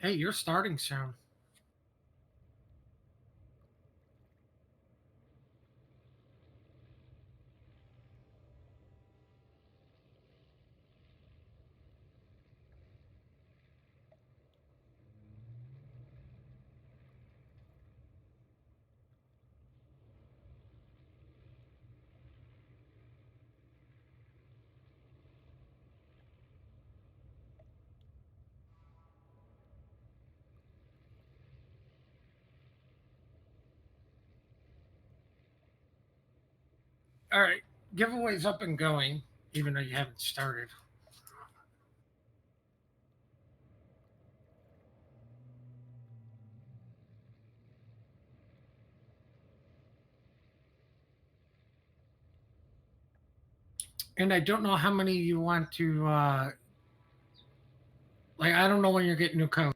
Hey, you're starting soon. All right, giveaway's up and going, even though you haven't started. And I don't know how many you want to, like, I don't know when you're getting new code.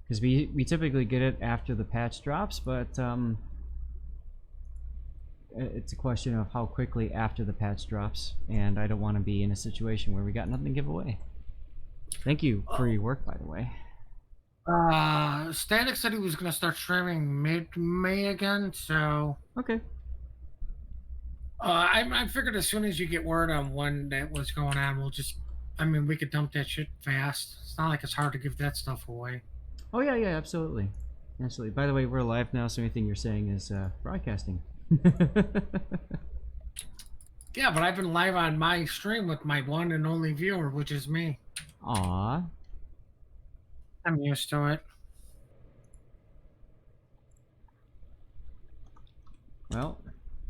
Because we typically get it after the patch drops, but it's a question of how quickly after the patch drops, and I don't want to be in a situation where we got nothing to give away. Thank you for your work, by the way. Static said he was going to start streaming mid-May again, so... Okay. I figured as soon as you get word on when that was going on, we'll just... I mean, we could dump that shit fast. It's not like it's hard to give that stuff away. Oh, yeah, absolutely. Absolutely. By the way, we're live now, so anything you're saying is broadcasting. Yeah, but I've been live on my stream with my one and only viewer, which is me. Aww. I'm used to it. Well,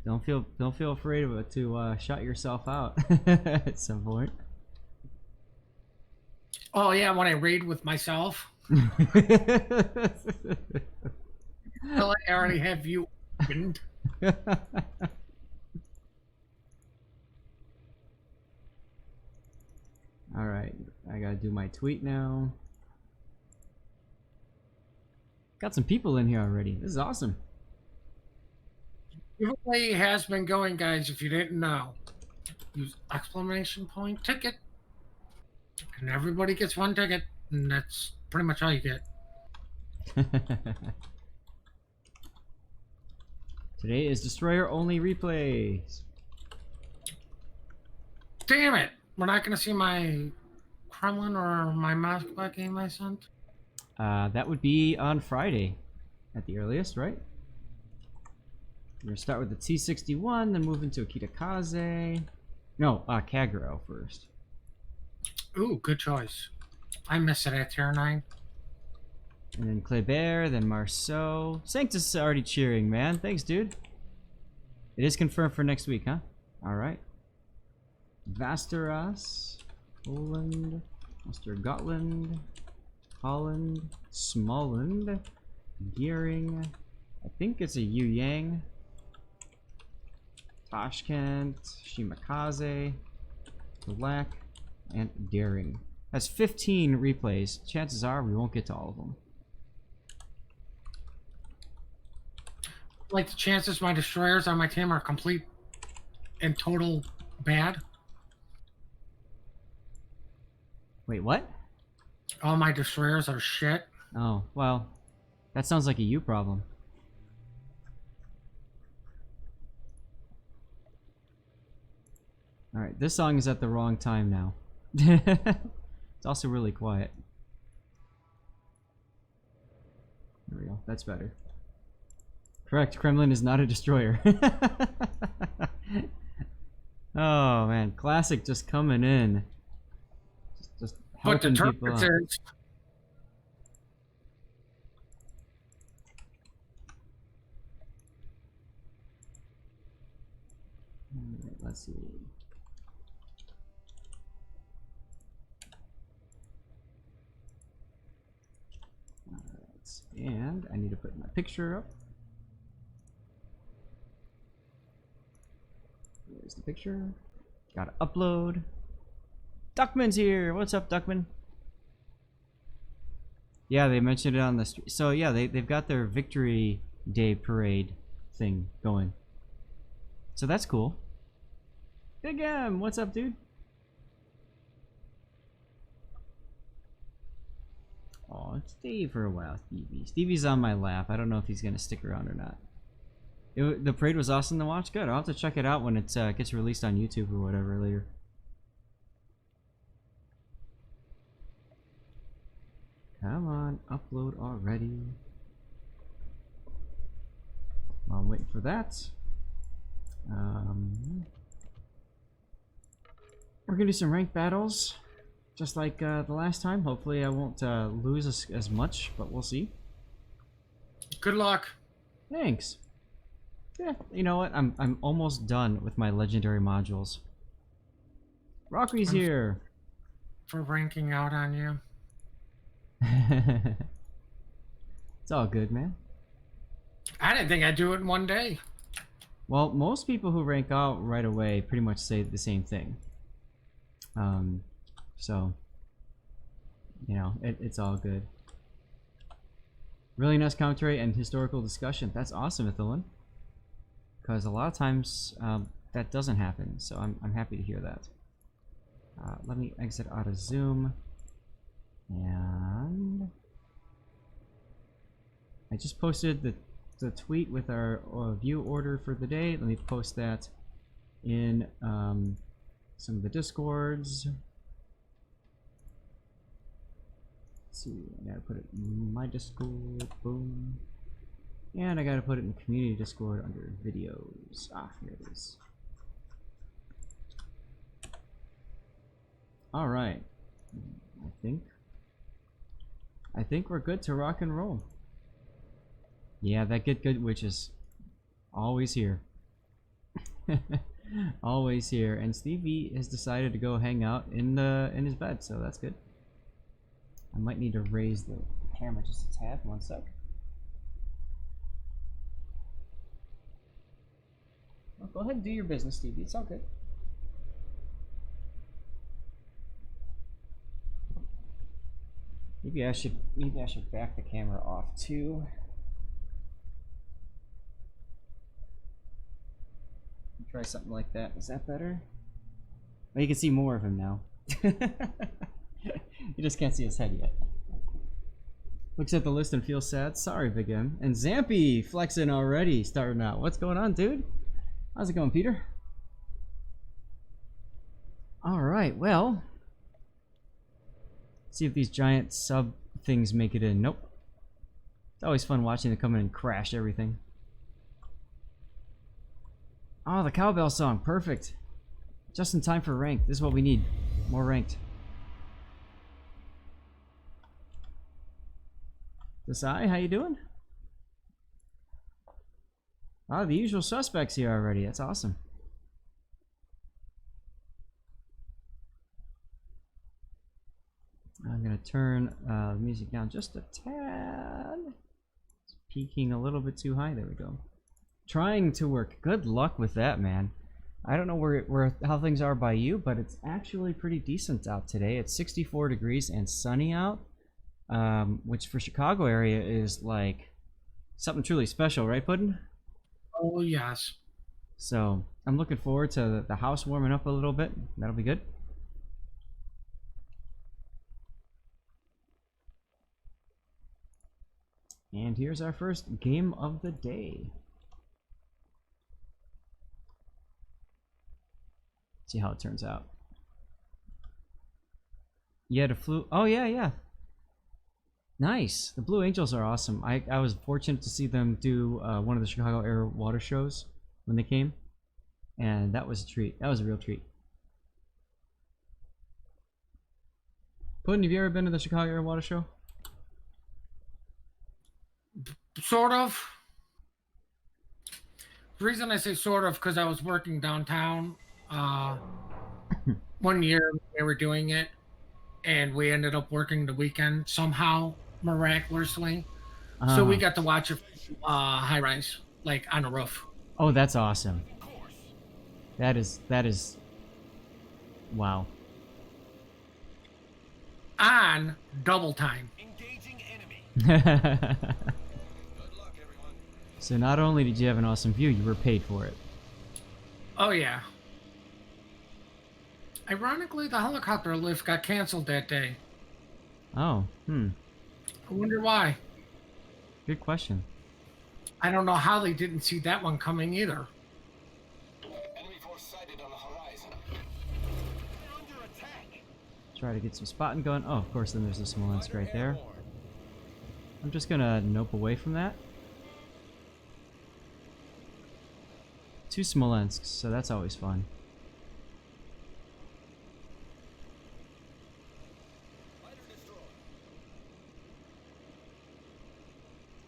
don't feel afraid of it to shut yourself out at some point. Oh yeah, when I raid with myself. Well, I already have you opened. Alright, I gotta do my tweet now. Got some people in here already. This is awesome. Giveaway has been going, guys, if you didn't know. Use exclamation point ticket. And everybody gets one ticket, and that's pretty much all you get. Today is Destroyer only replays. Damn it! We're not going to see my Kremlin or my Moskva game I sent? That would be on Friday at the earliest, right? We're going to start with the T61, then move into a Kitakaze. No, Kagero first. Ooh, good choice. I missed it at tier 9. And then Kleber, then Marceau. Sanctus is already cheering, man. Thanks, dude. It is confirmed for next week, huh? Alright. Vasteras, Oland, Ostergotland, Halland, Smaland, Gearing. I think it's a Yu Yang. Tashkent, Shimakaze, Black, and Daring. That's 15 replays. Chances are we won't get to all of them. Like the chances my destroyers on my team are complete and total bad. Wait, what? All my destroyers are shit. Oh, well, that sounds like a you problem. Alright, this song is at the wrong time now. It's also really quiet. There we go, that's better. Correct, Kremlin is not a destroyer. Oh man, classic just coming in. Just helping people out. Alright, let's see. Alright, and I need to put my picture up. There's the picture. Gotta upload. Duckman's here. What's up, Duckman? Yeah, they mentioned it on the street. So yeah, they've got their victory day parade thing going. So that's cool. Big M, what's up, dude? Oh, it's Steve for a while, Stevie. Stevie's on my lap. I don't know if he's gonna stick around or not. The parade was awesome to watch. Good. I'll have to check it out when it gets released on YouTube or whatever later. Come on, upload already. While I'm waiting for that, we're gonna do some ranked battles, just like the last time. Hopefully, I won't lose as much, but we'll see. Good luck. Thanks. Yeah, you know what? I'm almost done with my legendary modules. Rocky's here. For ranking out on you. It's all good, man. I didn't think I'd do it in one day. Well, most people who rank out right away pretty much say the same thing. So, you know, it's all good. Really nice commentary and historical discussion. That's awesome, Ithilin. Because a lot of times that doesn't happen, so I'm happy to hear that. Let me exit out of Zoom. And I just posted the tweet with our view order for the day. Let me post that in some of the Discords. Let's see, I gotta put it in my Discord, boom. And I gotta put it in community Discord under videos. Ah, here it is. Alright. I think we're good to rock and roll. Yeah, that Get Good Witch is always here. Always here. And Stevie has decided to go hang out in his bed, so that's good. I might need to raise the camera just a tad. One sec. Well, go ahead and do your business, Stevie. It's all good. Maybe I should back the camera off too. Try something like that. Is that better? Oh, you can see more of him now. You just can't see his head yet. Looks at the list and feels sad. Sorry, Big M. And Zampy flexing already, starting out. What's going on, dude? How's it going, Peter? Alright, well. See if these giant sub things make it in. Nope. It's always fun watching them come in and crash everything. Oh, the cowbell song. Perfect. Just in time for ranked. This is what we need. More ranked. Desai, how you doing? Oh, the usual suspects here already. That's awesome. I'm going to turn the music down just a tad. It's peaking a little bit too high. There we go. Trying to work. Good luck with that, man. I don't know how things are by you, but it's actually pretty decent out today. It's 64 degrees and sunny out, which for Chicago area is like something truly special, right, Puddin'? Oh, yes. So I'm looking forward to the house warming up a little bit. That'll be good. And here's our first game of the day. See how it turns out. You had a flu. Oh yeah. Nice. The Blue Angels are awesome. I was fortunate to see them do one of the Chicago Air Water shows when they came, and that was a treat. That was a real treat. Puddin', have you ever been to the Chicago Air Water show? Sort of. The reason I say sort of because I was working downtown. One year they were doing it, and we ended up working the weekend somehow, miraculously. So we got to watch it high rise, like on a roof. Oh, that's awesome. That is wow. On double time. Engaging enemy. Good luck, everyone. So not only did you have an awesome view, you were paid for it. Oh yeah. Ironically, the helicopter lift got canceled that day. Oh, I wonder why. good question. I don't know how they didn't see that one coming either. Enemy force sighted on the horizon. We're under attack. Try to get some spotting going. Oh, of course, then there's the Smolensk right there. I'm just gonna nope away from that. 2 Smolensks, so that's always fun.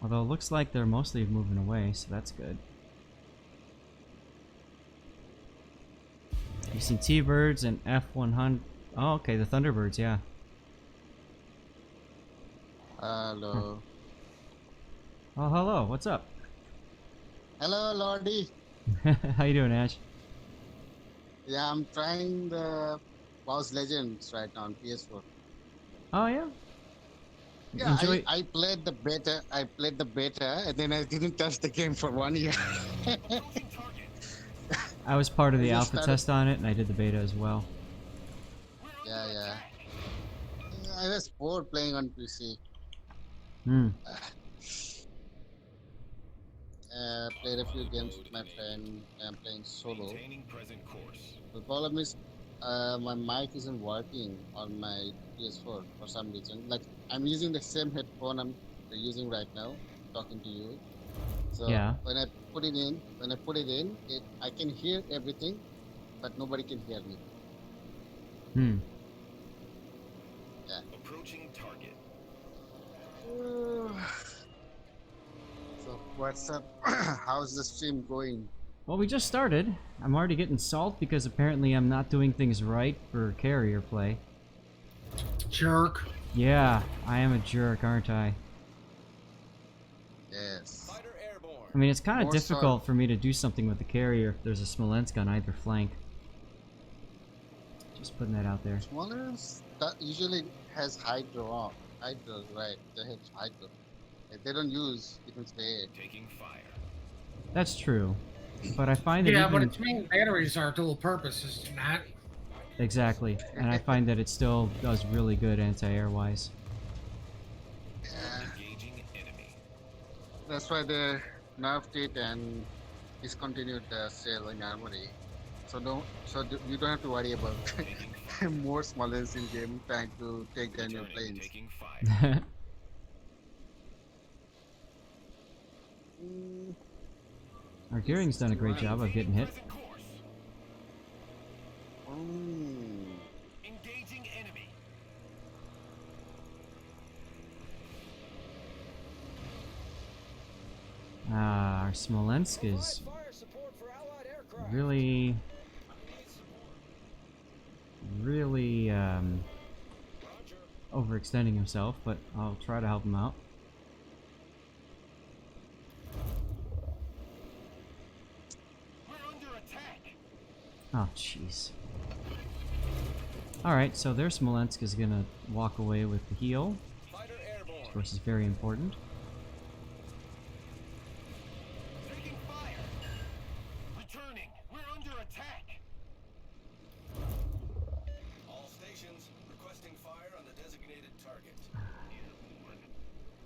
Although it looks like they're mostly moving away, so that's good. You see T-Birds and F-100. Oh, okay, the Thunderbirds, yeah. Hello. Oh, hello, what's up? Hello, Lordy. How you doing, Ash? Yeah, I'm trying the WoW's Legends right now on PS4. Oh, yeah? Yeah, Enjoy. I played the beta. And then I didn't touch the game for 1 year. I was part of the I just alpha started- test on it, and I did the beta as well. Yeah. I was bored playing on PC. Played a few games with my friend. I'm playing solo. Maintaining present course. The problem is, my mic isn't working on my PS4 for some reason. Like, I'm using the same headphone I'm using right now, talking to you. So Yeah. when I put it in, I can hear everything, but nobody can hear me. Approaching target. So what's up? How's the stream going? Well, we just started. I'm already getting salt because apparently I'm not doing things right for carrier play. Jerk. Yeah, I am a jerk, aren't I? Yes. Fighter airborne. I mean, it's kind of More difficult salt. for me to do something with the carrier if there's a Smolensk on either flank. Just putting that out there. Smaller that usually has hydro, right? They have hydro. They don't use even say. Taking fire. That's true. But I find that Yeah, even... but its main batteries are dual purposes, not. Exactly. And I find that it still does really good anti-air wise. Yeah. Engaging enemy. That's why they nerfed it and discontinued the sale in Armory. So you don't have to worry about more smallers in game trying to take down your Returning, planes. taking fire. Our Gearing's done a great job of getting hit. Present course. Engaging enemy. Our Smolensk is really overextending himself, but I'll try to help him out. We're under attack. Oh, jeez. Alright, so their Smolensk is gonna walk away with the heal, Fighter which of airborne. course is very important. Taking fire. Returning. We're under attack. All stations requesting fire on the designated target.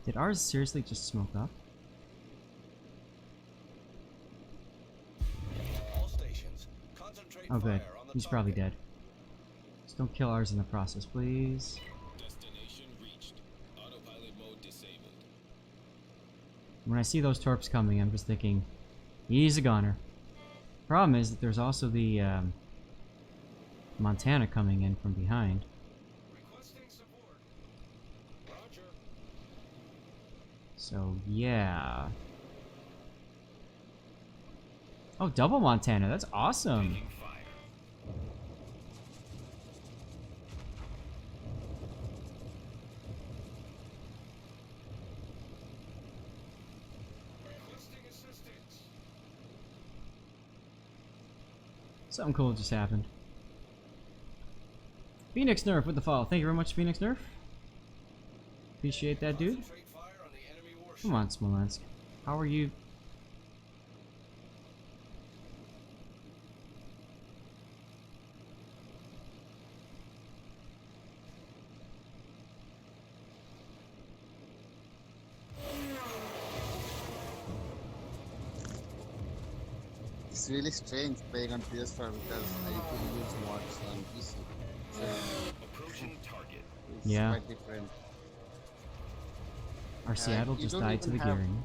Did ours seriously just smoke up? All stations concentrate Oh good, fire on the he's probably target. dead. Just don't kill ours in the process, please. Destination reached. Autopilot mode disabled. When I see those torps coming, I'm just thinking, he's a goner. Problem is that there's also the Montana coming in from behind. Requesting support. Roger. So yeah. Oh, double Montana, that's awesome. Taking fire. Requesting assistance. Something cool just happened. Phoenix Nerf with the follow. Thank you very much, Phoenix Nerf. Appreciate that, dude. Concentrate fire on the enemy warship. Come on, Smolensk. How are you it's really strange playing on PS4 because I usually use mods on PC. So Approaching target. it's Yeah. quite different. Our Seattle You just don't died to the even have gearing.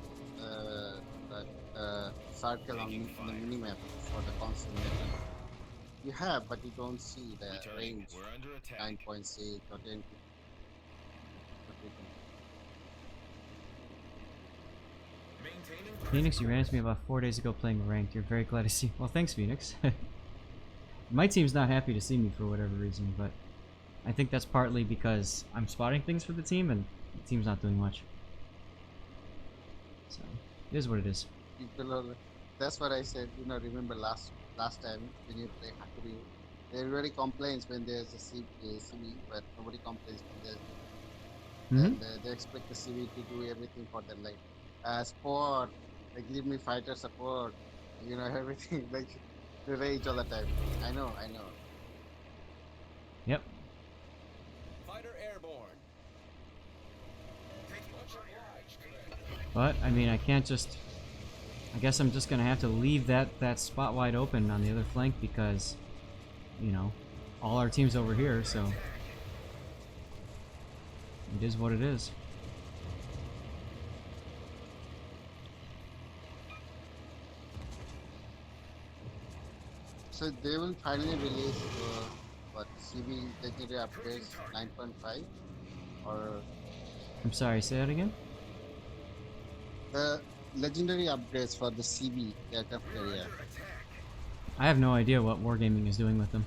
that circle on the minimap for the console method. You have, but you don't see the Returning. range. We're under attack. 9.6 or 10. Maintaining Phoenix, you ran into me about 4 days ago playing ranked. You're very glad to see. Well, thanks, Phoenix. My team's not happy to see me for whatever reason, but I think that's partly because I'm spotting things for the team and the team's not doing much. So, it is what it is. People are, that's what I said. Remember last time when you play Hakuryu, everybody complains when there's a CV, but nobody complains when there's. And they expect the CV to do everything for them, like support, like give me fighter support, everything, like the rage all the time. I know. Yep. fighter airborne. Taking much obliged. But, I mean, I can't just... I guess I'm just gonna have to leave that spot wide open on the other flank because, all our team's over here, so... It is what it is. So they will finally release CV legendary upgrades 9.5 or I'm sorry, say that again? the legendary upgrades for the CV aircraft carrier. I have no idea what Wargaming is doing with them.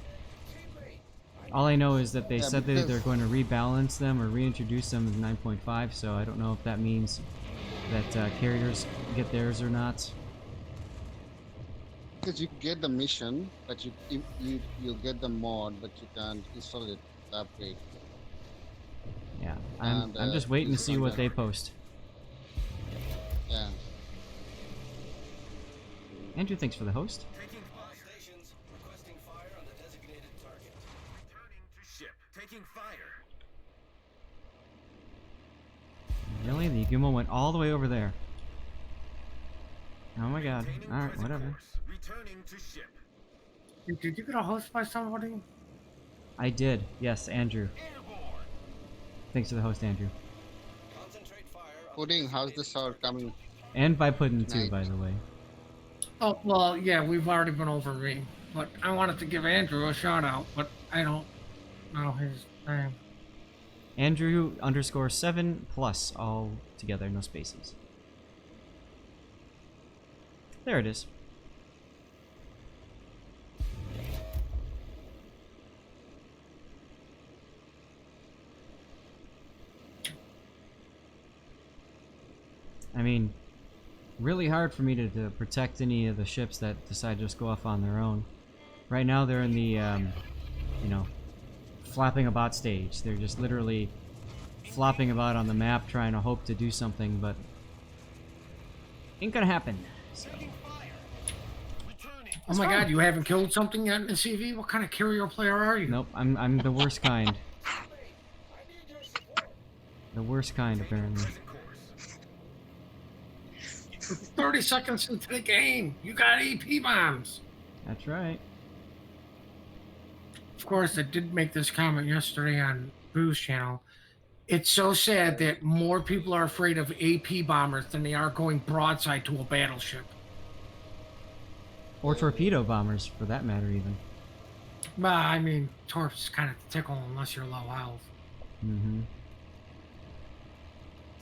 All I know is that they Yeah, said that because- they're going to rebalance them or reintroduce them in 9.5, so I don't know if that means that carriers get theirs or not. Because you get the mission, but you'll get the mod, but you can't install it, the upgrade. Yeah, And, I'm just waiting to it's see on what the- they post. Yeah. Andrew, thanks for the host. Taking all stations. Requesting fire on the designated target. Returning to ship. Taking fire. Really? The Yaguma went all the way over there. Oh my god. Maintaining Alright, present whatever. course. Returning to ship. Did you get a host by somebody? I did. Yes, Andrew. Airborne. Thanks for the host, Andrew. Concentrate fire on Pudding, how's the designated sword coming? And by Puddin' too, Nice. by the way. Oh, well, yeah, we've already been over me. But I wanted to give Andrew a shout out, but I don't know his name. Andrew _7 plus all together, no spaces. There it is. I mean, really hard for me to protect any of the ships that decide to just go off on their own. Right now they're in the, flapping about stage. They're just literally flopping about on the map trying to hope to do something, but ain't gonna happen. So. Oh my god, you haven't killed something yet in the CV? What kind of carrier player are you? Nope, I'm the worst kind. The worst kind, apparently. present course. 30 seconds into the game, you got AP bombs. That's right. Of course, I did make this comment yesterday on Boo's channel. It's so sad that more people are afraid of AP bombers than they are going broadside to a battleship. Or torpedo bombers, for that matter, even. But I mean, torps kind of tickle unless you're low health. Mm-hmm.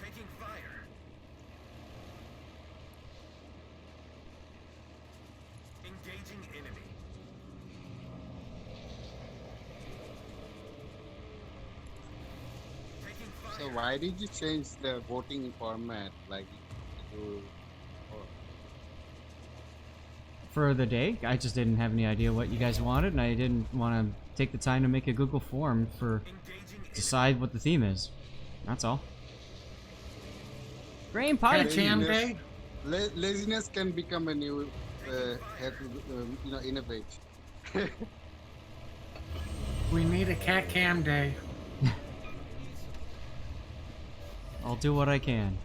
Taking fire. Engaging enemy. Taking fire. So why did you change the voting format, like to? For the day, I just didn't have any idea what you guys wanted, and I didn't want to take the time to make a Google form for Engaging enemy. decide what the theme is. That's all. Grain pie. Catch ham day? Laziness can become a new have to innovate. We need a cat cam day. I'll do what I can.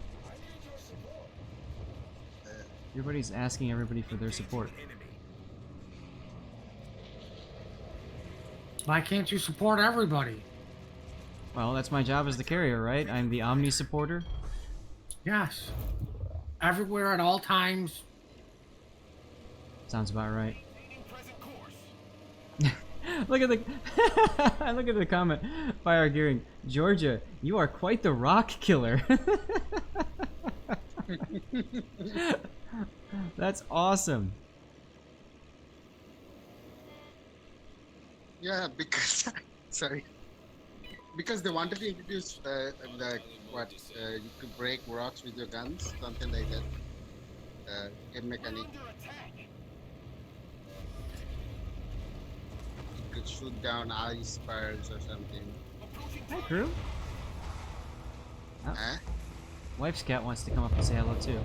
Everybody's asking everybody for their support. Enemy. Why can't you support everybody? Well, that's my job as the carrier, right? I'm the Omni supporter. Yes. Everywhere at all times. Sounds about right. Maintaining present course. Look at the look at the comment. Fire Gearing, Georgia, you are quite the rock killer. That's awesome. Yeah, because sorry, because they wanted to introduce like what you could break rocks with your guns, something like that. Game mechanic. Under attack. You could shoot down ice spires or something. Approaching Hi, target. crew. Oh, Huh? Wife's cat wants to come up and say hello too.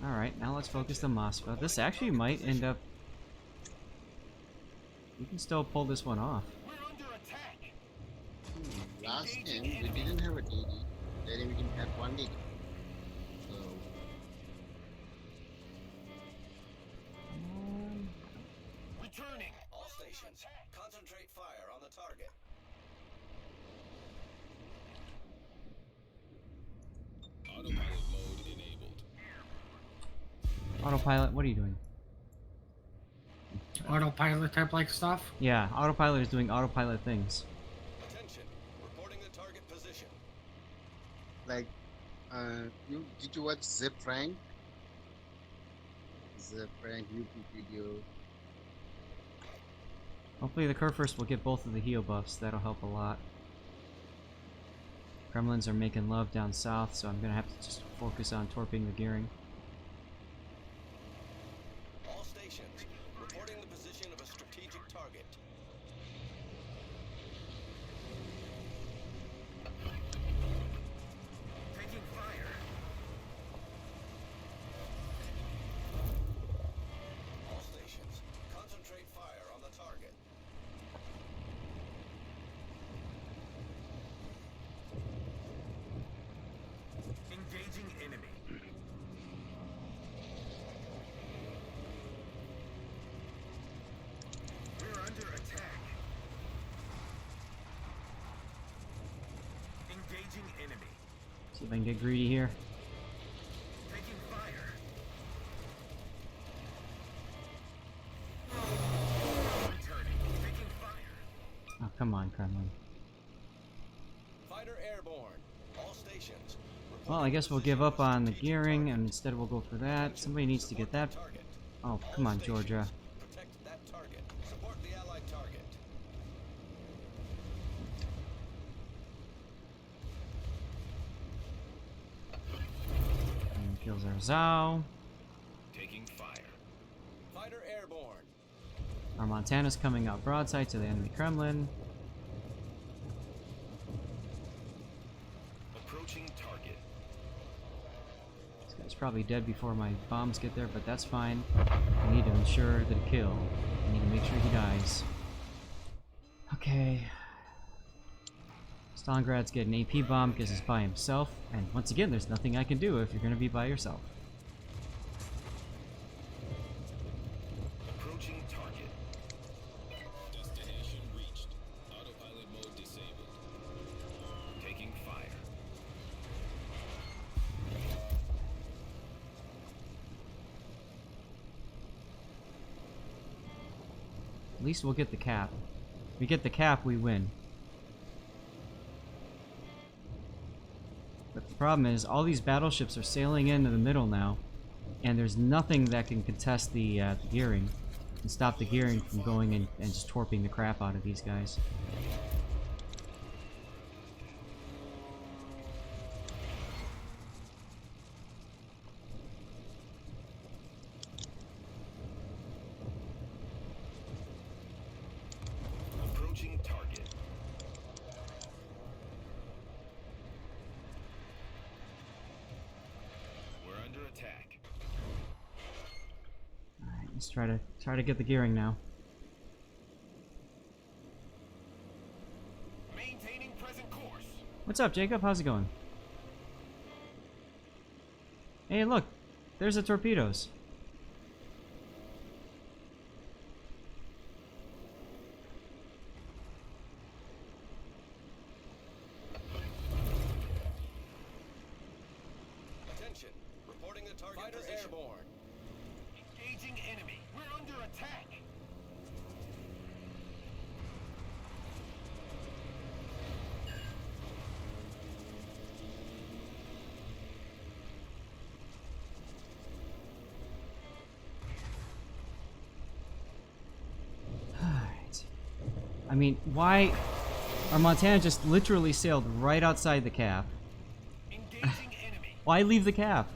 Alright, now let's focus the Moscow. This actually might end up... We can still pull this one off. We're under attack. Last game we didn't have a DD. Then we didn't have one DD. So Returning. All stations, concentrate fire on the target. Autopilot mode enabled. Autopilot, what are you doing? Autopilot type like stuff. Yeah, autopilot is doing autopilot things. Attention, reporting the target position. like, did you watch Zip Frank? Zip Frank YouTube video. Hopefully the Kurfurst will get both of the heal buffs. That'll help a lot. Gremlins are making love down south, so I'm gonna have to just focus on torping the gearing. All stations, reporting the position of a strategic target. Taking fire. All stations, concentrate fire on the target. Engaging enemy. We're under attack. Engaging enemy. See if I can get greedy here. Taking fire. Returning. Taking fire. Oh, come on, Kremlin. Fighter airborne. All stations. Well, I guess we'll give up on the gearing, and instead we'll go for that. Somebody needs to get that. Target. Oh, come on, Georgia. Protect that target. Support the allied target. And kills our Zhao. Taking fire. Fighter airborne. Our Montana's coming out broadside to the enemy Kremlin. Approaching target. This guy's probably dead before my bombs get there, but that's fine. I need to ensure the kill. I need to make sure he dies. Okay. Stalingrad's getting an AP bomb because he's by himself, and once again, there's nothing I can do if you're going to be by yourself. Approaching target. Destination reached. Autopilot mode disabled. Taking fire. At least we'll get the cap. If we get the cap, we win. But the problem is, all these battleships are sailing into the middle now, and there's nothing that can contest the gearing and stop the gearing from going and just torping the crap out of these guys. Approaching target. We're under attack. Alright, let's try to get the gearing now. Maintaining present course. What's up, Jacob? How's it going? Hey, look, there's the torpedoes. Attention. Reporting the target Fighter position. Airborne. Engaging enemy. We're under attack. Alright. I mean, why... Our Montana just literally sailed right outside the cap. Engaging enemy. Why leave the cap?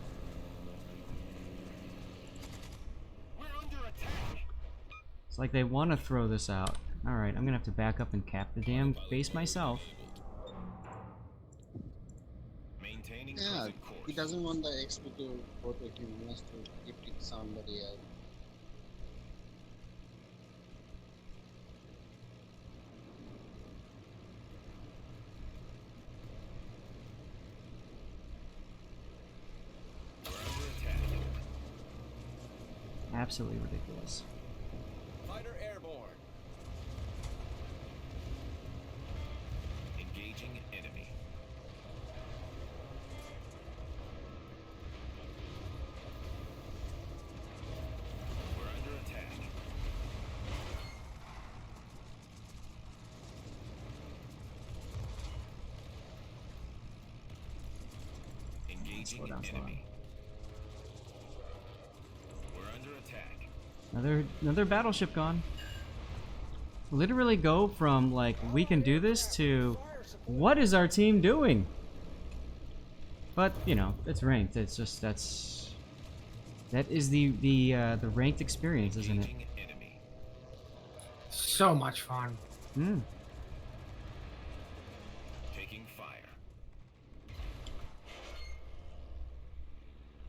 We're under attack. It's like they want to throw this out. Alright, I'm gonna have to back up and cap the damn base myself. Maintaining Yeah, present course. he doesn't want the XP to go to him. He wants to give it to somebody else. We're under attack. Absolutely ridiculous. Fighter airborne. Engaging enemy. We're under attack. Engaging down, slow enemy. We're under attack. Another battleship gone. Literally go from like we can do this to what is our team doing? But you know, it's ranked. It's just that is the ranked experience, isn't it? Engaging enemy. So much fun. Hmm. Taking fire.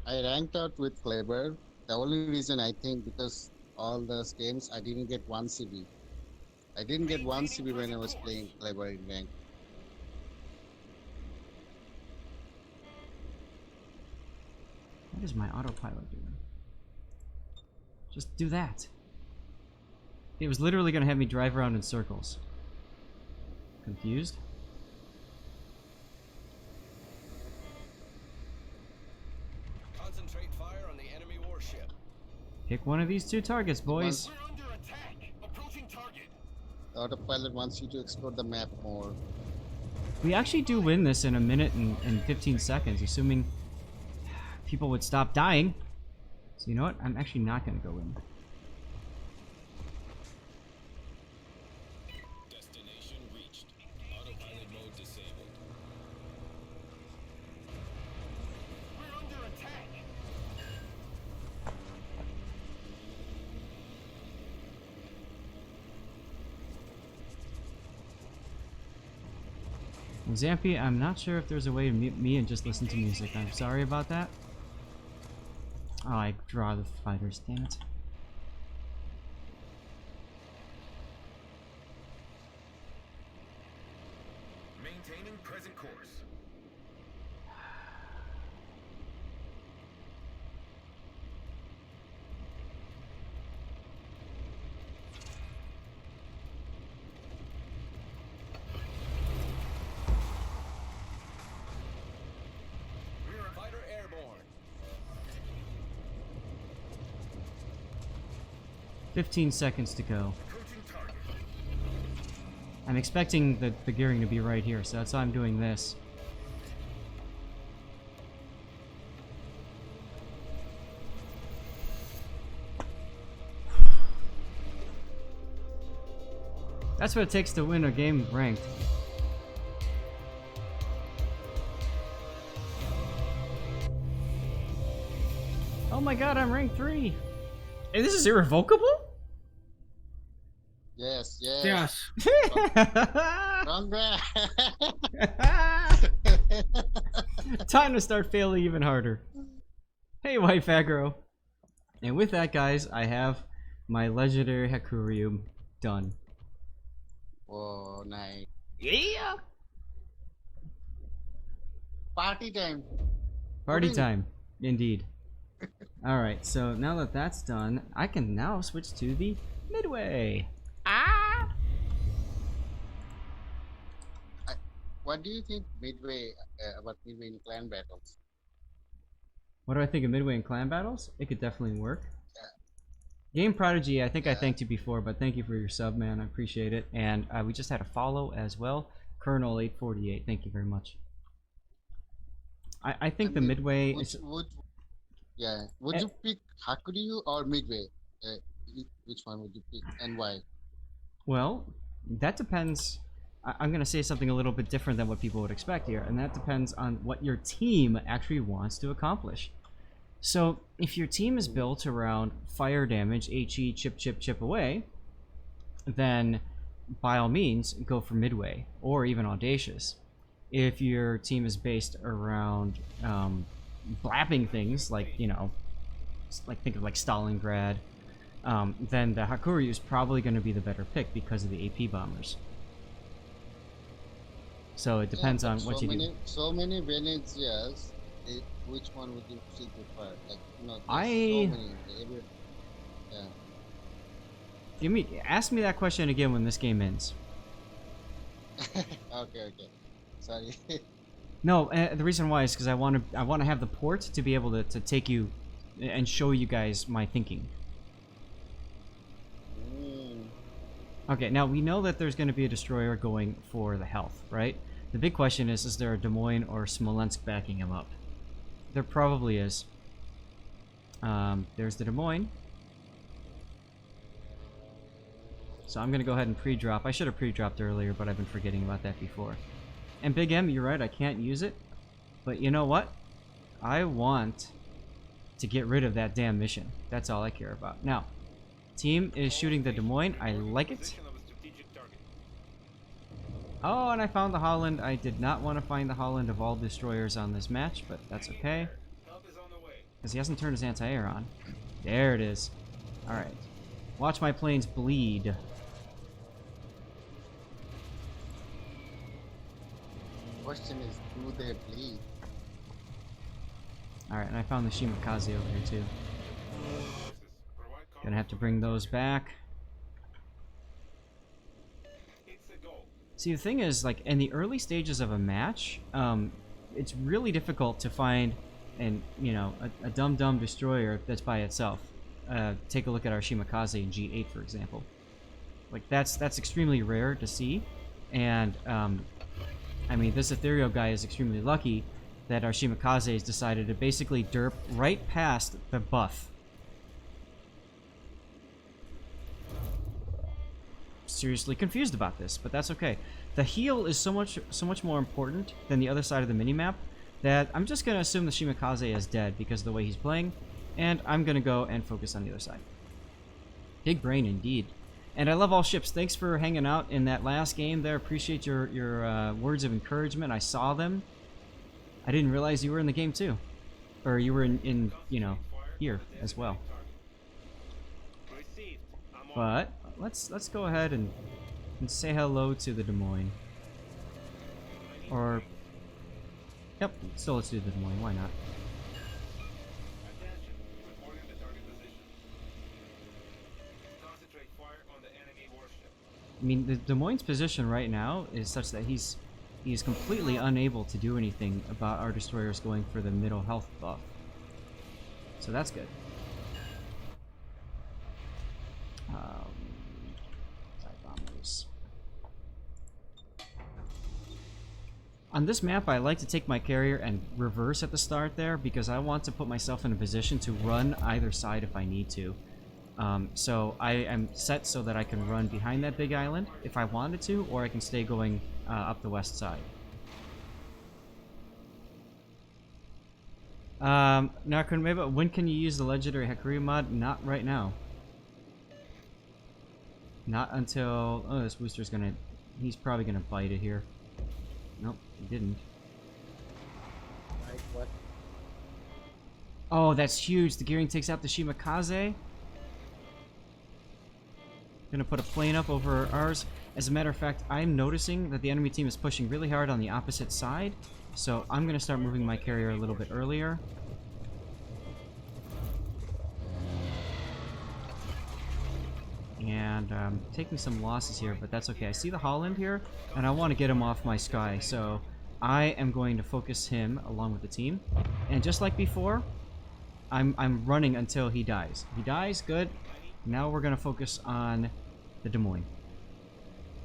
I ranked out with Kleber. The only reason I think because all those games I didn't get 1 CB. I didn't get 1 CB when I was playing Kleber in rank. What is my autopilot doing? Just do that. It was literally gonna have me drive around in circles. Confused? Concentrate fire on the enemy warship. Pick one of these two targets, boys. We're under attack. Approaching target. The autopilot wants you to explore the map more. We actually do win this in a minute and 15 seconds, assuming people would stop dying. So you know what? I'm actually not going to go in. Destination reached. Autopilot mode disabled. We're under attack. Zampi, I'm not sure if there's a way to mute me and just listen to music. I'm sorry about that. Oh, I draw the fighters, damn it. Maintaining present course. We're fighter airborne. 15 seconds to go. Approaching target. I'm expecting the gearing to be right here, so that's why I'm doing this. That's what it takes to win a game ranked. Oh my god, I'm rank 3! Hey, this is irrevocable? Yes, yes. Yes. Congrats. Time to start failing even harder. Hey, White Fagro. And with that, guys, I have my legendary Hakuryu done. Oh, nice. Yeah! Party time. Party Pudding. time. Indeed. Alright, so now that that's done, I can now switch to the Midway. What do you think Midway about Midway in clan battles? What do I think of Midway and clan battles? It could definitely work. Game Prodigy, I think I thanked you before, but thank you for your sub, man. I appreciate it. And we just had a follow as well. Colonel848, thank you very much. I think the Midway... Would you pick Hakuryu or Midway? Which one would you pick and why? Well, that depends. I'm going to say something a little bit different than what people would expect here, and that depends on what your team actually wants to accomplish. So, if your team is built around fire damage, HE, chip away, then by all means, go for Midway, or even Audacious. If your team is based around blapping things, like, you know, like think of like Stalingrad, then the Hakuryu is probably going to be the better pick because of the AP bombers. So it depends on what you do. So many Venetias, which one would you still prefer? Like, you know, Ask me that question again when this game ends. Okay. Sorry. No, the reason why is because I want to have the port to be able to take you and show you guys my thinking. Okay, now we know that there's going to be a destroyer going for the health, right? The big question is there a Des Moines or Smolensk backing him up? There probably is. There's the Des Moines. So I'm going to go ahead and pre-drop. I should have pre-dropped earlier, but I've been forgetting about that before. And Big M, you're right, I can't use it. But you know what? I want to get rid of that damn mission. That's all I care about. Now, team is shooting the Des Moines. I like it. Oh, and I found the Halland. I did not want to find the Halland of all destroyers on this match, but that's okay. Because he hasn't turned his anti-air on. There it is. Alright. Watch my planes bleed. Question is, do they bleed? Alright, and I found the Shimakaze over here too. Gonna have to bring those back. See, the thing is, like, in the early stages of a match, it's really difficult to find a dumb destroyer that's by itself. Take a look at our Shimakaze in G8, for example. Like, that's extremely rare to see, and I mean, this Ethereal guy is extremely lucky that our Shimakaze has decided to basically derp right past the buff. Seriously confused about this, but that's okay. The heal is so much more important than the other side of the minimap that I'm just going to assume the Shimakaze is dead because of the way he's playing, and I'm going to go and focus on the other side. Big brain indeed. And I love all ships. Thanks for hanging out in that last game there. Appreciate your words of encouragement. I saw them. I didn't realize you were in the game too. Or you were in you know, here as well. But let's go ahead and say hello to the Des Moines. Or yep, still let's do the Des Moines, why not? I mean, the Des Moines' position right now is such that he's completely unable to do anything about our destroyers going for the middle health buff. So that's good. Bombers. On this map, I like to take my carrier and reverse at the start there because I want to put myself in a position to run either side if I need to. So I am set so that I can run behind that big island if I wanted to, or I can stay going up the west side. Now, maybe when can you use the legendary Hakuryu mod? Not right now. Not until... Oh, this booster's gonna... He's probably gonna bite it here. Nope, he didn't. Like what? Oh, that's huge. The gearing takes out the Shimakaze. Gonna put a plane up over ours. As a matter of fact, I'm noticing that the enemy team is pushing really hard on the opposite side, so I'm gonna start moving my carrier a little bit earlier. and taking some losses here, but that's okay. I see the Halland here, and I want to get him off my sky, so I am going to focus him along with the team. And just like before, I'm running until he dies. He dies, good. Now we're going to focus on the Des Moines.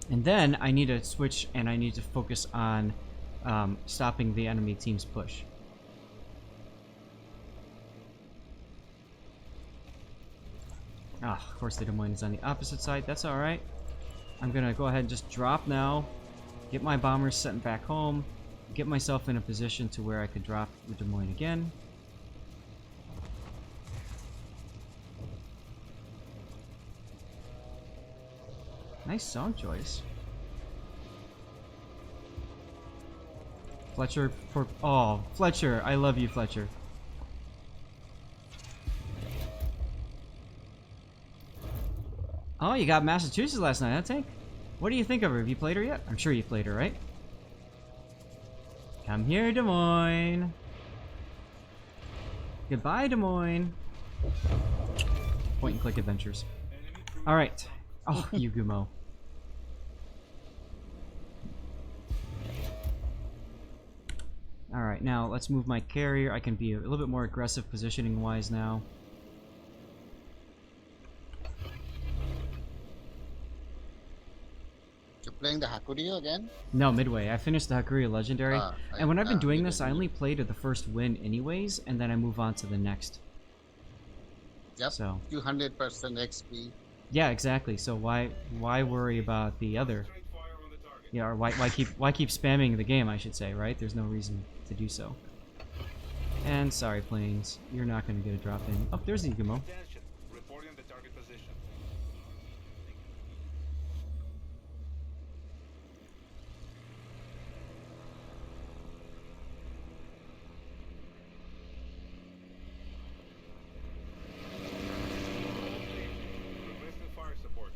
And then I need to switch, and I need to focus on stopping the enemy team's push. Ah, of course the Des Moines is on the opposite side. That's alright. I'm gonna go ahead and just drop now. Get my bombers sent back home. Get myself in a position to where I could drop the Des Moines again. Nice song choice. Fletcher for... Oh, Fletcher. I love you, Fletcher. Oh, you got Massachusetts last night, huh, Tank? What do you think of her? Have you played her yet? I'm sure you played her, right? Come here, Des Moines. Goodbye, Des Moines. Point and click adventures. Alright. Oh, you Gumo. Alright, now let's move my carrier. I can be a little bit more aggressive positioning-wise now. You're playing the Hakuryu again? No, Midway. I finished the Hakuryu Legendary. And when I've been doing this, I Midway. only play to the first win anyways, and then I move on to the next. Yep. So 200% XP. yeah, exactly. So why worry about the other? Yeah, or why keep spamming the game, I should say, right? There's no reason to do so. And sorry, planes, you're not going to get a drop in. Oh, there's Igumo. Attention. Reporting the target position. Requesting fire support.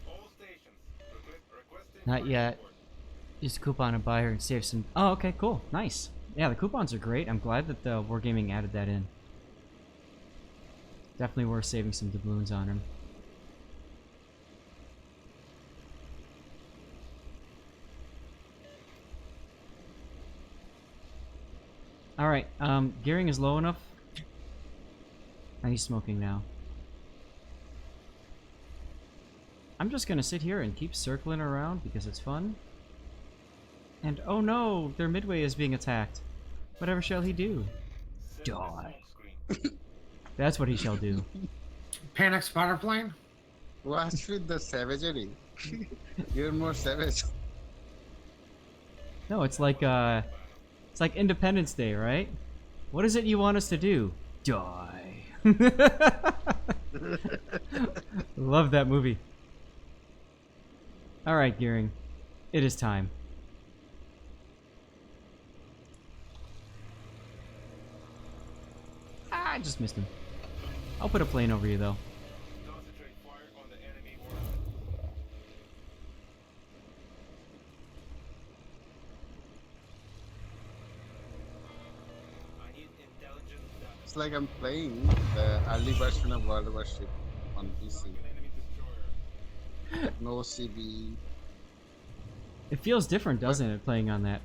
All stations. Requesting Not fire yet. support. Use a coupon and buy her and save some. Oh, okay, cool, nice. Yeah, the coupons are great. I'm glad that the Wargaming added that in. Definitely worth saving some doubloons on him. Alright, gearing is low enough. He's smoking now. I'm just gonna sit here and keep circling around because it's fun. And oh no, their Midway is being attacked. Whatever shall he do? Die. That's what he shall do. Panic spotter plane? What's with the savagery? You're more savage. No, it's like Independence Day, right? What is it you want us to do? Die. Love that movie. Alright, Gearing. It is time. I just missed him. I'll put a plane over you, though. Concentrate fire on the enemy order. I need intelligence data. It's like I'm playing the early version of World Warship on PC. An enemy destroyer. No CB. It feels different, doesn't it, playing on that?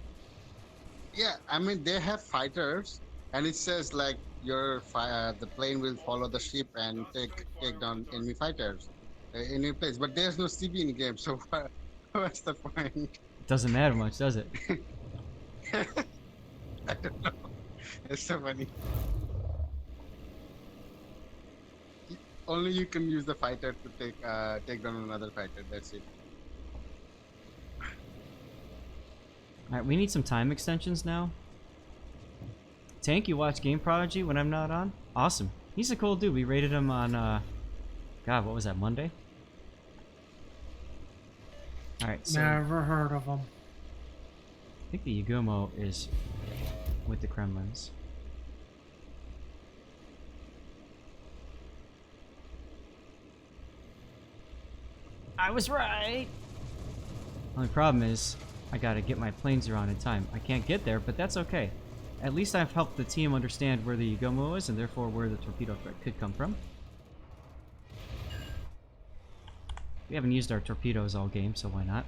Yeah, I mean they have fighters, and it says like the plane will follow the ship and take down enemy fighters in your place. But there's no CB in the game, so what's the point? It doesn't matter much, does it? I don't know. It's so funny. Only you can use the fighter to take down another fighter. That's it. Alright, we need some time extensions now. Tank, you watch Game Prodigy when I'm not on? Awesome. He's a cool dude. We rated him on, God, what was that, Monday? Alright, so Never heard of them. I think the Yagumo is with the Kremlins. I was right! Only problem is, I gotta get my planes around in time. I can't get there, but that's okay. At least I've helped the team understand where the Yagumo is, and therefore where the torpedo threat could come from. We haven't used our torpedoes all game, so why not?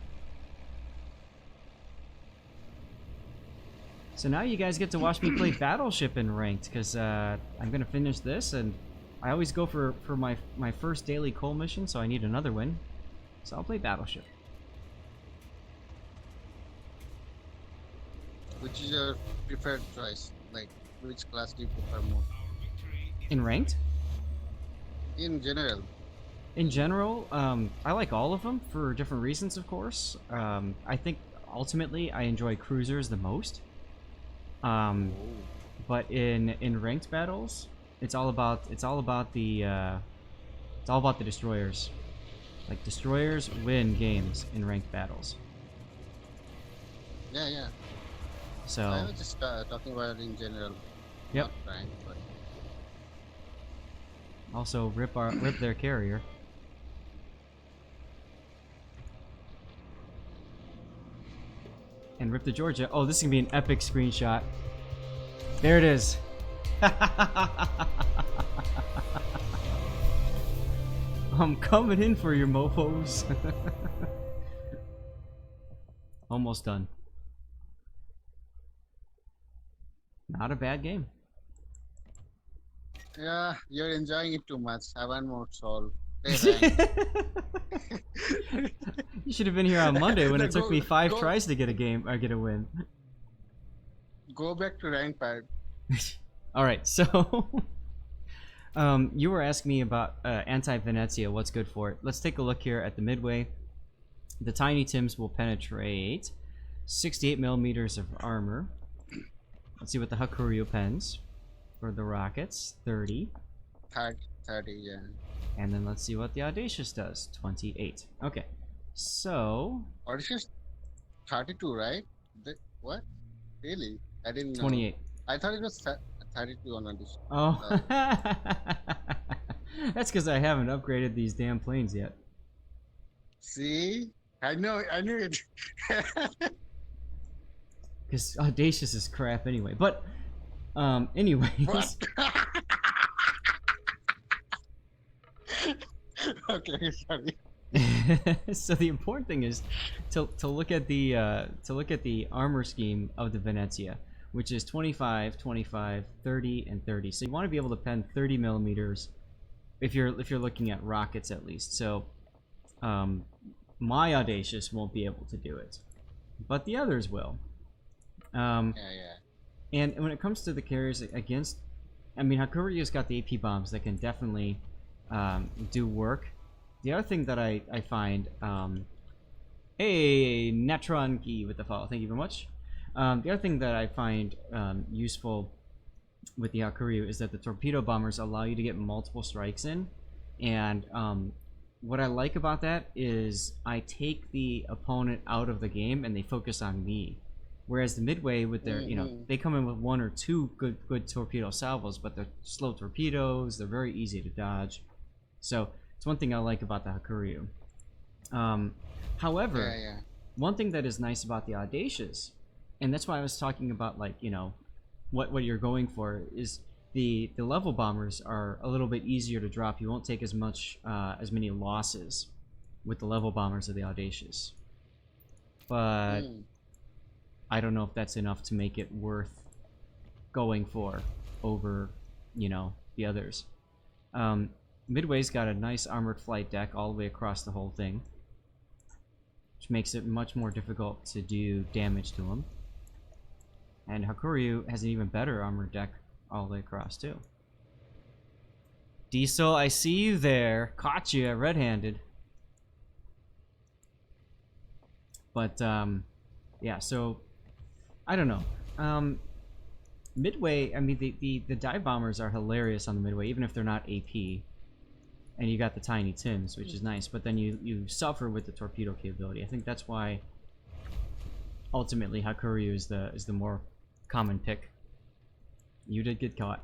So now you guys get to watch me play Battleship in Ranked, because I'm going to finish this, and I always go for my first daily coal mission, so I need another win. So I'll play Battleship. Which is your preferred choice? Like, which class do you prefer more? In Ranked? In general. In general, I like all of them for different reasons, of course. I think ultimately I enjoy cruisers the most. But in ranked battles, it's all about the destroyers. Like, destroyers win games in ranked battles. Yeah, yeah. So I was just talking about it in general. Yep. Not ranked, but also rip their carrier. And rip the Georgia. Oh, this is gonna be an epic screenshot. There it is. I'm coming in for your mofos. Almost done. Not a bad game. yeah, you're enjoying it too much. Have one more soul. Play ranked. You should have been here on Monday when it took me 5 go- tries to get a game or get a win. Go back to rank pad. All right, so you were asking me about anti-Venezia, what's good for it. Let's take a look here at the Midway. The Tiny Tims will penetrate 68 millimeters of armor. Let's see what the Hakuryu pens for the rockets, 30. 30, yeah. And then let's see what the Audacious does, 28. Okay, so Or it's just 32, right? What? Really? I didn't know. 28. I thought it was 32 on addition. Oh, that's because I haven't upgraded these damn planes yet. See? I knew it. Because Audacious is crap anyway. But, anyways. What? Okay, sorry. So the important thing is to look at the armor scheme of the Venezia, which is 25, 25, 30, and 30. So you want to be able to pen 30 millimeters if you're looking at rockets at least. So my Audacious won't be able to do it, but the others will. Yeah. And when it comes to the carriers against, I mean, Hakuryu's got the AP bombs that can definitely do work. The other thing that I find, hey, Natron Key with the follow, thank you very much. The other thing that I find useful with the Hakuryu is that the torpedo bombers allow you to get multiple strikes in, and what I like about that is I take the opponent out of the game and they focus on me. Whereas the Midway with their, you know, they come in with 1 or 2 good torpedo salvos, but they're slow torpedoes, they're very easy to dodge. So it's one thing I like about the Hakuryu. However, one thing that is nice about the Audacious, and that's why I was talking about, like, you know, what you're going for, is the level bombers are a little bit easier to drop. You won't take as many losses with the level bombers of the Audacious. But I don't know if that's enough to make it worth going for over, you know, the others. Midway's got a nice armored flight deck all the way across the whole thing, which makes it much more difficult to do damage to him. And Hakuryu has an even better armored deck all the way across too. Diesel, I see you there. Caught you red-handed. But yeah, so I don't know. Midway, I mean, the dive bombers are hilarious on the Midway, even if they're not AP. And you got the Tiny Tims, which is nice, but then you suffer with the torpedo capability. I think that's why ultimately Hakuryu is the more common pick. You did get caught.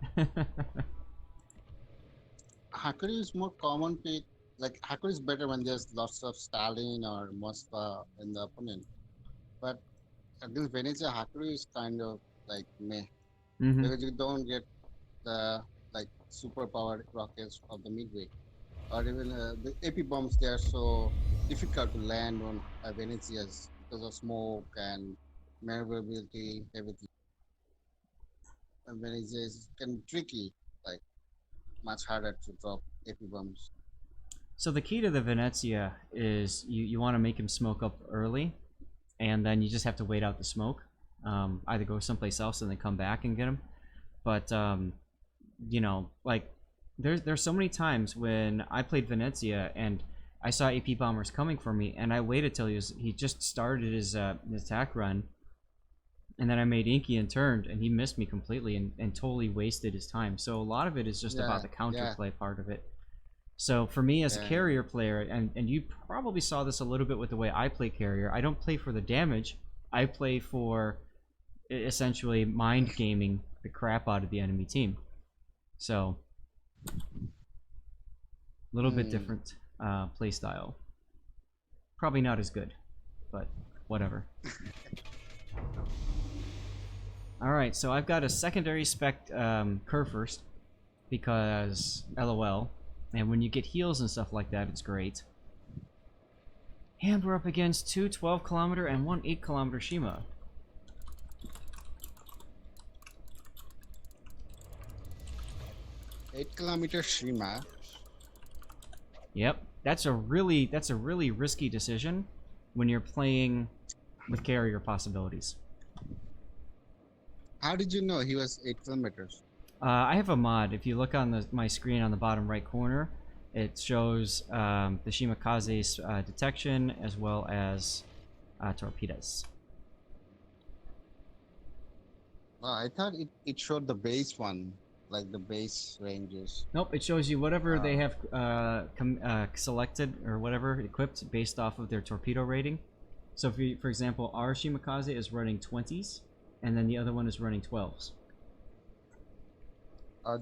Hakuryu is more common pick. Like, Hakuryu is better when there's lots of Stalin or Moskva in the opponent. But against Venezia, Hakuryu is kind of like meh. Because you don't get the, like, super powered rockets of the Midway. or even the AP bombs, they are so difficult to land on Venetia's because of smoke and maneuverability, everything. And Venezia is kind of tricky, like much harder to drop AP bombs. So the key to the Venezia is you want to make him smoke up early, and then you just have to wait out the smoke. Either go someplace else and then come back and get him. But you know, like there's so many times when I played Venezia and I saw AP bombers coming for me, and I waited till he just started his attack run, and then I made Inky and turned, and he missed me completely and totally wasted his time. So a lot of it is just about the counterplay part of it. So for me as a carrier player, and you probably saw this a little bit with the way I play carrier, I don't play for the damage. I play for essentially mind gaming the crap out of the enemy team. So a little bit different play style. Probably not as good, but whatever. Alright, so I've got a secondary spec Kurfurst because LOL. And when you get heals and stuff like that, it's great. And we're up against two 12-kilometer and one 8-kilometer Shima. Eight-kilometer Shima. Yep, that's a really risky decision when you're playing with carrier possibilities. How did you know he was 8 kilometers? I have a mod. If you look on my screen on the bottom right corner, it shows the Shimakaze's detection as well as torpedoes. Oh, I thought it showed the base one, like the base ranges. Nope, it shows you whatever they have selected or whatever equipped based off of their torpedo rating. So, for example, our Shimakaze is running 20s, and then the other one is running 12s.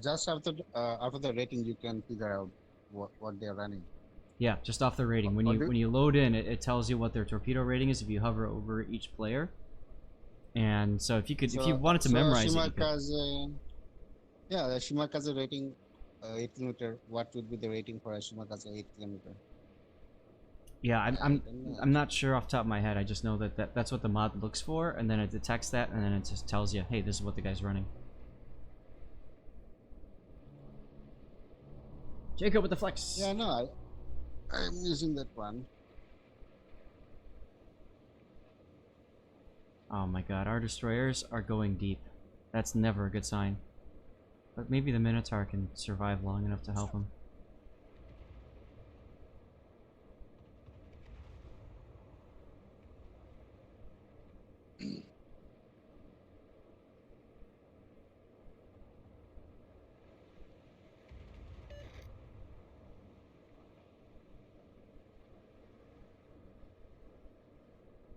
Just after the rating, you can figure out what they're running. Yeah, just off the rating. When you load in, it tells you what their torpedo rating is if you hover over each player. And so if you wanted to memorize Shimakaze, yeah, the Shimakaze rating 8 kilometer. What would be the rating for a Shimakaze 8 kilometer? Yeah, I'm not sure off the top of my head. I just know that's what the mod looks for, and then it detects that, and then it just tells you, hey, this is what the guy's running. Jacob with the flex. Yeah, no, I'm using that one. Oh my god, our destroyers are going deep. That's never a good sign. But maybe the Minotaur can survive long enough to help him.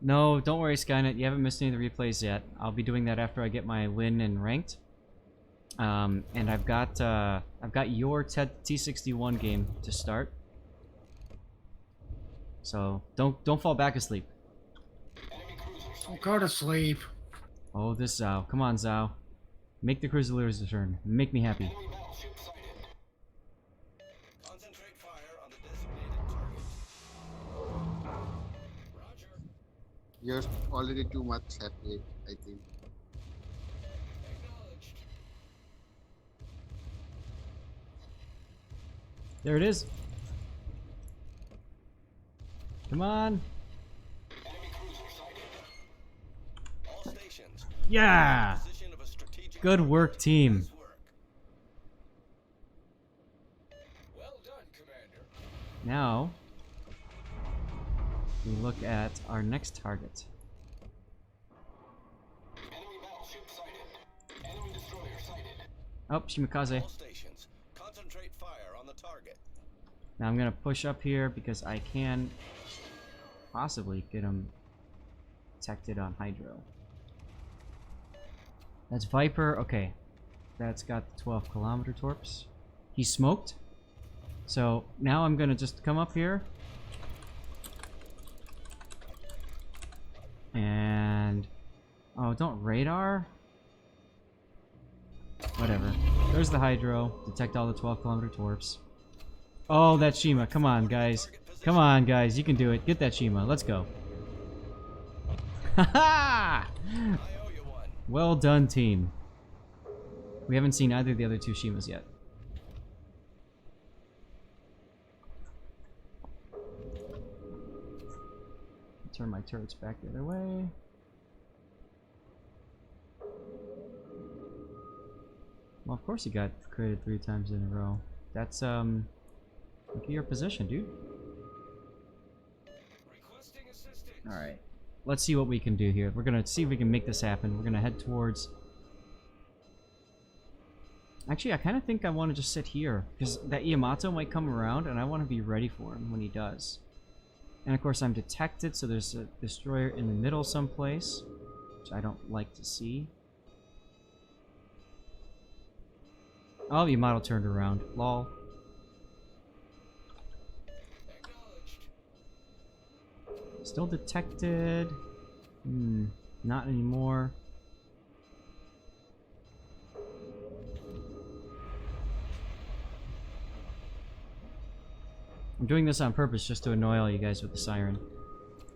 No, don't worry, Skynet. You haven't missed any of the replays yet. I'll be doing that after I get my win in ranked. And I've got your T61 game to start. So don't fall back asleep. Don't go to sleep. Oh, this Zhao. Come on, Zhao. Make the Crusaders return. Make me happy. Enemy battleship sighted. Concentrate fire on the designated target. Roger. You're already too much happy, I think. Acknowledged. There it is. Come on. Enemy cruiser sighted. All stations. Yeah. Position of a strategic Good target. work, team. Nice work. Well done, Commander. Now we look at our next target. Enemy battleship sighted. Enemy destroyer sighted. Oh, Shimakaze. All stations. Concentrate fire on the target. Now I'm gonna push up here because I can possibly get him detected on Hydro. That's Viper. Okay, that's got the 12-kilometer torps. He's smoked. So now I'm gonna just come up here and don't radar. Whatever. There's the Hydro. Detect all the 12-kilometer torps. Oh, that Shima. Come on, guys. Come on, guys. You can do it. Get that Shima. Let's go. Ha-ha! I owe you one. Well done, team. We haven't seen either of the other two Shimas yet. Turn my turrets back the other way. Well, of course you got created 3 times in a row. That's, look at your position, dude. Requesting assistance. Alright. Let's see what we can do here. We're gonna see if we can make this happen. We're gonna head towards... Actually, I kind of think I want to just sit here, because that Yamato might come around, and I want to be ready for him when he does. And of course I'm detected, so there's a destroyer in the middle someplace, which I don't like to see. Oh, Yamato turned around. Lol. Acknowledged. Still detected. Not anymore. I'm doing this on purpose just to annoy all you guys with the siren.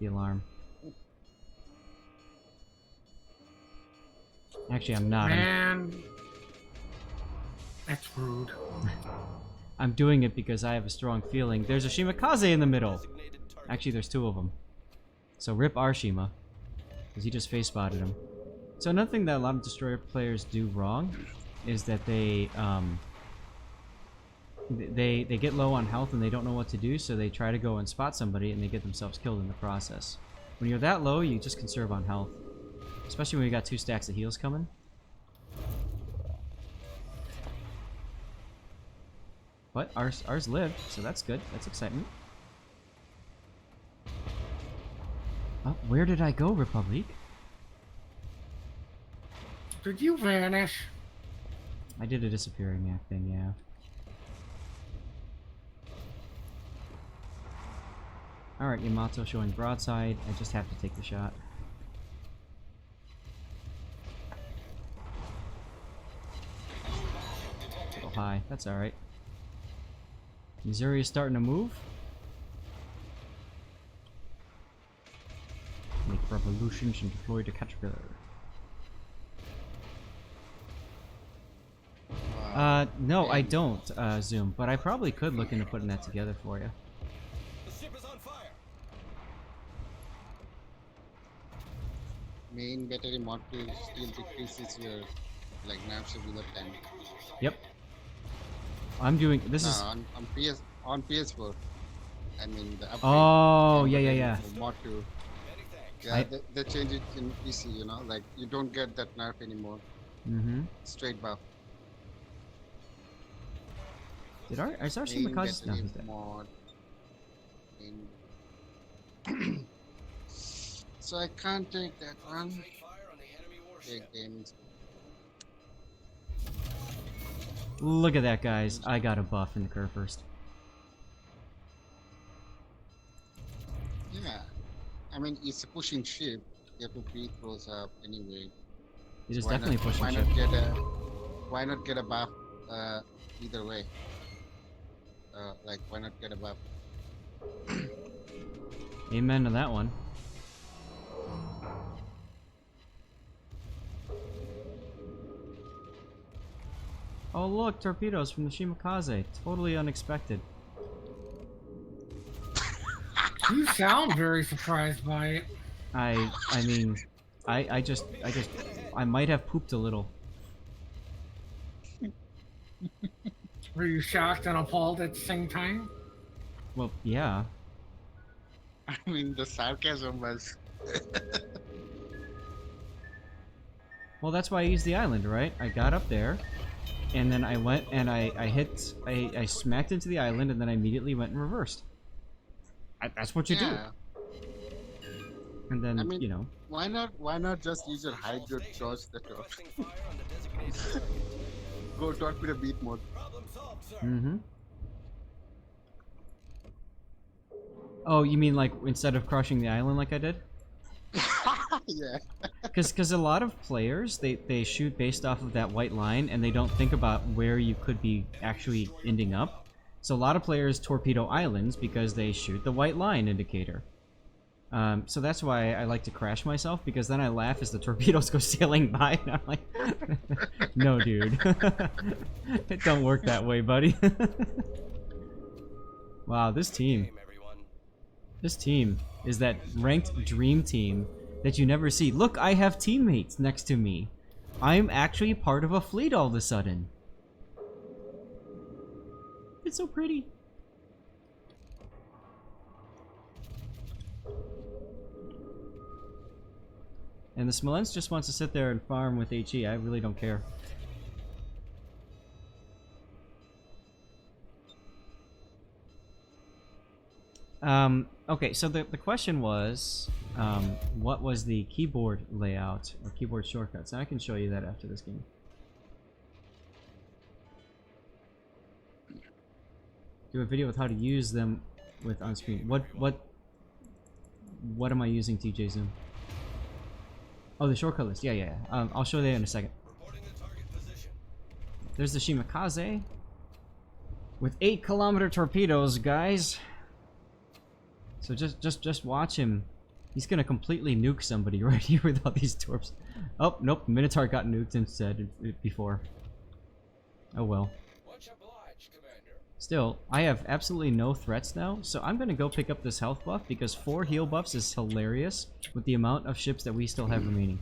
The alarm. Actually, I'm not. Man, that's rude. I'm doing it because I have a strong feeling. There's a Shimakaze in the middle. Designated target. Actually, there's 2 of them. So rip our Shima. Because he just face spotted him. So another thing that a lot of destroyer players do wrong is that they get low on health and they don't know what to do, so they try to go and spot somebody and they get themselves killed in the process. When you're that low, you just conserve on health. Especially when you got 2 stacks of heals coming. But ours lived, so that's good. That's excitement. Oh, where did I go, Republic? Did you vanish? I did a disappearing act thing, yeah. Alright, Yamato showing broadside. I just have to take the shot. A little high. That's alright. Missouri is starting to move. Make revolutions and deploy the caterpillar. No, I don't, Zoom, but I probably could look into putting that together for you. The ship is on fire. Main battery mod to still decreases your like nerfs with the time. Yep. I'm doing this No, is on PS4. I mean the upgrade. oh and yeah the yeah. mod to Many thanks. yeah I- they change it in PC. You know, like you don't get that nerf anymore. Mm-hmm. Straight buff. Did our is our Main Shimakaze? No, battery he's dead. mod. So I can't take that one. Concentrate fire on the enemy warship. Big games. Look at that, guys! I got a buff in the Kurfurst. Yeah, I mean it's a pushing ship. You have to beat those up anyway. It is Why definitely not, pushing why ship. not get a why not get a buff either way? Like why not get a buff? Amen to that one. Oh look, torpedoes from the Shimakaze. Totally unexpected. You sound very surprised by it. I mean, I might have pooped a little. Were you shocked and appalled at the same time? Well, yeah. I mean the sarcasm was. Well, that's why I used the island, right? I got up there, and then I went and I smacked into the island, and then I immediately went and reversed. That's what you Yeah. do. And then, I mean- you know. Why not just use your hydro dodge the top? Requesting fire on the designated target. Go torpedo beat mode. Problem solved, sir. Mm-hmm. Oh, you mean like instead of crushing the island like I did? Yeah. Because a lot of players, they shoot based off of that white line, and they don't think about where you could be actually ending up. So a lot of players torpedo islands because they shoot the white line indicator. So that's why I like to crash myself, because then I laugh as the torpedoes go sailing by, and I'm like, no, dude. It don't work that way, buddy. Wow, this team. Game, everyone. This team is that ranked dream team that you never see. Look, I have teammates next to me. I'm actually part of a fleet all of a sudden. It's so pretty. And the Smaland just wants to sit there and farm with HE. I really don't care. Okay, so the question was, what was the keyboard layout or keyboard shortcuts? And I can show you that after this game. Do a video with how to use them with on screen. What am I using, TJ Zoom? Oh, the shortcut list. Yeah. I'll show you that in a second. Reporting the target position. There's the Kitakaze with 8-kilometer torpedoes, guys. So just watch him. He's gonna completely nuke somebody right here with all these torps. Oh nope, Minotaur got nuked instead before. Oh well. Much obliged, Commander. Still, I have absolutely no threats now, so I'm gonna go pick up this health buff because 4 heal buffs is hilarious with the amount of ships that we still have remaining.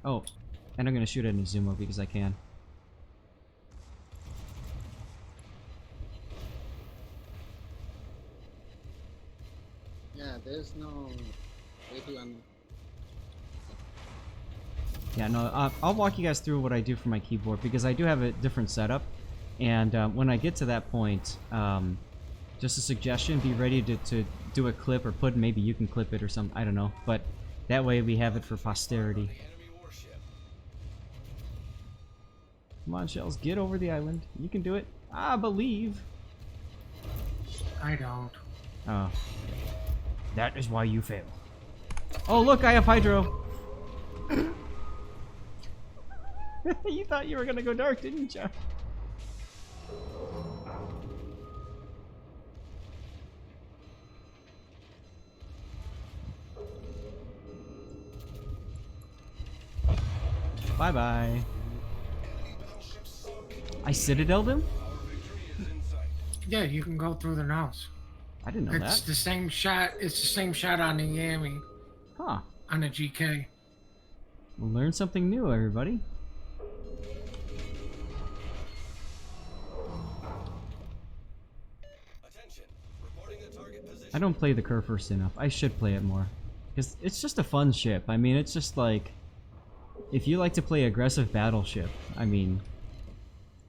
Oh, and I'm gonna shoot at Izumo because I can. Yeah, there's no way to Yeah, no, I'll walk you guys through what I do for my keyboard because I do have a different setup. And when I get to that point, just a suggestion, be ready to do a clip or maybe you can clip it or something, I don't know. But that way we have it for posterity. The enemy warship. Come on, Shells, get over the island. You can do it. I believe. I don't. Oh. That is why you fail. Oh, look, I have Hydro. You thought you were gonna go dark, didn't you? Bye-bye. I citadeled him? Yeah, you can go through the nose. I didn't know It's that. the same shot. It's the same shot on the Yami Huh. on the GK. We'll learn something new, everybody. Attention. Reporting the target position. I don't play the Kurfurst enough. I should play it more. Because it's just a fun ship. I mean, it's just like... If you like to play aggressive battleship, I mean...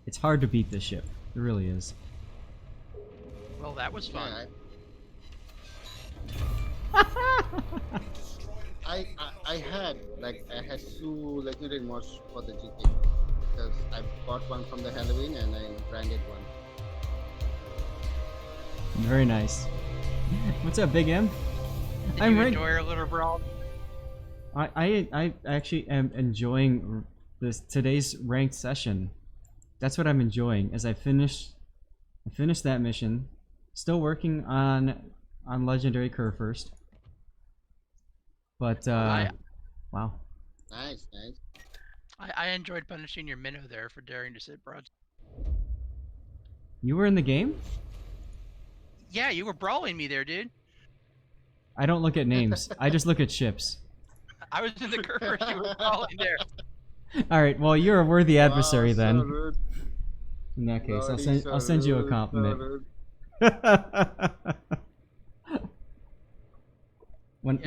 It's hard to beat this ship. It really is. Well, that was fun. Yeah, I had two legendary mods for the GT because I bought one from the Halloween and I branded one. Very nice. What's up, Big M? Did I'm you ranked. enjoy our little brawl? I actually am enjoying today's ranked session. That's what I'm enjoying as I finished that mission. Still working on Legendary Kurfurst. But wow. Nice. I enjoyed punishing your minnow there for daring to sit broad. You were in the game? Yeah, you were brawling me there, dude. I don't look at names. I just look at ships. I was in the curve. You were brawling there. Alright, well, you're a worthy adversary Wow, so then. rude. In that case, Bloody I'll send you a so compliment. rude. when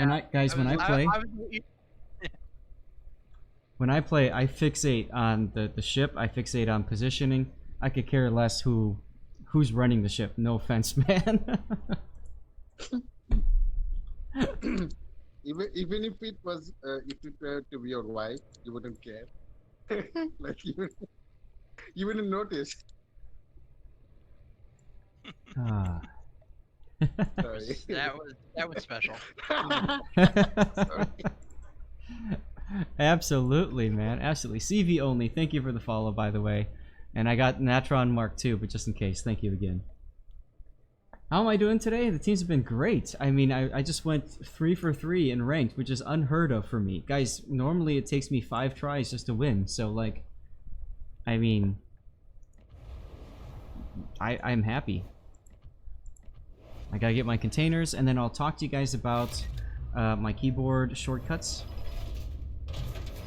I play, I fixate on the ship. I fixate on positioning. I could care less who's running the ship. No offense, man. Even if it was if it were to be your wife, you wouldn't care. Like you wouldn't notice. Ah. Sorry. that was special. Sorry. Absolutely, man. Absolutely. CV only. Thank you for the follow, by the way. And I got Natron Mark II, but just in case, thank you again. How am I doing today? The teams have been great. I mean, I just went 3 for 3 in ranked, which is unheard of for me. Guys, normally it takes me 5 tries just to win. So, like, I mean, I'm happy. I gotta get my containers, and then I'll talk to you guys about my keyboard shortcuts.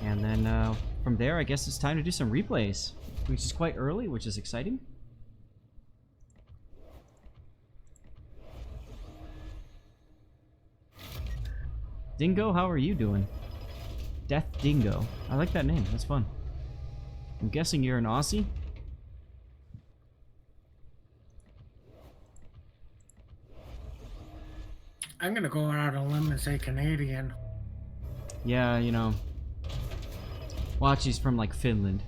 And then from there, I guess it's time to do some replays, which is quite early, which is exciting. Dingo, how are you doing? Death Dingo. I like that name. That's fun. I'm guessing you're an Aussie? I'm gonna go out on a limb and say Canadian. Yeah, you know. Watch, he's from like Finland.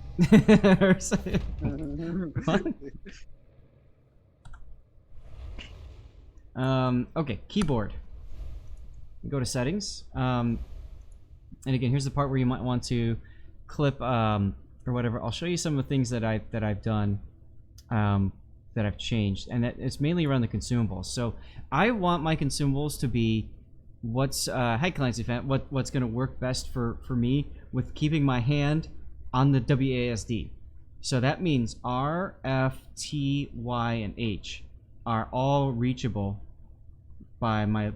Okay, keyboard. Go to settings. And again, here's the part where you might want to clip or whatever. I'll show you some of the things that I've done, that I've changed, and that it's mainly around the consumables. So I want my consumables to be what's hi Clancy fan, what's going to work best for me with keeping my hand on the WASD. So that means R, F, T, Y, and H are all reachable by my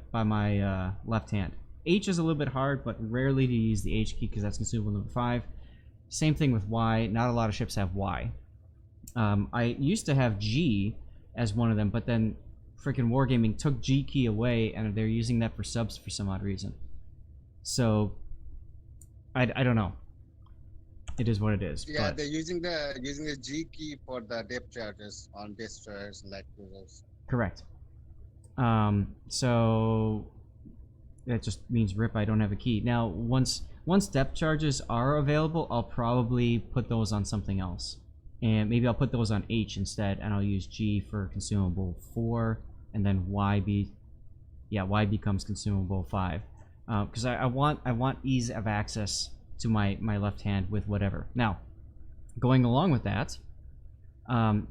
left hand. H is a little bit hard, but rarely to use the H key because that's consumable number 5. Same thing with Y. Not a lot of ships have Y. I used to have G as one of them, but then freaking Wargaming took G key away, and they're using that for subs for some odd reason. So I don't know. It is what it is. Yeah, but they're using the G key for the depth charges on destroyers and light cruisers. correct. So that just means rip, I don't have a key. Now, once depth charges are available, I'll probably put those on something else. And maybe I'll put those on H instead, and I'll use G for consumable 4, and then Y becomes consumable 5. Because I want ease of access to my left hand with whatever. Now, going along with that,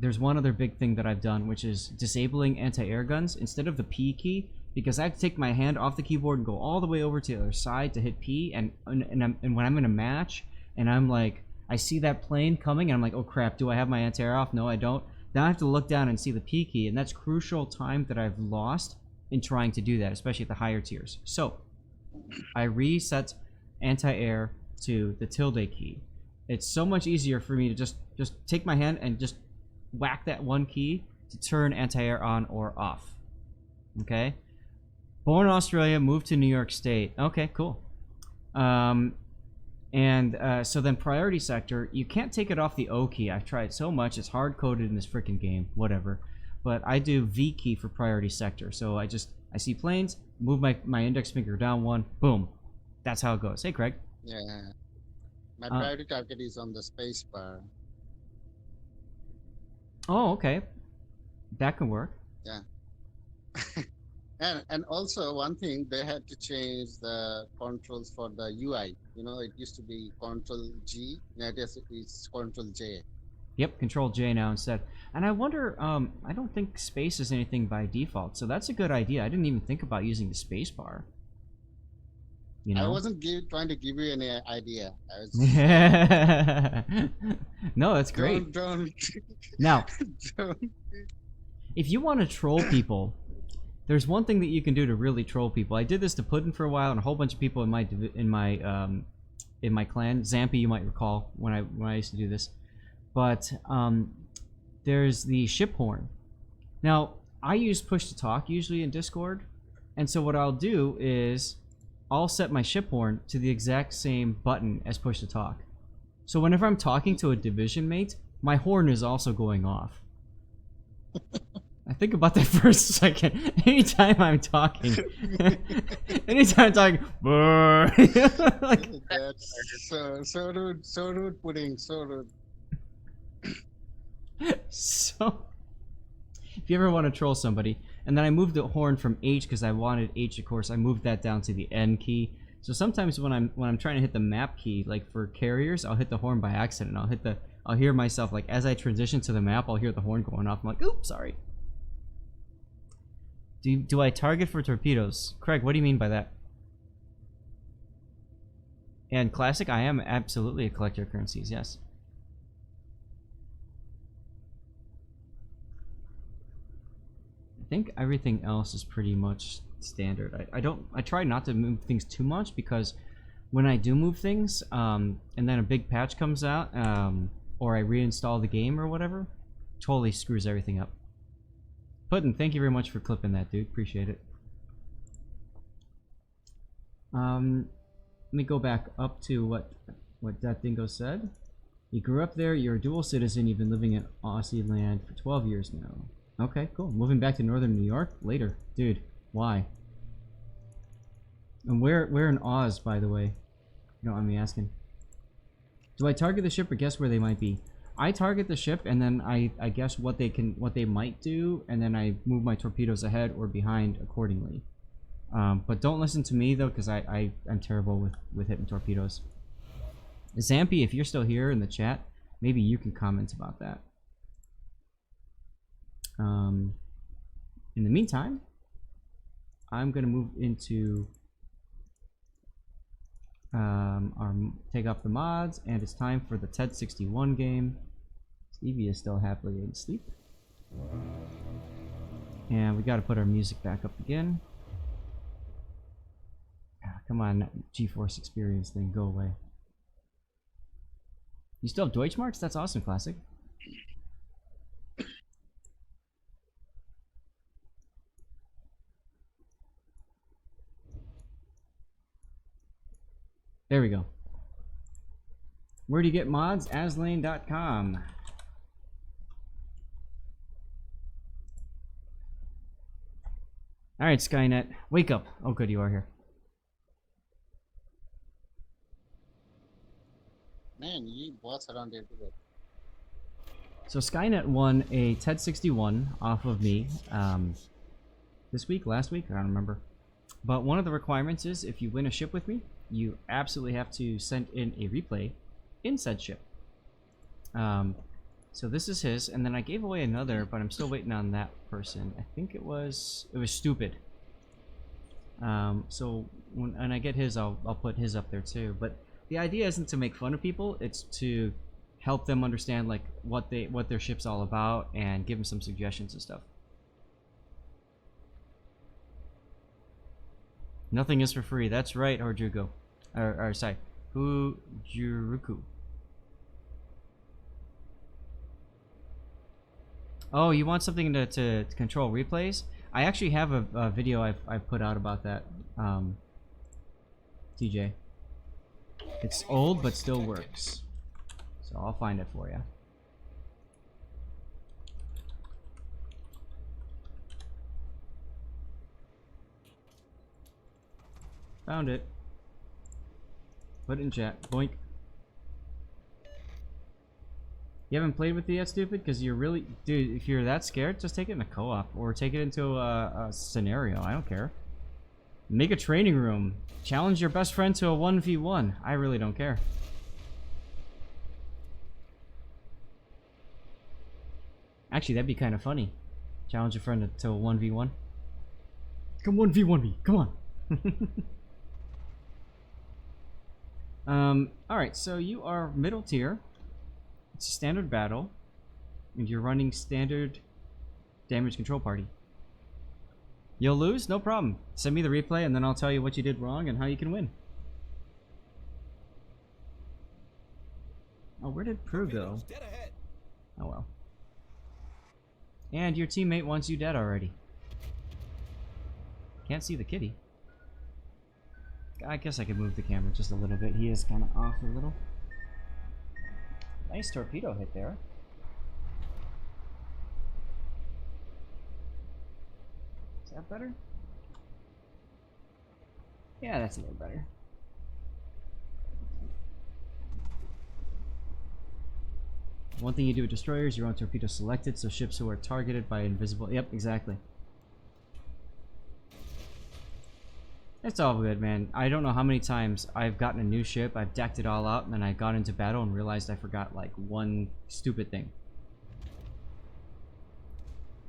there's one other big thing that I've done, which is disabling anti-air guns instead of the P key, because I have to take my hand off the keyboard and go all the way over to the other side to hit P, and when I'm in a match and I'm like, I see that plane coming and I'm like, oh crap, do I have my anti-air off? No, I don't. Then I have to look down and see the P key, and that's crucial time that I've lost in trying to do that, especially at the higher tiers. So I reset anti-air to the tilde key. It's so much easier for me to just take my hand and just whack that one key to turn anti-air on or off. Okay? Born in Australia, moved to New York State. Okay, cool. So then priority sector, you can't take it off the O key. I've tried so much. It's hard-coded in this freaking game. Whatever. But I do V key for priority sector. So I see planes, move my index finger down one, boom. That's how it goes. Hey, Craig. Yeah. My priority target is on the space bar. Oh, okay. That can work. Yeah. And also one thing, they had to change the controls for the UI. You know, it used to be Control G, now it's Control J. Yep, Control J now instead. And I wonder, I don't think space is anything by default, so that's a good idea. I didn't even think about using the space bar. You know? I wasn't trying to give you any idea. I was No, that's great. Don't. Now, Don't. if you want to troll people, there's one thing that you can do to really troll people. I did this to Puddin for a while, and a whole bunch of people in my clan. Zampy, you might recall when I used to do this. But there's the ship horn. Now, I use push to talk usually in Discord, and so what I'll do is I'll set my ship horn to the exact same button as push to talk. So whenever I'm talking to a division mate, my horn is also going off. I think about that for a second. Anytime I'm talking, like, That's so rude, Pudding, so rude. So, if you ever want to troll somebody, and then I moved the horn from H because I wanted H, of course, I moved that down to the N key. So sometimes when I'm trying to hit the map key, like for carriers, I'll hit the horn by accident. I'll hear myself, like as I transition to the map, I'll hear the horn going off. I'm like, oops, sorry. Do I target for torpedoes? Craig, what do you mean by that? And classic, I am absolutely a collector of currencies, yes. I think everything else is pretty much standard. I try not to move things too much because when I do move things, and then a big patch comes out, or I reinstall the game or whatever, totally screws everything up. Puddin', thank you very much for clipping that, dude. Appreciate it. Let me go back up to what that dingo said. You grew up there, you're a dual citizen, you've been living in Aussie land for 12 years now. Okay, cool. Moving back to northern New York later. Dude, why? And where in Oz, by the way? You don't mind me asking. Do I target the ship or guess where they might be? I target the ship and then I guess what they might do, and then I move my torpedoes ahead or behind accordingly. But don't listen to me though, because I'm terrible with hitting torpedoes. Zampy, if you're still here in the chat, maybe you can comment about that. In the meantime, I'm gonna move into take off the mods, and it's time for the TED 61 game. Stevie is still happily asleep, and we got to put our music back up again. Come on, GeForce Experience thing, go away. You still have Deutschmarks? That's awesome, classic. There we go. Where do you get mods? Aslane.com. Alright, Skynet. Wake up. Oh, good, you are here. Man, you boss around everywhere. So Skynet won a TED 61 off of me this week, last week, I don't remember. But one of the requirements is if you win a ship with me, you absolutely have to send in a replay in said ship. So this is his, and then I gave away another, but I'm still waiting on that person. I think it was Stupid. So when I get his, I'll put his up there too. But the idea isn't to make fun of people; it's to help them understand like what their ship's all about and give them some suggestions and stuff. Nothing is for free. That's right, Horjugo. Or sorry, Hujuruku. Oh, you want something to control replays? I actually have a video I've put out about that, TJ. It's old, but still works. So I'll find it for you. Found it. Put it in chat. Boink. You haven't played with it yet, Stupid? Because you're really... Dude, if you're that scared, just take it in a co-op. Or take it into a scenario. I don't care. Make a training room. Challenge your best friend to a 1v1. I really don't care. Actually, that'd be kind of funny. Challenge a friend to a 1v1. Come 1v1 me. Come on. Alright, so you are middle tier. It's a standard battle, and you're running standard damage control party. You'll lose? No problem. Send me the replay, and then I'll tell you what you did wrong and how you can win. Oh, where did Prue go? Oh well. And your teammate wants you dead already. Can't see the kitty. I guess I could move the camera just a little bit. He is kind of off a little. Nice torpedo hit there. Is that better? Yeah, that's a little better. One thing you do with destroyers, you want torpedo selected, so ships who are targeted by invisible... Yep, exactly. It's all good, man. I don't know how many times I've gotten a new ship, I've decked it all out, and then I got into battle and realized I forgot, like, one stupid thing.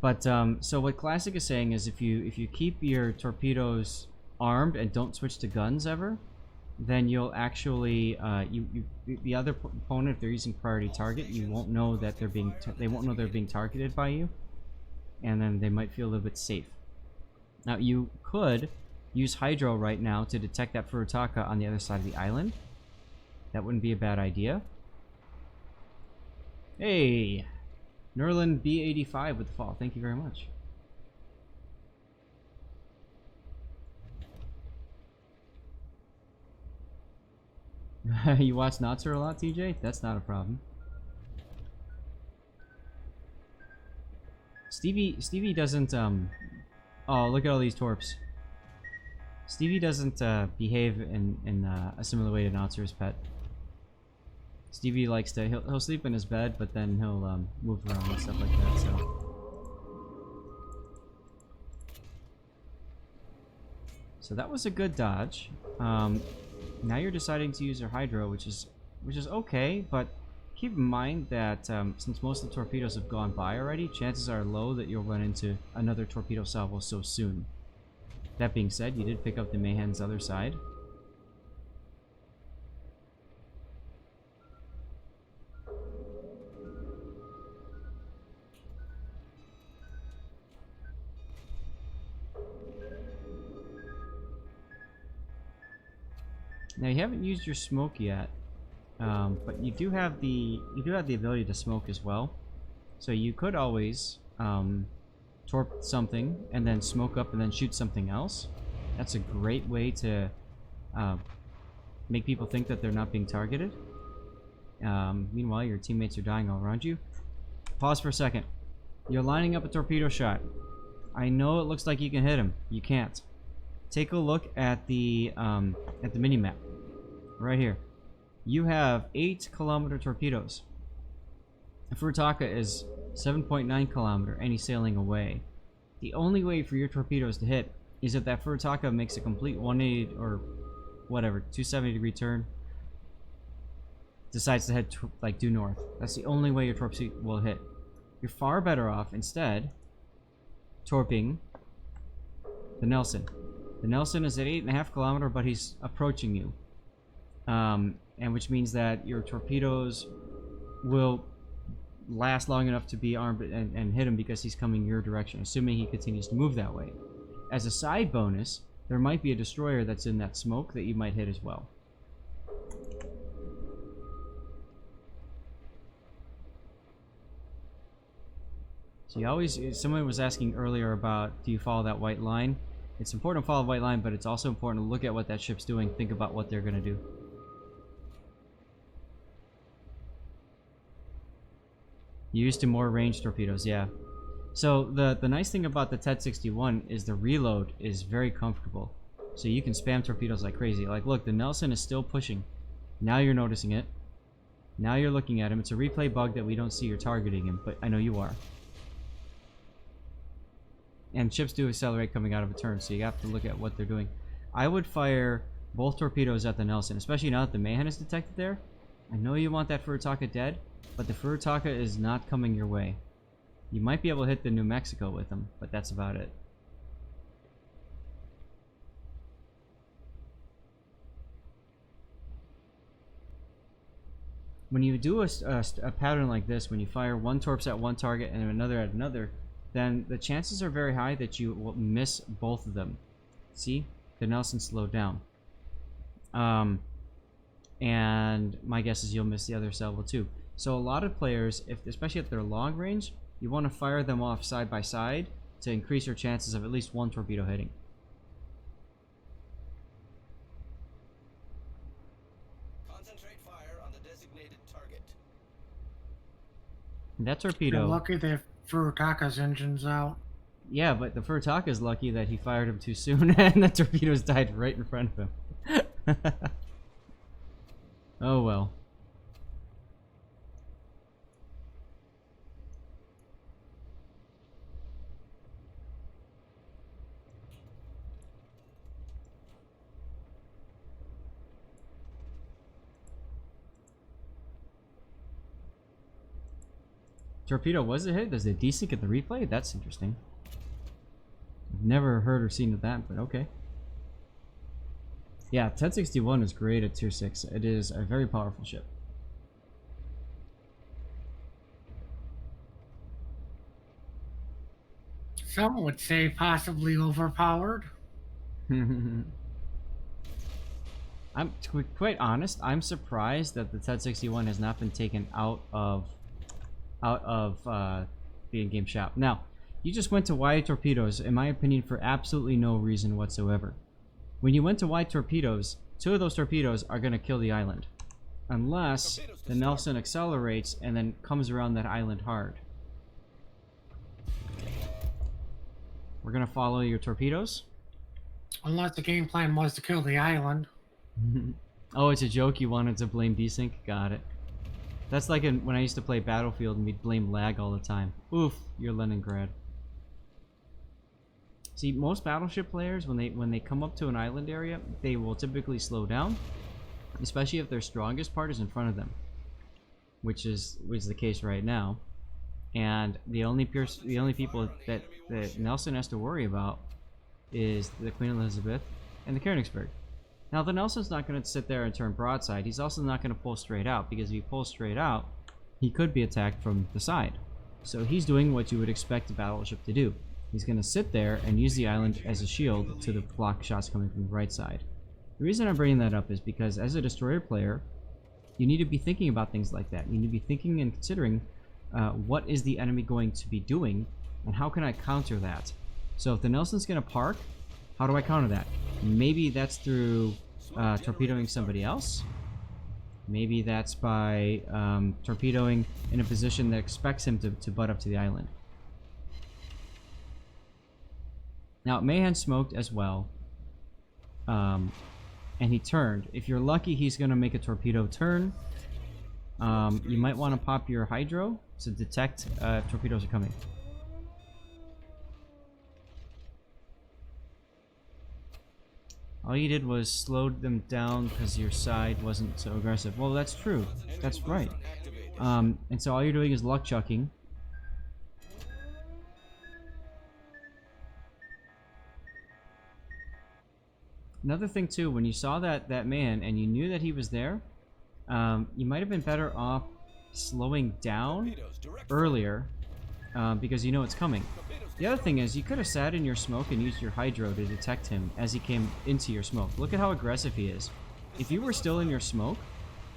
But so what Classic is saying is if you keep your torpedoes armed and don't switch to guns ever, then you'll actually the other opponent, if they're using priority target, you won't know that they won't know they're being targeted by you, and then they might feel a little bit safe. Now you could use Hydro right now to detect that Furutaka on the other side of the island. That wouldn't be a bad idea. Hey, Nerlin B85 with the fall. Thank you very much. You watch Natsu a lot, TJ? That's not a problem. Stevie doesn't oh, look at all these torps. Stevie doesn't behave in a similar way to Natsu's pet. Stevie likes to he'll sleep in his bed, but then he'll move around and stuff like that. So that was a good dodge. Now you're deciding to use your Hydro, which is okay, but keep in mind that since most of the torpedoes have gone by already, chances are low that you'll run into another torpedo salvo so soon. That being said, you did pick up the Mayhen's other side. Now you haven't used your smoke yet, but you do have the ability to smoke as well. So you could always torp something and then smoke up and then shoot something else. That's a great way to make people think that they're not being targeted. Meanwhile, your teammates are dying all around you. Pause for a second. You're lining up a torpedo shot. I know it looks like you can hit him. You can't. Take a look at the mini-map. Right here. You have 8-kilometer torpedoes. Furutaka is 7.9 kilometer and he's sailing away. The only way for your torpedoes to hit is if that Furutaka makes a complete 180 or whatever, 270-degree turn, decides to head like due north. That's the only way your torpedo will hit. You're far better off instead torping the Nelson. The Nelson is at 8.5 kilometer, but he's approaching you. And which means that your torpedoes will last long enough to be armed and hit him because he's coming your direction, assuming he continues to move that way. As a side bonus, there might be a destroyer that's in that smoke that you might hit as well. So you always, someone was asking earlier about, do you follow that white line? It's important to follow the white line, but it's also important to look at what that ship's doing, think about what they're going to do. You're used to more ranged torpedoes, yeah. So the nice thing about the TED-61 is the reload is very comfortable. So you can spam torpedoes like crazy. Like, look, the Nelson is still pushing. Now you're noticing it. Now you're looking at him. It's a replay bug that we don't see you're targeting him, but I know you are. And ships do accelerate coming out of a turn, so you have to look at what they're doing. I would fire both torpedoes at the Nelson, especially now that the Mayhen is detected there. I know you want that Furutaka dead, but the Furutaka is not coming your way. You might be able to hit the New Mexico with them, but that's about it. When you do a pattern like this, when you fire one torps at one target and another at another, then the chances are very high that you will miss both of them. See? The Nelson slowed down. And my guess is you'll miss the other salvo too. So a lot of players, especially if they're long range, you want to fire them off side by side to increase your chances of at least one torpedo hitting. Concentrate fire on the designated target. And that torpedo... You're lucky that Furutaka's engine's out. Yeah, but the Furutaka is lucky that he fired him too soon and the torpedoes died right in front of him. Oh well. torpedo was a hit? Does it desync at the replay? That's interesting. I've never heard or seen of that, but okay. Yeah, 1061 is great at tier 6. It is a very powerful ship. Some would say possibly overpowered. I'm to be quite honest. I'm surprised that the 1061 has not been taken out of the in-game shop. Now, you just went to wide torpedoes, in my opinion, for absolutely no reason whatsoever. When you went to wide torpedoes, 2 of those torpedoes are going to kill the island, unless the Nelson accelerates and then comes around that island hard. We're going to follow your torpedoes. Unless the game plan was to kill the island. Oh, it's a joke. You wanted to blame desync? Got it. That's like when I used to play Battlefield and we'd blame lag all the time. Oof, you're Leningrad. See, most battleship players, when they come up to an island area, they will typically slow down, especially if their strongest part is in front of them, which is the case right now. And the only people that Nelson has to worry about is the Queen Elizabeth and the Königsberg. Now, the Nelson's not going to sit there and turn broadside. He's also not going to pull straight out, because if he pulls straight out, he could be attacked from the side. So he's doing what you would expect a battleship to do. He's going to sit there and use the island as a shield to block shots coming from the right side. The reason I'm bringing that up is because as a destroyer player, you need to be thinking about things like that. You need to be thinking and considering what is the enemy going to be doing, and how can I counter that? So if the Nelson's going to park, how do I counter that? Maybe that's through torpedoing somebody else. Maybe that's by torpedoing in a position that expects him to butt up to the island. Now, Mayhem smoked as well, and he turned. If you're lucky, he's going to make a torpedo turn. You might want to pop your hydro to detect if torpedoes are coming. All you did was slowed them down because your side wasn't so aggressive. Well, that's true. That's right. And so all you're doing is luck chucking. Another thing too, when you saw that man and you knew that he was there, you might have been better off slowing down earlier because you know it's coming. The other thing is, you could have sat in your smoke and used your hydro to detect him as he came into your smoke. Look at how aggressive he is. If you were still in your smoke,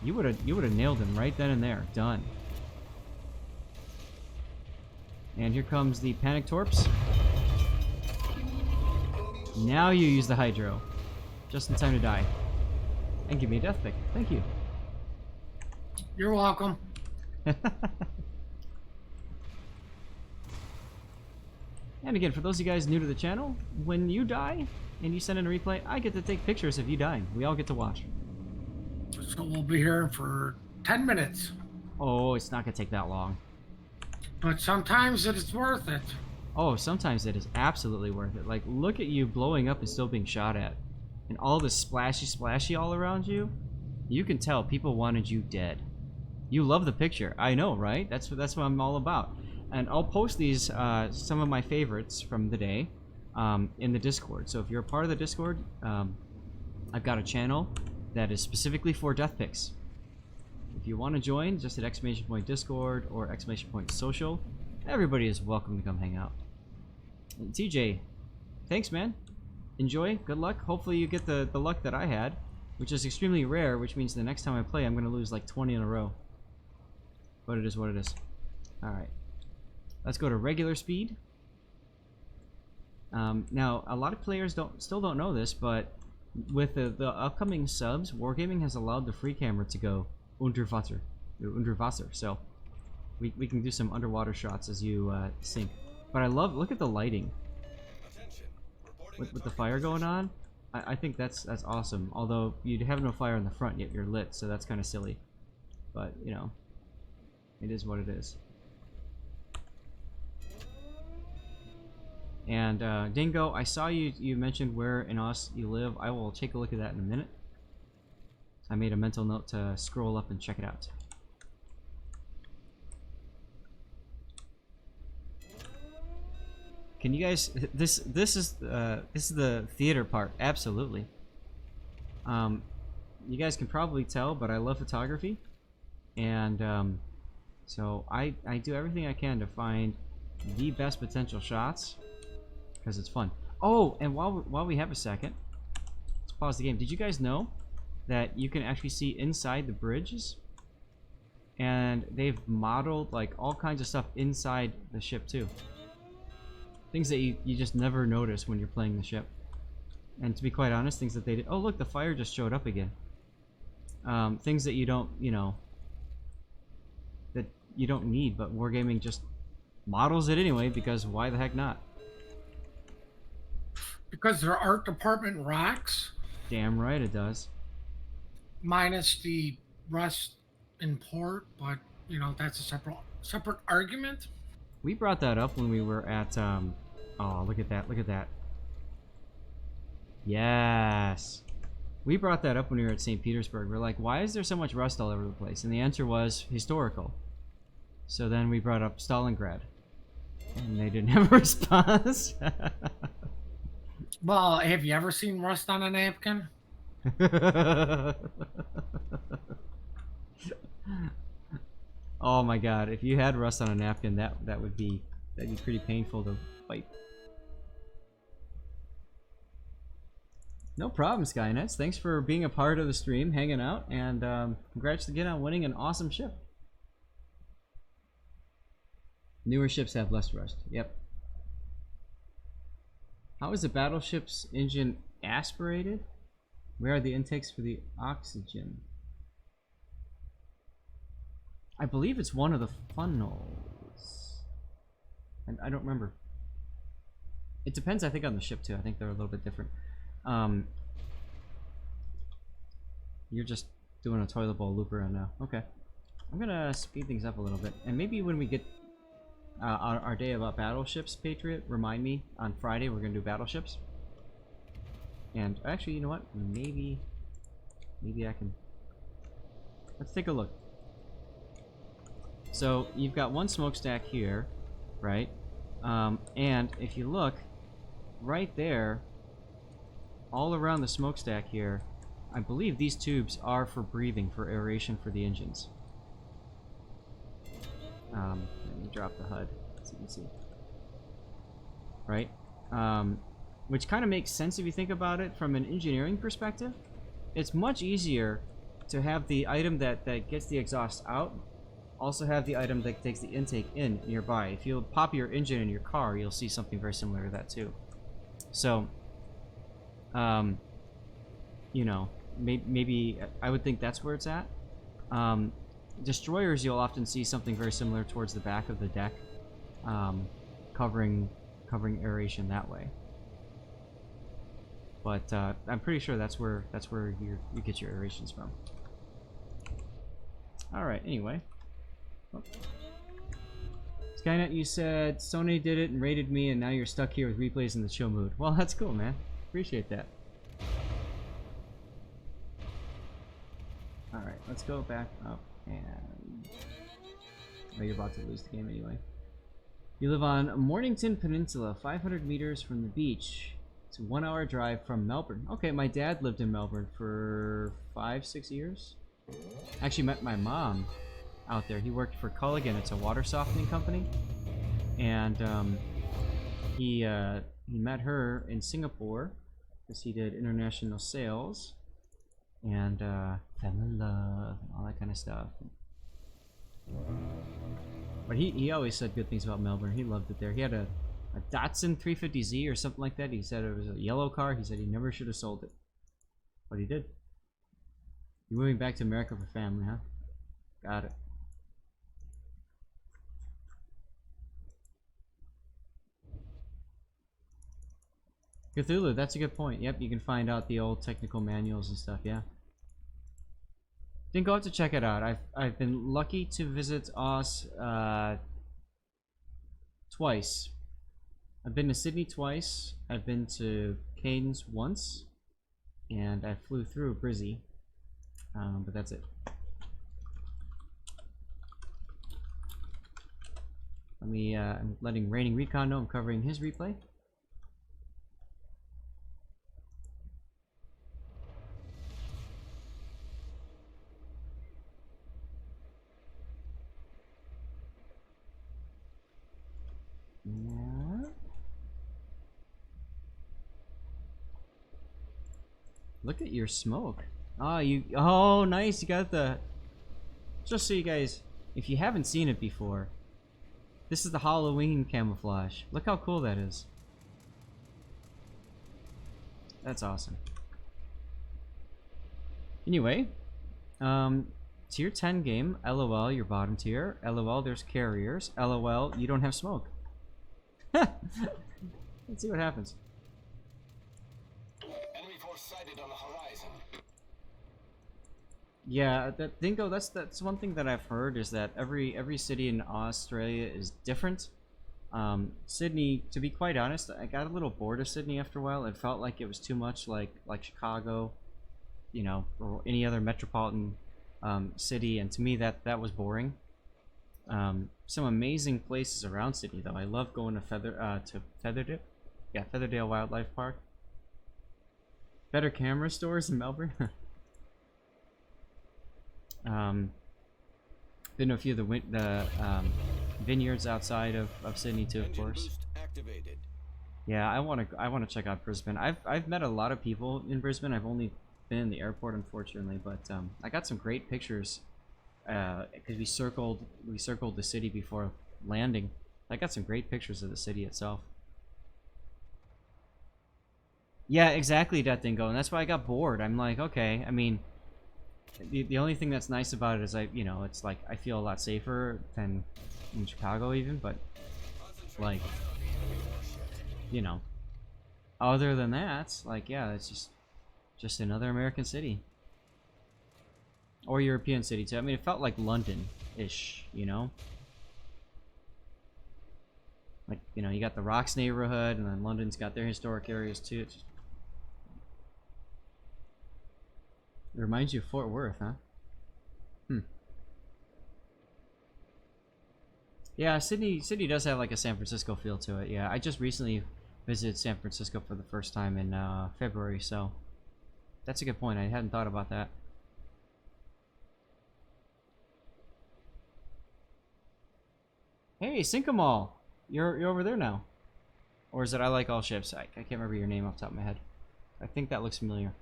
you would have nailed him right then and there. Done. And here comes the panic torps. Now you use the hydro, just in time to die, and give me a death pick. Thank you. You're welcome. And again, for those of you guys new to the channel, when you die and you send in a replay, I get to take pictures of you dying. We all get to watch. So we'll be here for 10 minutes. Oh, it's not going to take that long. But sometimes it is worth it. Oh, sometimes it is absolutely worth it. Like, look at you blowing up and still being shot at. And all this splashy all around you. You can tell people wanted you dead. You love the picture. I know, right? That's what I'm all about. And I'll post these, some of my favorites from the day, in the Discord. So if you're a part of the Discord, I've got a channel that is specifically for death picks. If you want to join, just at !Discord or !Social, everybody is welcome to come hang out. And TJ, thanks, man. Enjoy. Good luck. Hopefully you get the luck that I had, which is extremely rare, which means the next time I play, I'm going to lose like 20 in a row. But it is what it is. Alright. Let's go to regular speed. Now, a lot of players still don't know this, but with the upcoming subs, Wargaming has allowed the free camera to go under Wasser. So we can do some underwater shots as you sink. But I love, look at the lighting. With the fire going on, I think that's awesome. Although you have no fire in the front, yet you're lit, so that's kind of silly. But, you know, it is what it is. And Dingo, I saw you mentioned where in Oz you live. I will take a look at that in a minute. I made a mental note to scroll up and check it out. Can you guys? This is the theater part. Absolutely. You guys can probably tell, but I love photography, and so I do everything I can to find the best potential shots because it's fun. Oh, and while we have a second, let's pause the game. Did you guys know that you can actually see inside the bridges? And they've modeled like all kinds of stuff inside the ship too. Things that you just never notice when you're playing the ship. And to be quite honest, things that they did. Oh look, the fire just showed up again. Things that you don't, that you don't need, but Wargaming just models it anyway because why the heck not? Because their art department rocks. Damn right it does. Minus the rust in port, but that's a separate argument. We brought that up when we were at oh, look at that, look at that. Yes. We brought that up when we were at St. Petersburg. We're like, why is there so much rust all over the place? And the answer was historical. So then we brought up Stalingrad. And they didn't have a response. Well, have you ever seen rust on a napkin? Oh my god, if you had rust on a napkin, that'd be pretty painful to wipe. No problem, Skynets. Thanks for being a part of the stream, hanging out, and congrats again on winning an awesome ship. Newer ships have less rust. Yep. How is the battleship's engine aspirated? Where are the intakes for the oxygen? I believe it's one of the funnels. I don't remember. It depends, I think, on the ship too. I think they're a little bit different. You're just doing a toilet bowl loop around now. Okay. I'm gonna speed things up a little bit. And maybe when we get our day about battleships, Patriot, remind me on Friday we're gonna do battleships. And actually, you know what? Maybe I can. Let's take a look. So you've got one smokestack here, right? And if you look right there, all around the smokestack here, I believe these tubes are for breathing, for aeration for the engines. Let me drop the HUD so you can see. Right? Which kind of makes sense if you think about it from an engineering perspective. It's much easier to have the item that gets the exhaust out also have the item that takes the intake in nearby. If you pop your engine in your car, you'll see something very similar to that too. So, maybe I would think that's where it's at. Destroyers, you'll often see something very similar towards the back of the deck, covering aeration that way. But I'm pretty sure that's where you get your aerations from. All right. Anyway. Oh. Skynet, you said Sony did it and rated me, and now you're stuck here with replays in the chill mood. Well, that's cool, man. Appreciate that. All right, let's go back up and. Oh, you're about to lose the game anyway. You live on Mornington Peninsula, 500 meters from the beach. It's a 1-hour drive from Melbourne. Okay, my dad lived in Melbourne for 5-6 years. Actually met my mom out there. He worked for Culligan. It's a water softening company, and he met her in Singapore because he did international sales and fell in love and all that kind of stuff. But he always said good things about Melbourne. He loved it there. He had a Datsun 350Z or something like that. He said it was a yellow car. He said he never should have sold it, but he did. You're moving back to America for family, huh? Got it. Cthulhu, that's a good point. Yep, you can find out the old technical manuals and stuff, yeah. Didn't go out to check it out. I've been lucky to visit Oz twice. I've been to Sydney twice. I've been to Cairns once, and I flew through Brizzy, but that's it. Let me, I'm letting Raining Recon know I'm covering his replay. Yeah. Look at your smoke. Oh, oh, nice. You got the, just so you guys, if you haven't seen it before, this is the Halloween camouflage. Look how cool that is. That's awesome. Anyway, tier 10 game. LOL, your bottom tier. LOL, there's carriers. LOL, you don't have smoke. Let's see what happens. Enemy force sighted on the horizon. Yeah, that Dingo, that's one thing that I've heard, is that every city in Australia is different. Sydney, to be quite honest, I got a little bored of Sydney after a while. It felt like it was too much like Chicago, you know, or any other metropolitan city, and to me that was boring. Some amazing places around Sydney though. I love going to Featherdale. Yeah, Featherdale Wildlife Park. Better camera stores in Melbourne. Been to a few of the vineyards outside of Sydney too, of Engine course. boost activated. Yeah, I want to check out Brisbane. I've met a lot of people in Brisbane. I've only been in the airport, unfortunately, but I got some great pictures because we circled the city before landing. I got some great pictures of the city itself. Yeah, exactly, that Dingo, and that's why I got bored. I'm like, okay, I mean, the only thing that's nice about it is it's like I feel a lot safer than in Chicago even, but like, other than that, like, yeah, it's just another American city. Or European city too. I mean, it felt like London-ish, Like, you got the Rocks neighborhood, and then London's got their historic areas too. It reminds you of Fort Worth, huh? Yeah, Sydney does have like a San Francisco feel to it. Yeah, I just recently visited San Francisco for the first time in February, so that's a good point. I hadn't thought about that. Hey, Sinkamal! You're over there now. Or is it I Like All Ships? I can't remember your name off the top of my head. I think that looks familiar.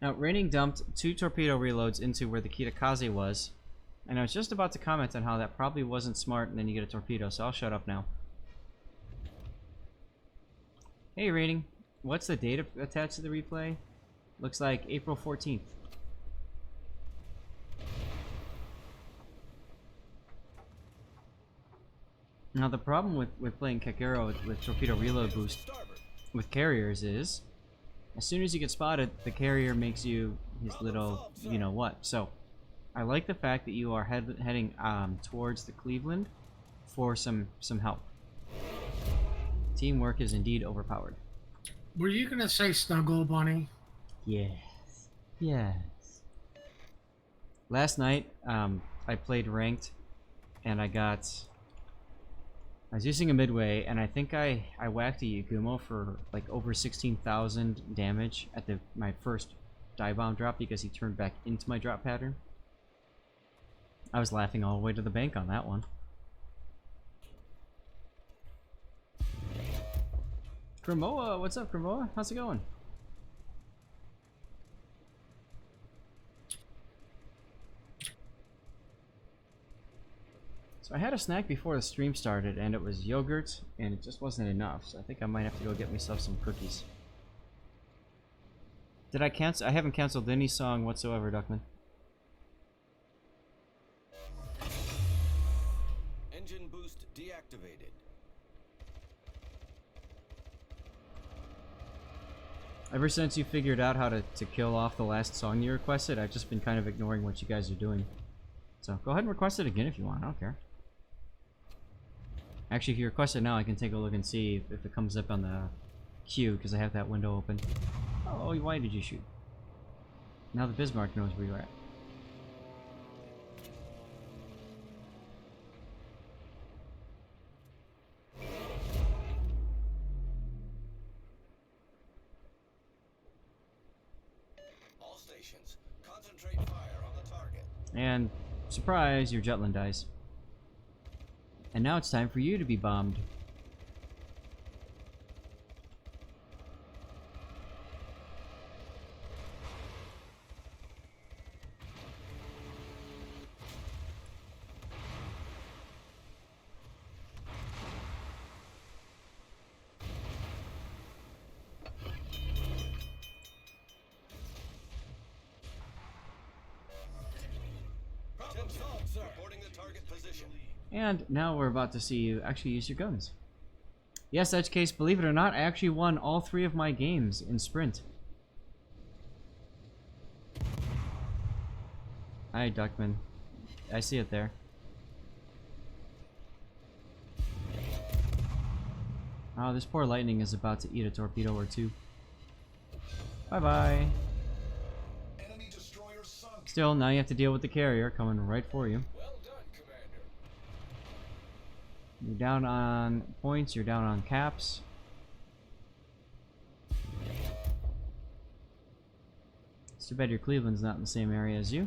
Now, Raining dumped 2 torpedo reloads into where the Kitakaze was, and I was just about to comment on how that probably wasn't smart, and then you get a torpedo, so I'll shut up now. Hey, Raining. What's the date attached to the replay? Looks like April 14th. Now, the problem with playing Kagero with torpedo reload boost with carriers is, as soon as you get spotted, the carrier makes you his little, what. So, I like the fact that you are heading towards the Cleveland for some help. Teamwork is indeed overpowered. Were you gonna say Snuggle Bunny? Yes. Yes. Last night, I played ranked, and I was using a Midway, and I think I whacked a Yagumo for like over 16,000 damage at my first dive bomb drop because he turned back into my drop pattern. I was laughing all the way to the bank on that one. Cremoa, what's up, Cremoa? How's it going? So I had a snack before the stream started, and it was yogurt, and it just wasn't enough, so I think I might have to go get myself some cookies. Did I cancel? I haven't canceled any song whatsoever, Duckman. Engine boost deactivated. Ever since you figured out how to kill off the last song you requested, I've just been kind of ignoring what you guys are doing. So go ahead and request it again if you want, I don't care. Actually, if you request it now, I can take a look and see if it comes up on the queue, because I have that window open. Oh, why did you shoot? Now the Bismarck knows where you're at. stations. Concentrate fire on the target. And surprise, your Jutland dies. And now it's time for you to be bombed. Problem solved, sir. Reporting the target position. And now we're about to see you actually use your guns. Yes, Edge Case, believe it or not, I actually won all 3 of my games in Sprint. Hi, Duckman. I see it there. Oh, this poor Lightning is about to eat a torpedo or 2. Bye-bye. Enemy destroyer sunk. Still, now you have to deal with the carrier coming right for you. Well done, Commander. You're down on points, you're down on caps. It's too bad your Cleveland's not in the same area as you.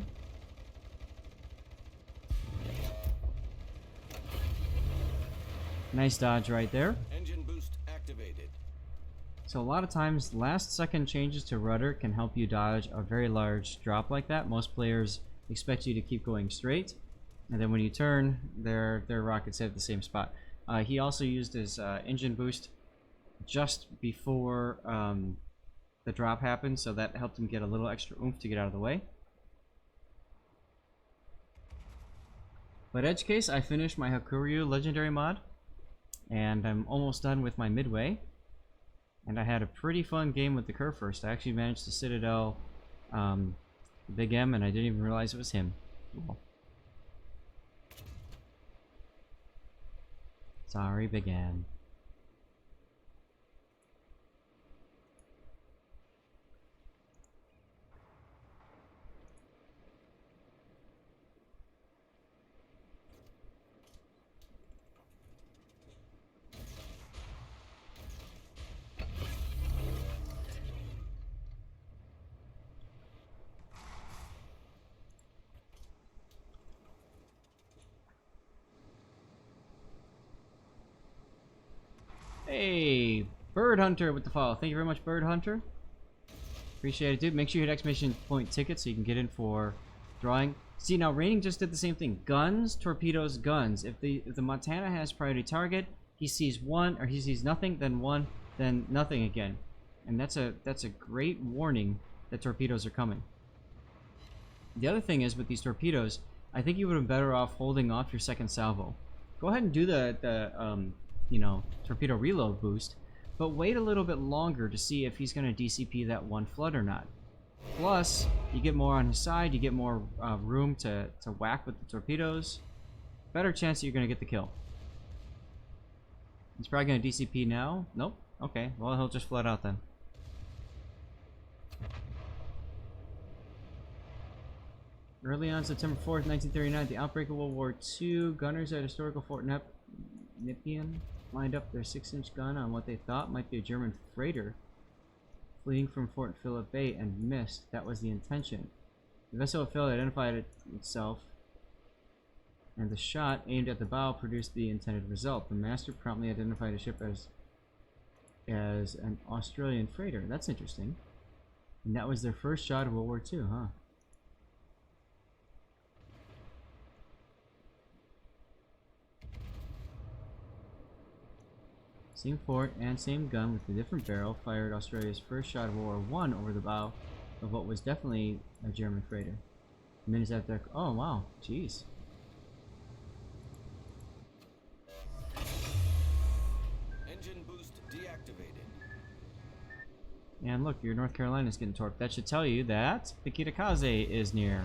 Nice dodge right there. Engine boost activated. So a lot of times, last second changes to rudder can help you dodge a very large drop like that. Most players expect you to keep going straight, and then when you turn, their rockets hit the same spot. He also used his engine boost just before the drop happened, so that helped him get a little extra oomph to get out of the way. But Edge Case, I finished my Hakuryu legendary mod, and I'm almost done with my Midway. And I had a pretty fun game with the Kurfurst. I actually managed to Citadel Big M, and I didn't even realize it was him. Cool. Sorry, Big M. Hey, Bird Hunter with the follow. Thank you very much, Bird Hunter. Appreciate it, dude. Make sure you hit exclamation point ticket so you can get in for drawing. See, now Raining just did the same thing. Guns, torpedoes, guns. If the Montana has priority target, he sees one, or he sees nothing, then one, then nothing again. And that's a great warning that torpedoes are coming. The other thing is with these torpedoes, I think you would have been better off holding off your second salvo. Go ahead and do the you know, torpedo reload boost, but wait a little bit longer to see if he's going to DCP that one flood or not. Plus, you get more on his side, you get more room to whack with the torpedoes. Better chance that you're going to get the kill. He's probably going to DCP now. Nope. Okay, well, he'll just flood out then. Early on September 4th, 1939, the outbreak of World War II, gunners at historical Fort Nepean lined up their 6-inch gun on what they thought might be a German freighter fleeing from Fort Phillip Bay and missed. That was the intention. The vessel failed to identify itself, and the shot aimed at the bow produced the intended result. The master promptly identified a ship as an Australian freighter. That's interesting. And that was their first shot of World War II, huh? Same fort and same gun with a different barrel fired Australia's first shot of World War I over the bow of what was definitely a German freighter. Minutes after, oh wow, jeez. Engine boost deactivated. And look, your North Carolina's getting torqued. That should tell you that the Kitakaze is near.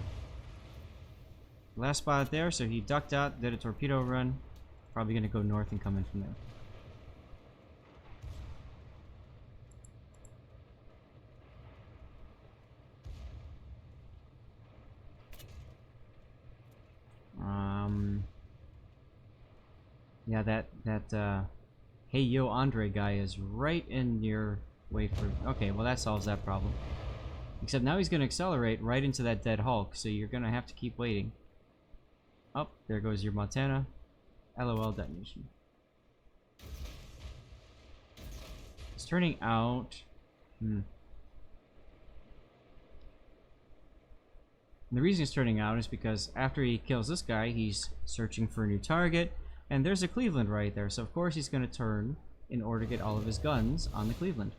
Last spot there, so he ducked out, did a torpedo run. Probably gonna go north and come in from there. Yeah, that Hey Yo Andre guy is right in your way for. Okay, well that solves that problem. Except now he's going to accelerate right into that dead Hulk, so you're going to have to keep waiting. Oh, there goes your Montana. LOL detonation. It's turning out... And the reason it's turning out is because after he kills this guy, he's searching for a new target, and there's a Cleveland right there, so of course he's going to turn in order to get all of his guns on the Cleveland.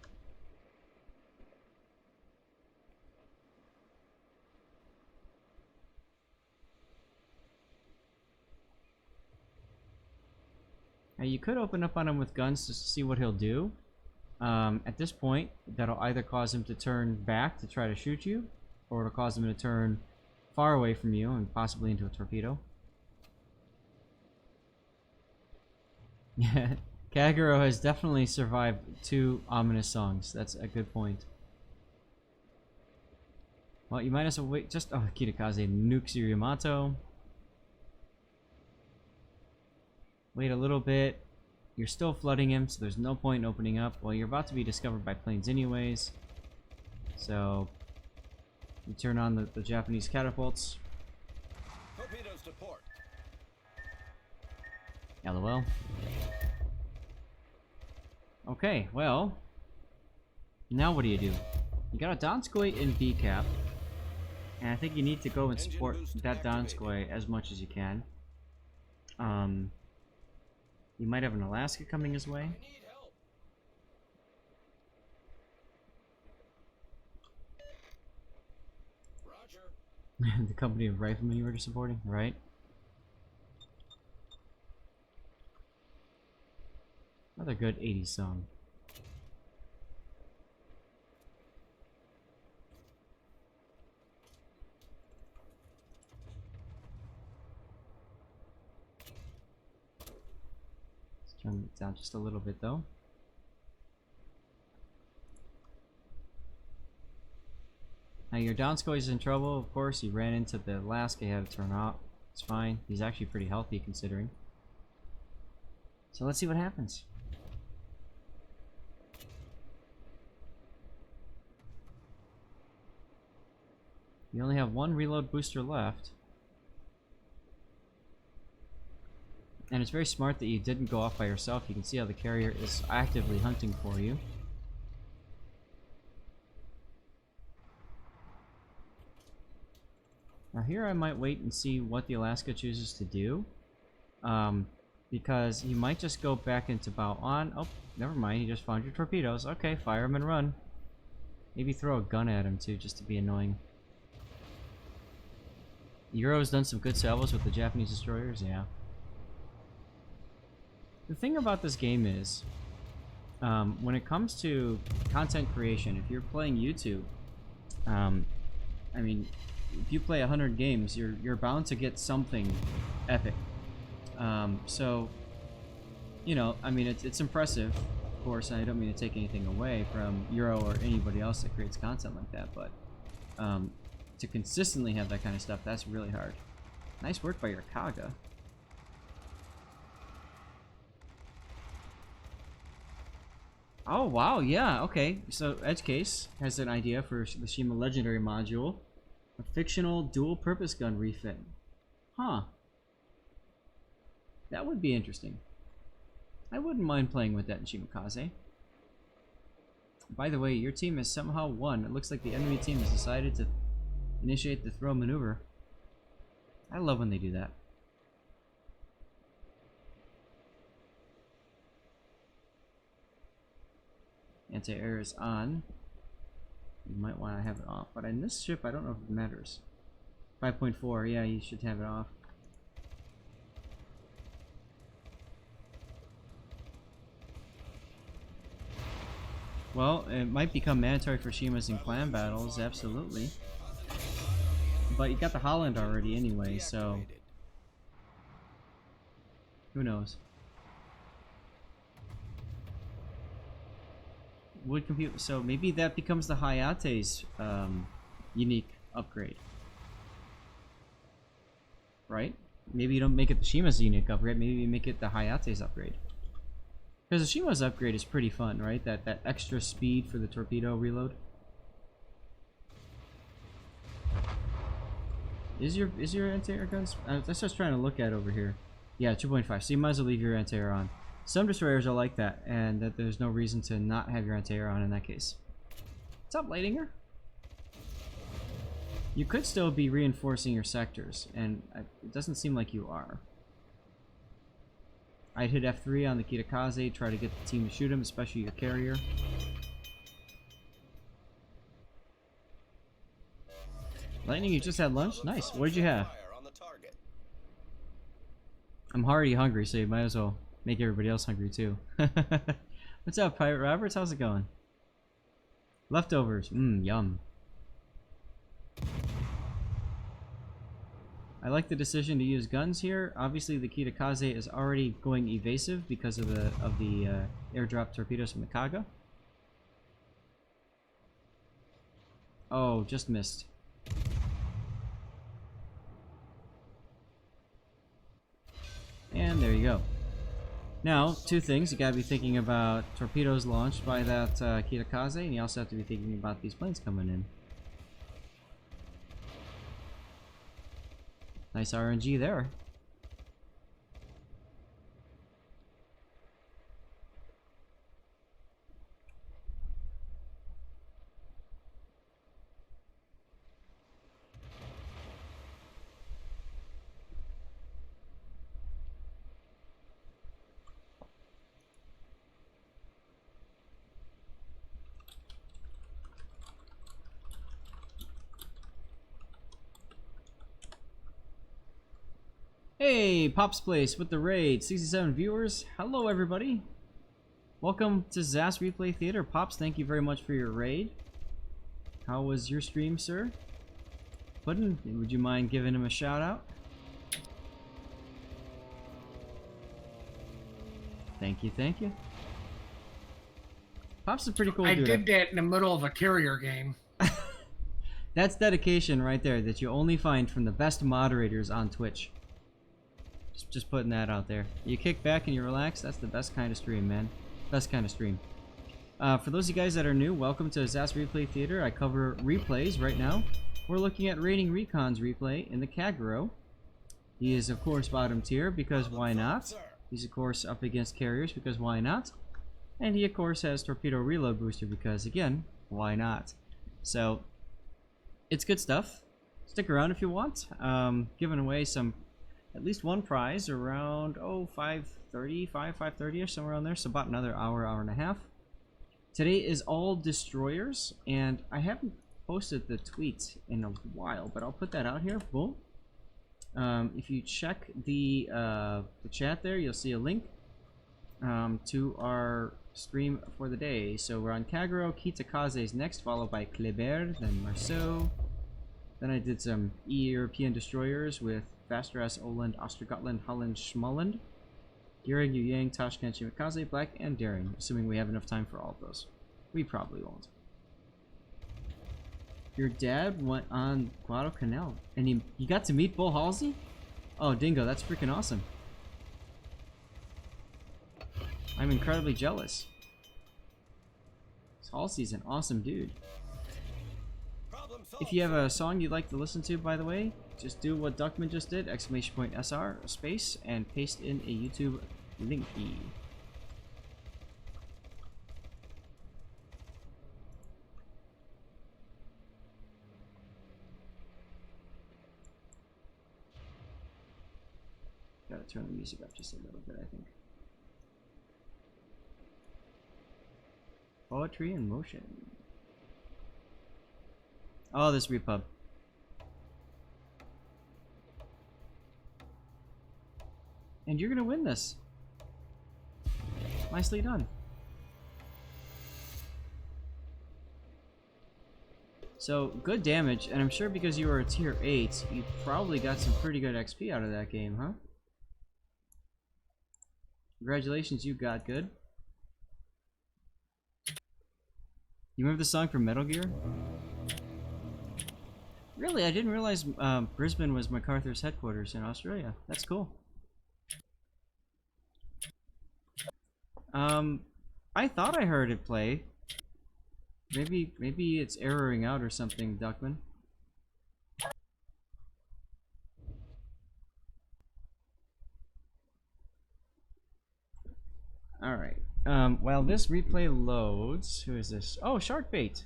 Now you could open up on him with guns just to see what he'll do. At this point, that'll either cause him to turn back to try to shoot you, or it'll cause him to turn far away from you and possibly into a torpedo. Yeah, Kagero has definitely survived 2 ominous songs. That's a good point. Well, you might as well wait. Just Kitakaze nukes your Yamato. Wait a little bit. You're still flooding him, so there's no point in opening up. Well, you're about to be discovered by planes anyways. So, you turn on the Japanese catapults. Torpedoes to port. LOL. Okay, well, now what do? You got a Donskoy in B cap, and I think you need to go and support that Donskoy as much as you can. You might have an Alaska coming his way. The company of riflemen you were just supporting, right? Another good 80s song. Let's turn it down just a little bit though. Now your Donskoy's in trouble, of course. He ran into the Alaska, he had to turn off. It's fine. He's actually pretty healthy considering. So let's see what happens. You only have 1 reload booster left. And it's very smart that you didn't go off by yourself. You can see how the carrier is actively hunting for you. Now here I might wait and see what the Alaska chooses to do. Because he might just go back into bow on. Oh, never mind. He just found your torpedoes. Okay, fire him and run. Maybe throw a gun at him too, just to be annoying. Euro's done some good salvos with the Japanese destroyers, yeah. The thing about this game is, when it comes to content creation, if you're playing YouTube, I mean, if you play 100 games, you're bound to get something epic. So, you know, I mean, it's impressive, of course, and I don't mean to take anything away from Euro or anybody else that creates content like that, but to consistently have that kind of stuff, that's really hard. Nice work by your Kaga. Oh, wow, yeah, okay. So, Edgecase has an idea for the Shima Legendary module. A fictional dual-purpose gun refit. Huh. That would be interesting. I wouldn't mind playing with that in Shimakaze. By the way, your team has somehow won. It looks like the enemy team has decided to initiate the throw maneuver. I love when they do that. Anti-air is on. You might want to have it off, but in this ship I don't know if it matters. 5.4, yeah, you should have it off. Well, it might become mandatory for Shimas in clan battles, absolutely. But you got the Halland already anyway, so who knows? Would compute, so maybe that becomes the Hayate's unique upgrade, right? Maybe you don't make it the Shima's unique upgrade. Maybe you make it the Hayate's upgrade. Because the Shima's upgrade is pretty fun, right? That extra speed for the torpedo reload. Is your anti-air guns? That's what I was trying to look at over here. Yeah, 2.5. So you might as well leave your anti-air on. Some destroyers are like that, and that there's no reason to not have your anti-air on in that case. What's up, Leidinger? You could still be reinforcing your sectors, and it doesn't seem like you are. I'd hit F3 on the Kitakaze, try to get the team to shoot him, especially your carrier. Lightning, you just had lunch? Nice. What did you have? I'm already hungry, so you might as well make everybody else hungry too. What's up, Pirate Roberts? How's it going? Leftovers. Yum. I like the decision to use guns here. Obviously, the Kitakaze is already going evasive because of the airdrop torpedoes from the Kaga. Oh, just missed. And there you go. Now, two things. You gotta be thinking about torpedoes launched by that Kitakaze, and you also have to be thinking about these planes coming in. Nice RNG there. Hey, Pop's Place with the raid. 67 viewers. Hello, everybody. Welcome to Zas Replay Theater. Pops, thank you very much for your raid. How was your stream, sir? Puddin', would you mind giving him a shout out? Thank you, thank you. Pop's a pretty cool dude. I did that in the middle of a carrier game. That's dedication right there that you only find from the best moderators on Twitch. Just putting that out there. You kick back and you relax. That's the best kind of stream, man. Best kind of stream. For those of you guys that are new, welcome to Zas Replay Theater. I cover replays right now. We're looking at Raiding Recon's replay in the Kagero. He is, of course, bottom tier because why not? He's, of course, up against carriers because why not? And he, of course, has torpedo reload booster because, again, why not? So, it's good stuff. Stick around if you want. Giving away some, at least one prize around 5:30ish, somewhere around there. So about another hour and a half. Today is all destroyers, and I haven't posted the tweet in a while, but I'll put that out here. Boom. If you check the chat there, you'll see a link to our stream for the day. So we're on Kagero. Kitakaze is next, followed by Kleber, then Marceau. Then I did some European destroyers with Vasteras, Oland, Ostergotland, Halland, Smaland, Goering, Yang, Tashkent, Kitakaze, Black, and Daring, assuming we have enough time for all of those. We probably won't. Your dad went on Guadalcanal, and you got to meet Bull Halsey? Oh, Dingo, that's freaking awesome. I'm incredibly jealous. Halsey's an awesome dude. If you have a song you'd like to listen to, by the way, just do what Duckman just did, !SR, space, and paste in a YouTube link. Gotta turn the music up just a little bit, I think. Poetry in motion. Oh, this repub. And you're gonna win this. Nicely done. So, good damage, and I'm sure because you were a tier 8, you probably got some pretty good XP out of that game, huh? Congratulations, you got good. You remember the song from Metal Gear? Really? I didn't realize Brisbane was MacArthur's headquarters in Australia. That's cool. I thought I heard it play. Maybe it's erroring out or something, Duckman. Alright. While this replay loads, who is this? Oh, Sharkbait!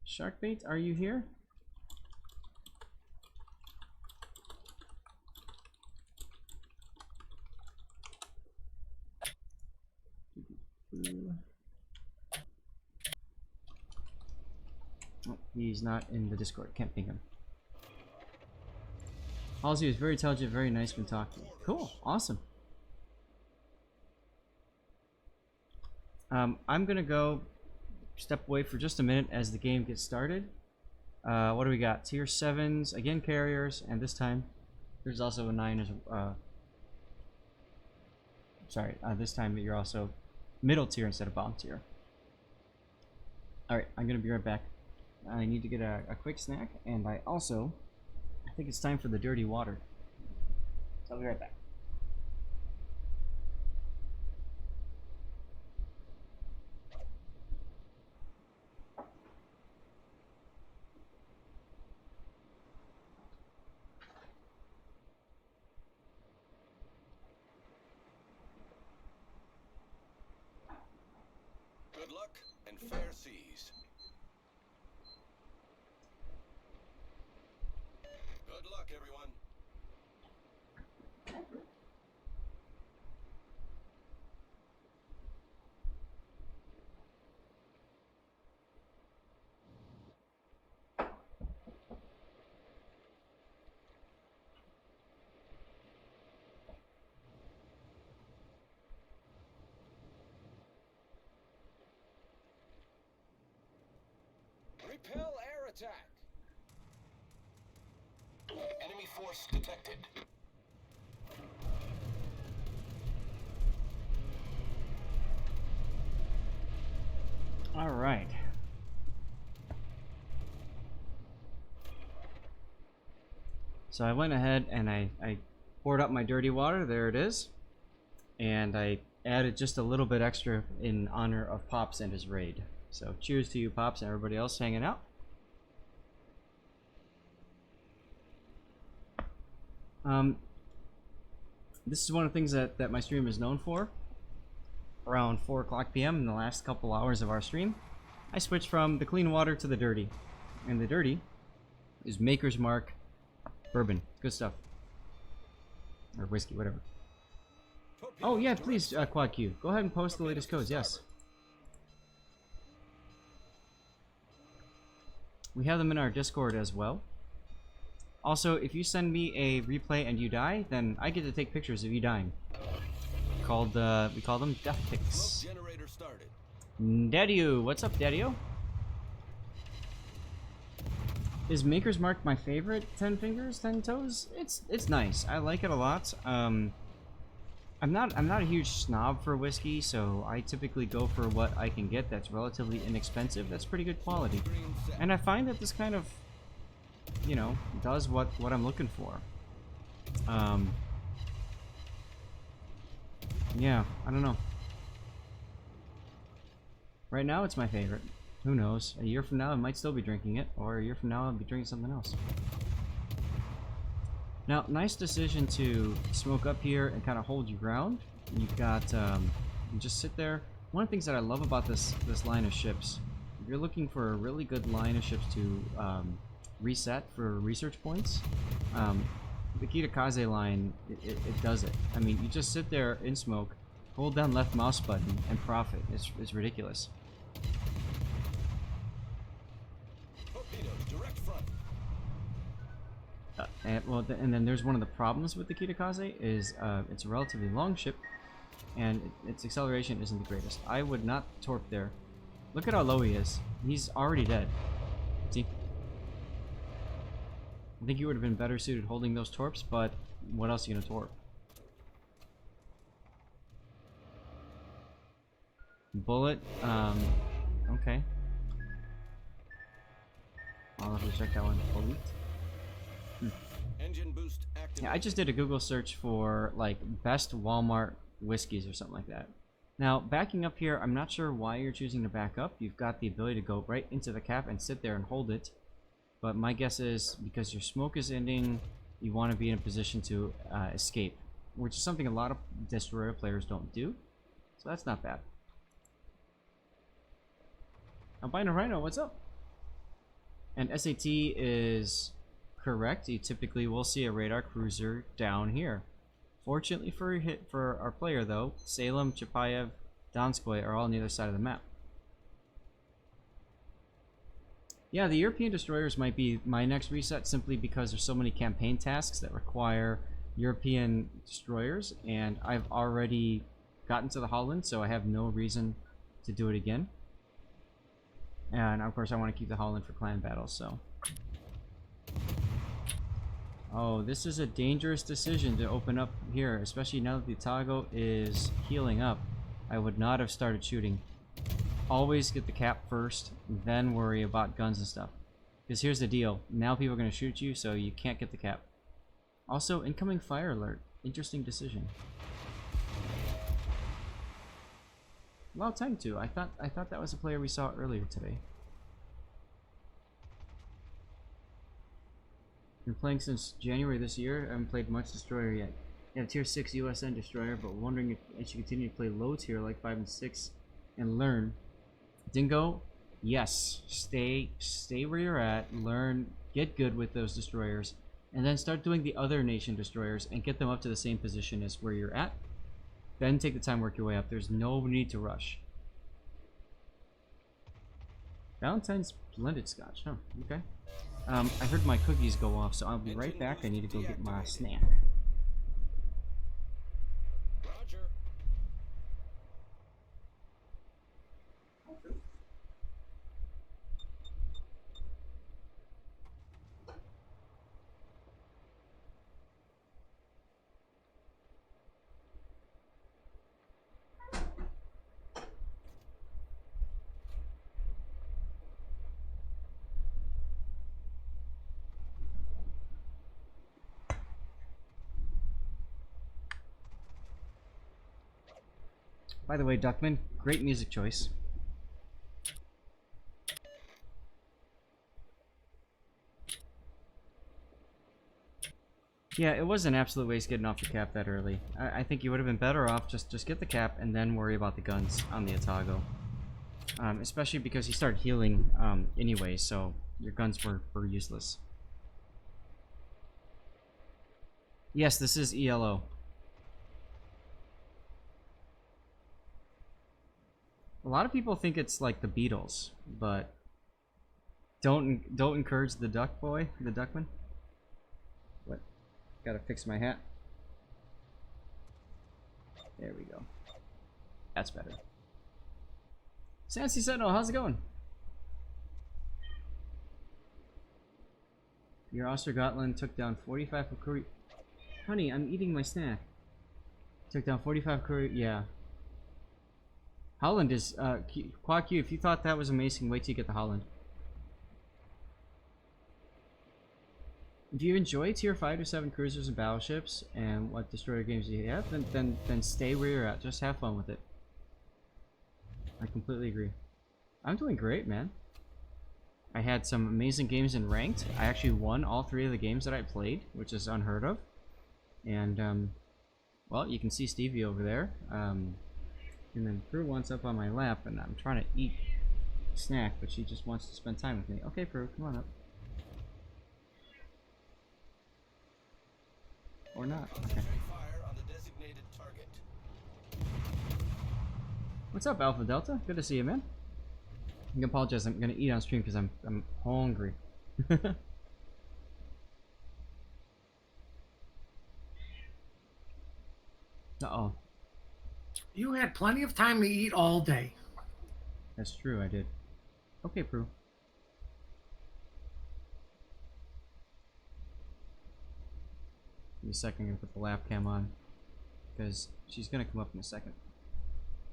Sharkbait, are you here? Oh, he's not in the Discord. Can't ping him. Halsey was very intelligent, very nice when talking. Cool, awesome. I'm gonna go step away for just a minute as the game gets started. What do we got? Tier 7s, again carriers, and this time there's also a 9 as sorry, this time you're also middle tier instead of bottom tier. Alright, I'm gonna be right back. I need to get a quick snack, and I think it's time for the dirty water. So I'll be right back. Good luck and fair seas. Good luck, everyone. Repel air attack. Enemy force detected. All right. So I went ahead and I poured up my dirty water. There it is. And I added just a little bit extra in honor of Pops and his raid. So cheers to you, Pops, and everybody else hanging out. This is one of the things that my stream is known for. Around 4 o'clock p.m. in the last couple hours of our stream, I switched from the clean water to the dirty. And the dirty is Maker's Mark bourbon. Good stuff. Or whiskey, whatever. Oh yeah, please, Quad Q. Go ahead and post the latest codes, yes. We have them in our Discord as well. Also, if you send me a replay and you die, then I get to take pictures of you dying. We call them death pics. Generator started. Daddy-o, what's up, Daddy-o? Is Maker's Mark my favorite 10 fingers, 10 toes? It's nice. I like it a lot. I'm not a huge snob for whiskey, so I typically go for what I can get that's relatively inexpensive. That's pretty good quality. And I find that this kind of, you know, does what I'm looking for. Yeah, I don't know. Right now it's my favorite. Who knows? A year from now I might still be drinking it, or a year from now I'll be drinking something else. Now, nice decision to smoke up here and kind of hold your ground. You've got, you just sit there. One of the things that I love about this line of ships, if you're looking for a really good line of ships to reset for research points, the Kitakaze line, it does it. I mean, you just sit there in smoke, hold down left mouse button, and profit. It's ridiculous. Torpedoes, direct front. And then there's one of the problems with the Kitakaze is it's a relatively long ship, and its acceleration isn't the greatest. I would not torp there. Look at how low he is. He's already dead. See? I think you would have been better suited holding those torps, but what else are you gonna torp? Bullet, okay. I'll have to check that one. Bullet. Engine boost activated. Yeah, I just did a Google search for like best Walmart whiskeys or something like that. Now, backing up here, I'm not sure why you're choosing to back up. You've got the ability to go right into the cap and sit there and hold it. But my guess is because your smoke is ending, you want to be in a position to escape, which is something a lot of Destroyer players don't do. So that's not bad. Albino Rhino, what's up? And SAT is correct. You typically will see a radar cruiser down here. Fortunately for our player though, Salem, Chapayev, Donskoy are all on the other side of the map. Yeah, the European destroyers might be my next reset simply because there's so many campaign tasks that require European destroyers, and I've already gotten to the Halland, so I have no reason to do it again. And of course I want to keep the Halland for clan battles, so. Oh, this is a dangerous decision to open up here, especially now that the Otago is healing up. I would not have started shooting. Always get the cap first, then worry about guns and stuff. Because here's the deal, now people are going to shoot you, so you can't get the cap. Also, incoming fire alert. Interesting decision. Well, time to. I thought that was a player we saw earlier today. Been playing since January this year. I haven't played much destroyer yet. I have tier 6 USN destroyer, but wondering if I should continue to play low tier like 5 and 6 and learn. Dingo, yes. Stay where you're at. Learn, get good with those destroyers, and then start doing the other nation destroyers and get them up to the same position as where you're at. Then take the time, work your way up. There's no need to rush. Valentine's blended scotch, huh? Okay. I heard my cookies go off, so I'll be right back. I need to go get my snack. Roger. By the way, Duckman, great music choice. Yeah, it was an absolute waste getting off the cap that early. I think you would have been better off just get the cap and then worry about the guns on the Otago. Especially because he started healing anyway, so your guns were useless. Yes, this is ELO. A lot of people think it's like the Beatles, but don't encourage the duck boy, the duckman. What? Gotta fix my hat. There we go. That's better. Sansi Sentinel, how's it going? Your Ostergotland took down 45 Hakuryu. Honey, I'm eating my snack. Took down 45 Hakuryu. Yeah. Halland is, Quack Q, if you thought that was amazing, wait till you get the Halland. If you enjoy tier 5 to 7 cruisers and battleships, and what destroyer games you have, then stay where you're at. Just have fun with it. I completely agree. I'm doing great, man. I had some amazing games in ranked. I actually won all 3 of the games that I played, which is unheard of. And, well, you can see Stevie over there. And then Prue wants up on my lap, and I'm trying to eat a snack, but she just wants to spend time with me. Okay, Prue, come on up. Or not. Okay. Fire on the designated target. What's up, Alpha Delta? Good to see you, man. I can apologize. I'm gonna eat on stream because I'm hungry. Uh-oh. You had plenty of time to eat all day. That's true, I did. Okay, Prue. Give me a second, I'm gonna put the lap cam on. Because she's gonna come up in a second.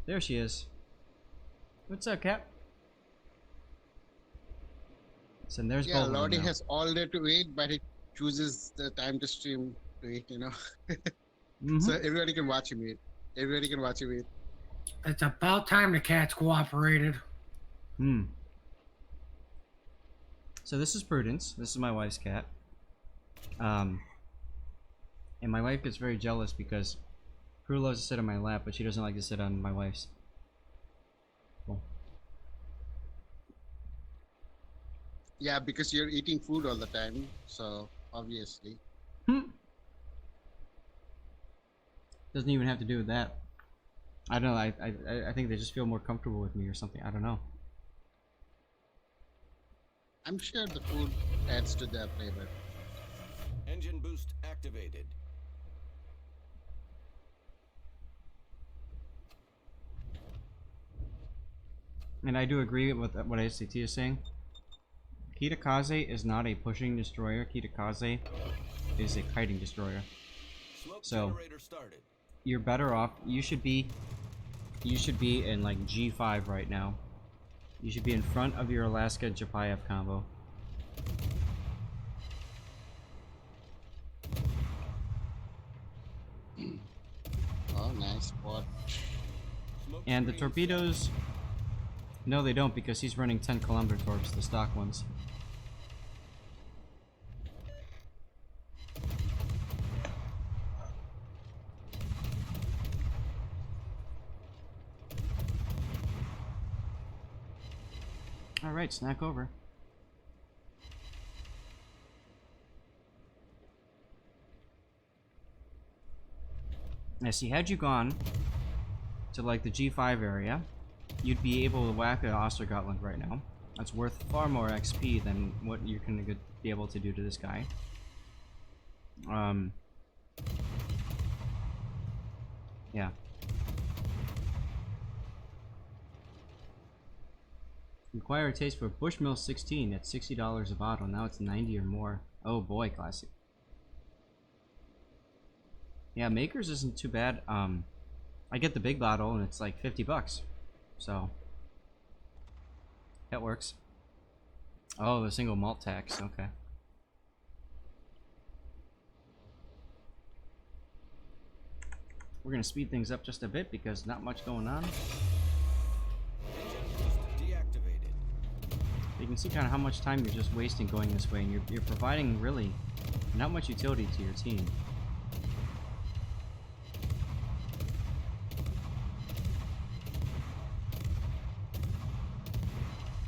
There she is. What's up, Cap? So there's Yeah, Bolton Lordy now. has all day to eat, but he chooses the time to stream to eat, you know. So everybody can watch him eat. Everybody can watch him eat. It's about time the cats cooperated. So this is Prudence. This is my wife's cat. And my wife gets very jealous because Crew loves to sit on my lap, but she doesn't like to sit on my wife's. Cool. Yeah, because you're eating food all the time, so obviously. Doesn't even have to do with that. I don't know. I think they just feel more comfortable with me or something. I don't know. I'm sure the food adds to the flavor. Engine boost activated. And I do agree with what ACT is saying. Kitakaze is not a pushing destroyer. Kitakaze is a kiting destroyer. Smoke So generator started. you're better off. You should be in like G5 right now. You should be in front of your Alaska Japayev combo. Oh, nice spot. Smoke And the screen torpedoes, no they don't, because he's running 10-kilometer torps, the stock ones. Alright, snack over. Now see, had you gone to like the G5 area, you'd be able to whack at Ostergotland right now. That's worth far more XP than what you're gonna be able to do to this guy. Yeah. Acquire a taste for Bushmill 16 at $60 a bottle. Now it's 90 or more. Oh boy, classic. Yeah, Makers isn't too bad. I get the big bottle and it's like 50 bucks. So that works. Oh, the single malt tax. Okay. We're gonna speed things up just a bit because not much going on. Engine boost deactivated. You can see kind of how much time you're just wasting going this way, and you're providing really not much utility to your team.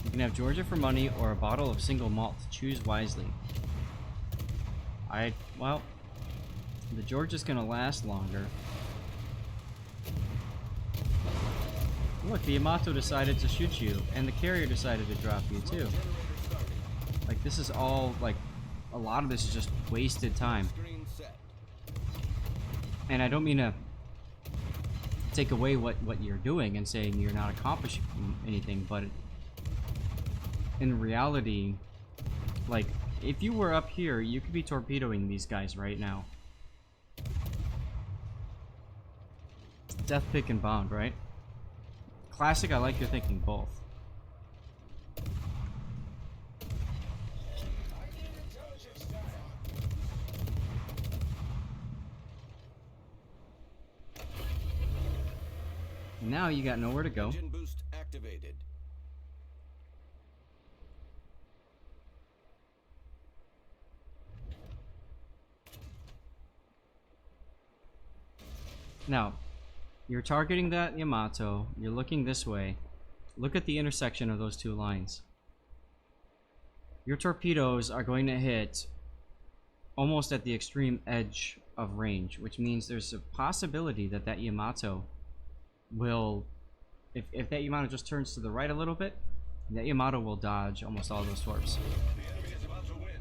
You can have Georgia for money or a bottle of single malt. Choose wisely. Well, the Georgia's gonna last longer. Look, the Yamato decided to shoot you, and the carrier decided to drop you too. Like, this is all, like, a lot of this is just wasted time. Screen set. And I don't mean to take away what you're doing and saying you're not accomplishing anything, but in reality, like, if you were up here, you could be torpedoing these guys right now. Death pick and bound, right? Classic, I like your thinking both. Now you got nowhere to go. Engine boost activated. Now, you're targeting that Yamato, you're looking this way. Look at the intersection of those two lines. Your torpedoes are going to hit almost at the extreme edge of range, which means there's a possibility that that Yamato will, if that Yamato just turns to the right a little bit, that Yamato will dodge almost all those torps. The enemy is about to win.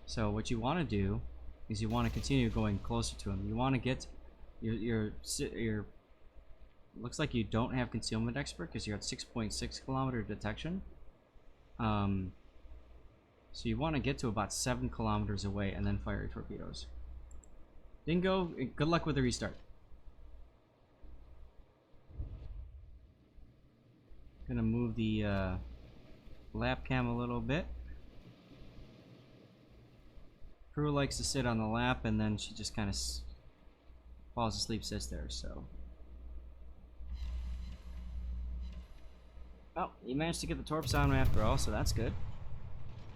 So what you want to do is you want to continue going closer to him. You want to get your looks like you don't have concealment expert because you're at 6.6 kilometer detection. So you want to get to about 7 kilometers away and then fire your torpedoes. Dingo, good luck with the restart. Gonna move the lap cam a little bit. Crew likes to sit on the lap and then she just kind of falls asleep, sits there, so. Oh, you managed to get the torps on after all, so that's good.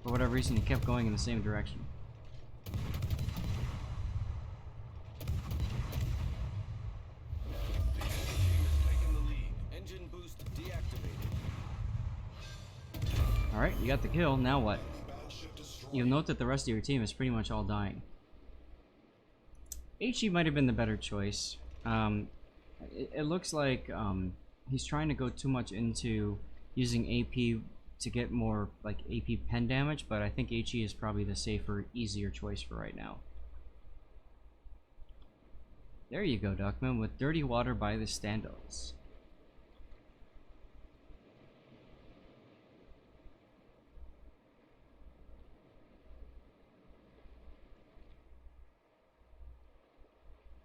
For whatever reason, he kept going in the same direction. Alright, you got the kill. Now what? You'll note that the rest of your team is pretty much all dying. HE might have been the better choice. It looks like he's trying to go too much into using AP to get more like AP pen damage, but I think HE is probably the safer, easier choice for right now. There you go, Duckman, with dirty water by the standals.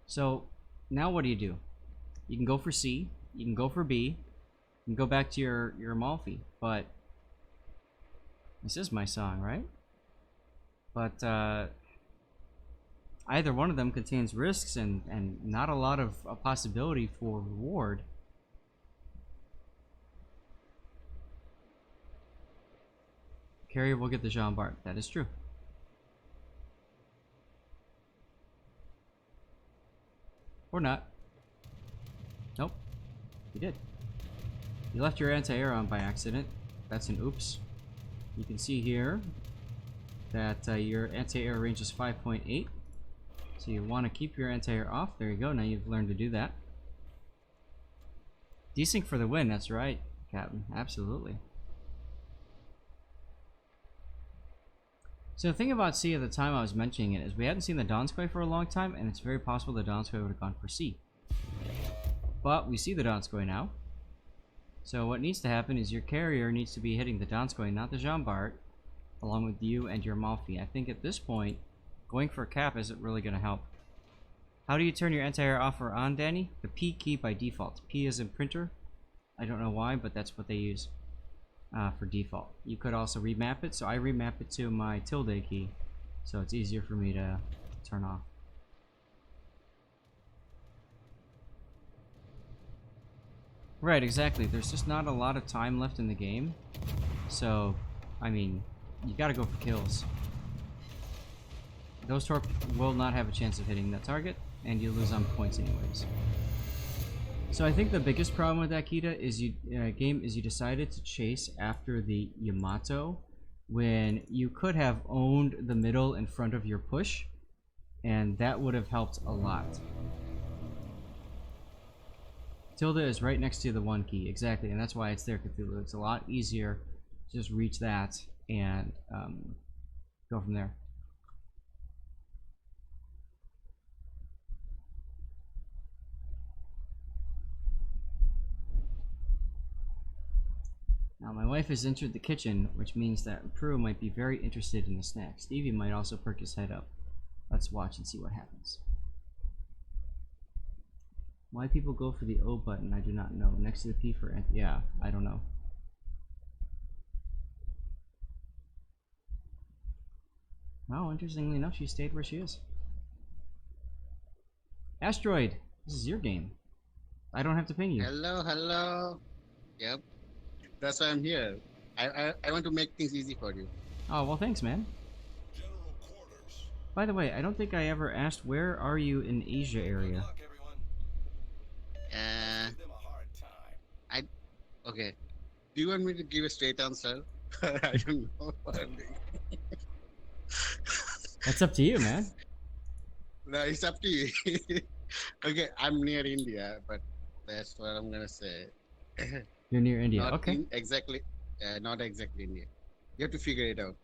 So, now what do? You can go for C, you can go for B, you can go back to your Amalfi, but this is my song, right? But either one of them contains risks and not a lot of a possibility for reward. Carrier will get the Jean Bart. That is true. Or not. Nope. You did. You left your anti-air on by accident. That's an oops. You can see here that your anti-air range is 5.8. So you want to keep your anti-air off. There you go. Now you've learned to do that. Desync for the win. That's right, Captain. Absolutely. So the thing about C at the time I was mentioning it is we hadn't seen the Donskoy for a long time, and it's very possible the Donskoy would have gone for C. But we see the Donskoy now. So what needs to happen is your carrier needs to be hitting the Donskoy, not the Jean Bart, along with you and your Amalfi. I think at this point, going for a cap isn't really going to help. How do you turn your anti-air off or on, Danny? The P key by default. P is in printer. I don't know why, but that's what they use. For default. You could also remap it, so I remap it to my tilde key, so it's easier for me to turn off. Right, exactly. There's just not a lot of time left in the game, so I mean, you gotta go for kills. Those Torp will not have a chance of hitting that target, and you lose on points anyways. So I think the biggest problem with that Kita is you decided to chase after the Yamato when you could have owned the middle in front of your push, and that would have helped a lot. Tilde is right next to the 1 key, exactly, and that's why it's there, Cthulhu. It's a lot easier to just reach that and go from there. Now my wife has entered the kitchen, which means that Prue might be very interested in the snack. Stevie might also perk his head up. Let's watch and see what happens. Why people go for the O button, I do not know. Next to the P for yeah, I don't know. Wow, interestingly enough, she stayed where she is. Asteroid, this is your game. I don't have to ping you. Hello, hello. Yep. That's why I'm here. I want to make things easy for you. Oh, well, thanks, man. General quarters. By the way, I don't think I ever asked, where are you in Asia area? Good luck, everyone. Give them a hard time. Okay. Do you want me to give a straight answer? I don't know what I'm doing. That's up to you, man. No, it's up to you. Okay, I'm near India, but that's what I'm gonna say. You're near India. Not Okay. exactly. Not exactly India. You have to figure it out.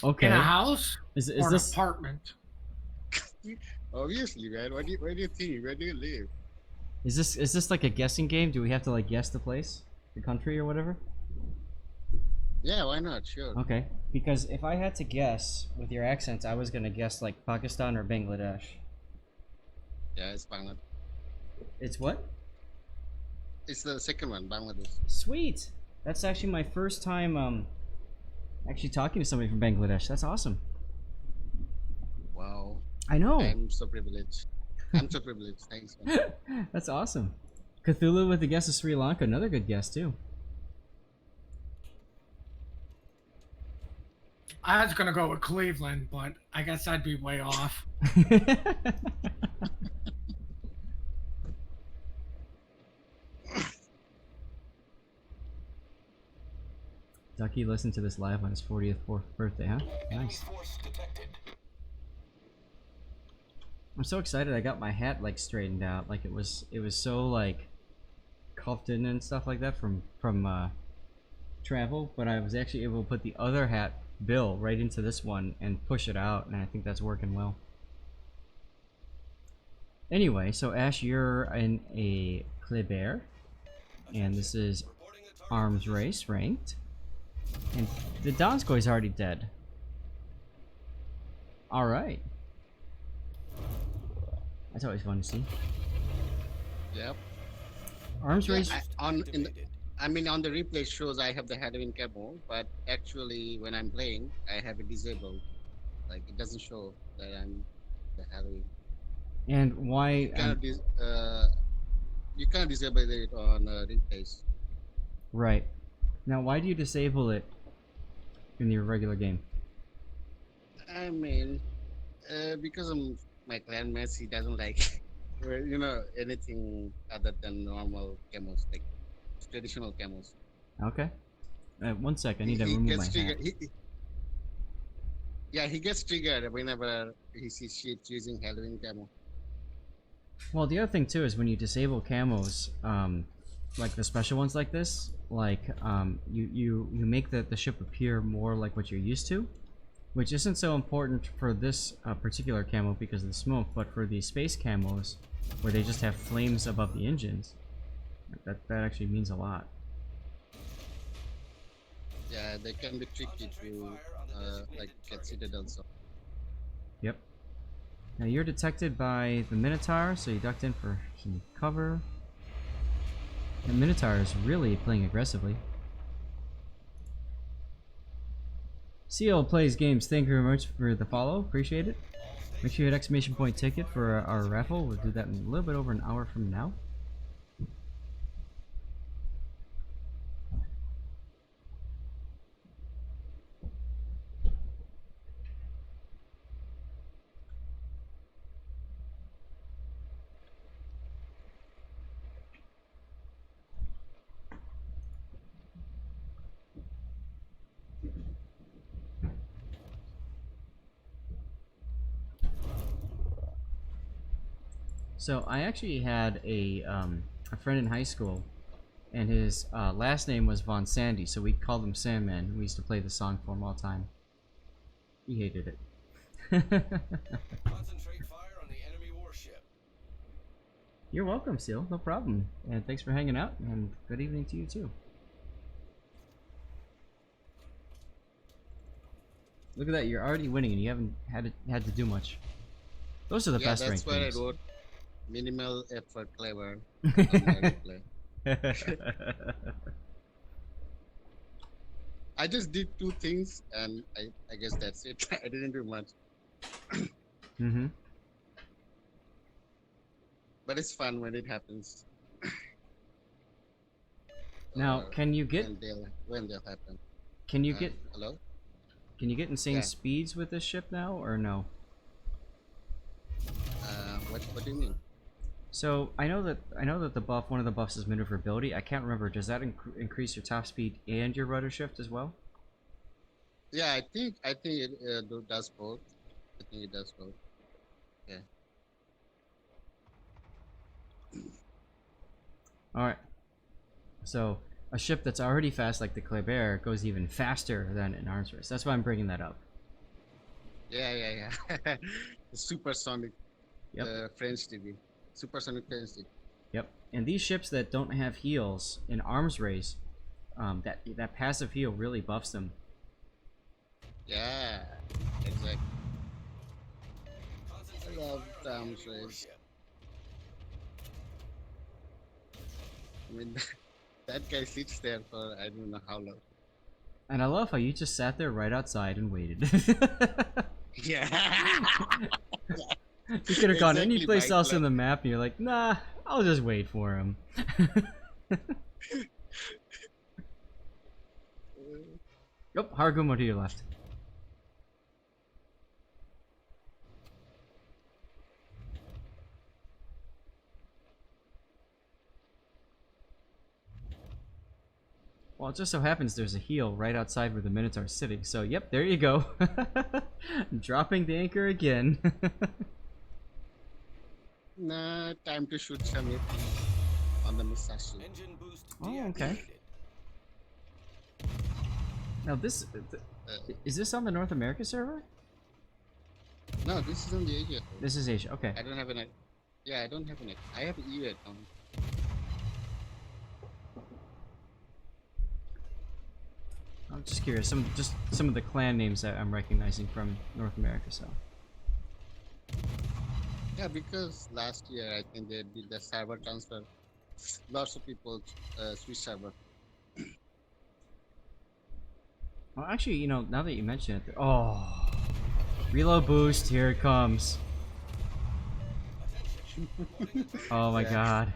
Okay. In a house Is or an this apartment? Obviously, man. Where do you think? Where do you live? is this like a guessing game? Do we have to like guess the place, the country, or whatever? Yeah, why not? Sure. Okay. Because if I had to guess with your accents, I was gonna guess like Pakistan or Bangladesh. Yeah, it's Bangladesh. It's what? It's the second one, Bangladesh. Sweet. That's actually my first time actually talking to somebody from Bangladesh. That's awesome. Wow. I know. I'm so privileged. I'm so privileged. Thanks, man. That's awesome. Cthulhu with the guess of Sri Lanka, another good guess too. I was gonna go with Cleveland, but I guess I'd be way off. Ducky listened to this live on his 40th birthday, huh? Enemy Nice. force detected. I'm so excited I got my hat like straightened out. Like it was so like cuffed in and stuff like that from travel, but I was actually able to put the other hat bill right into this one and push it out, and I think that's working well. Anyway, so Ash, you're in a Kleber, and this is arms race ranked, and the Donskoy's already dead. All right, that's always fun to see. Yep. Arms Yeah, race. on the replay shows I have the Halloween camo, but actually when I'm playing, I have it disabled. Like it doesn't show that I'm the Halloween. And why? You cannot disable it on replays. Right. Now, why do you disable it in your regular game? I mean, because my clanmates, he doesn't like, anything other than normal camos, like traditional camos. Okay. 1 second. I need to He remove my gets hat. triggered. He gets triggered whenever he sees shit using Halloween camo. Well, the other thing too is when you disable camos, like the special ones like this, like you make the ship appear more like what you're used to, which isn't so important for this particular camo because of the smoke, but for the space camos, where they just have flames above the engines, that actually means a lot. Yeah, they can be tricky to like get citadels. Yep. Now you're detected by the Minotaur, so you ducked in for some cover. The Minotaur is really playing aggressively. CO plays games. Thank you very much for the follow. Appreciate it. Make sure you hit exclamation point ticket for our raffle. We'll do that in a little bit over an hour from now. So I actually had a friend in high school, and his last name was Von Sandy, so we called him Sandman. We used to play the song for him all the time. He hated it. Concentrate fire on the enemy warship. You're welcome, Seal. No problem. And thanks for hanging out, and good evening to you too. Look at that, you're already winning and you haven't had to do much. Those are the best that's ranked why games. I wrote minimal effort Kleber on my replay. I just did 2 things and I guess that's it. I didn't do much. Mm-hmm. But it's fun when it happens. Now, Or can you get when they'll happen. can you get Hello? can you get insane Yeah. speeds with this ship now or no? What do you mean? So I know that the buff, one of the buffs is maneuverability. I can't remember. Does that increase your top speed and your rudder shift as well? Yeah, I think it does both. I think it does both. Yeah. All right. So a ship that's already fast like the Kleber goes even faster than an arms race. That's why I'm bringing that up. Yeah. The supersonic Yep. French TV. Supersonic French TV. Yep. And these ships that don't have heals in arms race, that passive heal really buffs them. Yeah, exactly. Concentrate I love fire on the arms enemy race. warship. I mean, that guy sits there for I don't know how long. And I love how you just sat there right outside and waited. Yeah. You could have gone any Exactly, place Mike, else in like- the map, and you're like, nah, I'll just wait for him. Yep, Hargumo to your left. Well, it just so happens there's a heel right outside where the Minotaur's sitting. So, yep, there you go. Dropping the anchor again. Nah, time to shoot some on the Musashi. Engine boost Oh, okay. deactivated. Now this, is this on the North America server? No, this is on the Asia. This is Asia, okay. I don't have an. Yeah, I don't have an. I have an EU account. I'm just curious, some of the clan names that I'm recognizing from North America, so. Yeah, because last year I think they did the server transfer. Lots of people switch server. Well, actually, you know, now that you mention it, oh, reload boost, here it comes. Oh my god.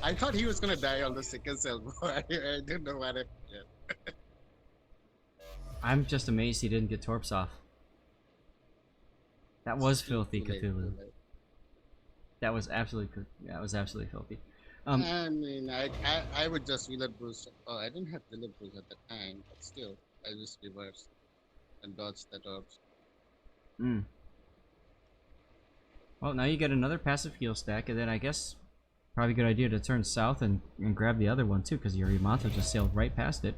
I thought he was gonna die on the second salvo. I didn't know what it. Yeah. I'm just amazed he didn't get Torps off. That was filthy, Too late, Cthulhu. too late. That was absolutely, yeah, it was absolutely filthy. I mean, I would just reload boost. Oh, I didn't have reload boost at the time, but still, I just reversed and dodged the orbs. Well, now you get another passive heal stack, and then I guess probably a good idea to turn south and grab the other one too, because your Yamato just sailed right past it.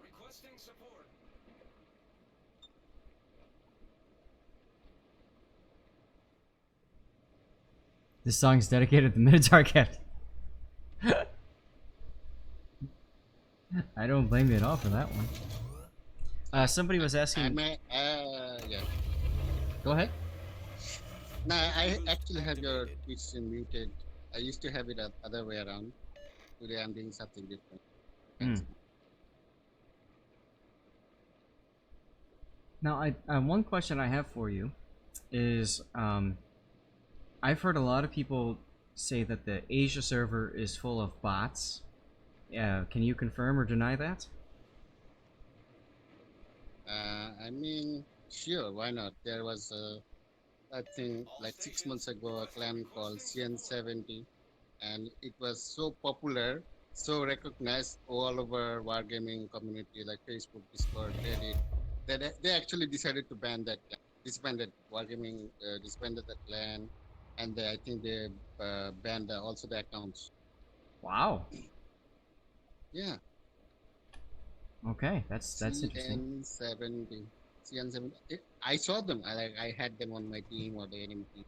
Requesting support. This song is dedicated to the Minotaur Captain. I don't blame you at all for that one. Somebody was asking. Yeah. Go ahead. No, I actually have your Twitch muted. I used to have it the other way around. Today I'm doing something different. Now, one question I have for you is, I've heard a lot of people say that the Asia server is full of bots. Can you confirm or deny that? I mean, sure, why not? There was I think like 6 months ago, a clan called CN70, and it was so popular, so recognized all over wargaming community like Facebook, Discord, Reddit, that they actually decided to ban that clan. Disbanded wargaming, disbanded that clan, and I think they banned also the accounts. Wow. Yeah. Okay, that's interesting. CN70. I saw them. I had them on my team or the enemy team.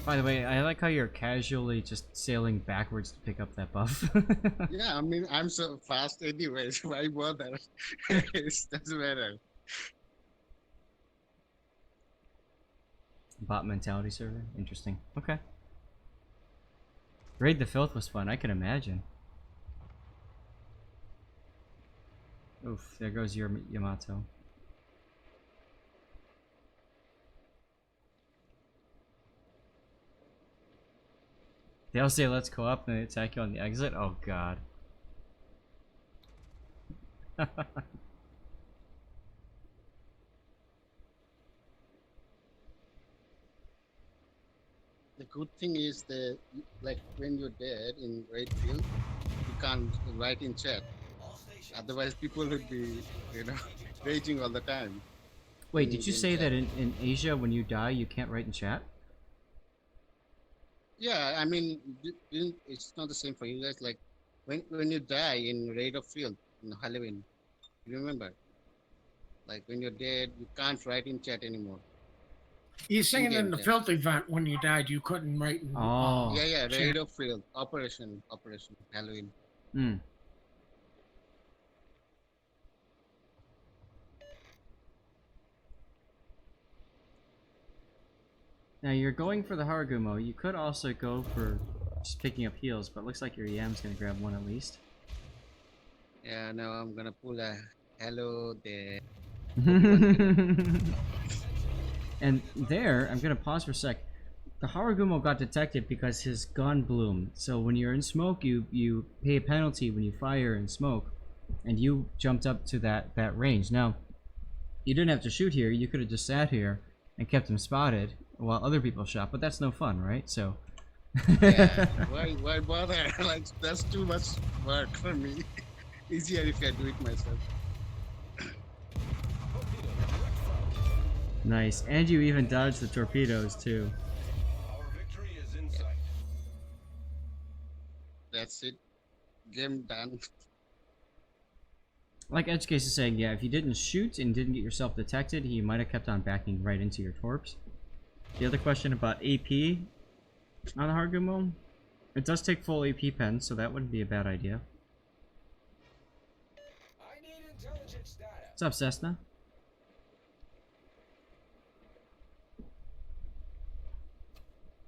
By the way, I like how you're casually just sailing backwards to pick up that buff. Yeah, I mean, I'm so fast anyway, so why bother? It doesn't matter. Bot mentality server? Interesting. Okay. Raid the Filth was fun, I can imagine. Oof, there goes your Yamato. They'll say let's go up and they attack you on the exit? Oh god. The good thing is that, like, when you're dead in raid field, you can't write in chat. Otherwise, people would be, raging all the time. Wait, did you say that in Asia, when you die, you can't write in chat? Yeah, I mean, it's not the same for you guys. Like, when you die in raid of field in Halloween, you remember? Like, when you're dead, you can't write in chat anymore. He's saying in the filth event when you died, you couldn't write. Oh. Yeah, raid of field, operation, Halloween. Hmm. Now you're going for the Harugumo. You could also go for just picking up heals, but it looks like your Yam's gonna grab one at least. Yeah, now I'm gonna pull a hello there. And there, I'm gonna pause for a sec. The Harugumo got detected because his gun bloomed. So when you're in smoke, you pay a penalty when you fire in smoke, and you jumped up to that range. Now, you didn't have to shoot here. You could have just sat here and kept him spotted, while other people shot, but that's no fun, right? So. Yeah. Why bother? Like that's too much work for me. Easier if I do it myself. Nice, and you even dodged the torpedoes too. Our victory is in sight. That's it. Game done. Like Edgecase is saying, yeah, if you didn't shoot and didn't get yourself detected, he might have kept on backing right into your torps. The other question about AP on the Hakuryu, it does take full AP pens, so that wouldn't be a bad idea. I need intelligence data. What's up, Cessna?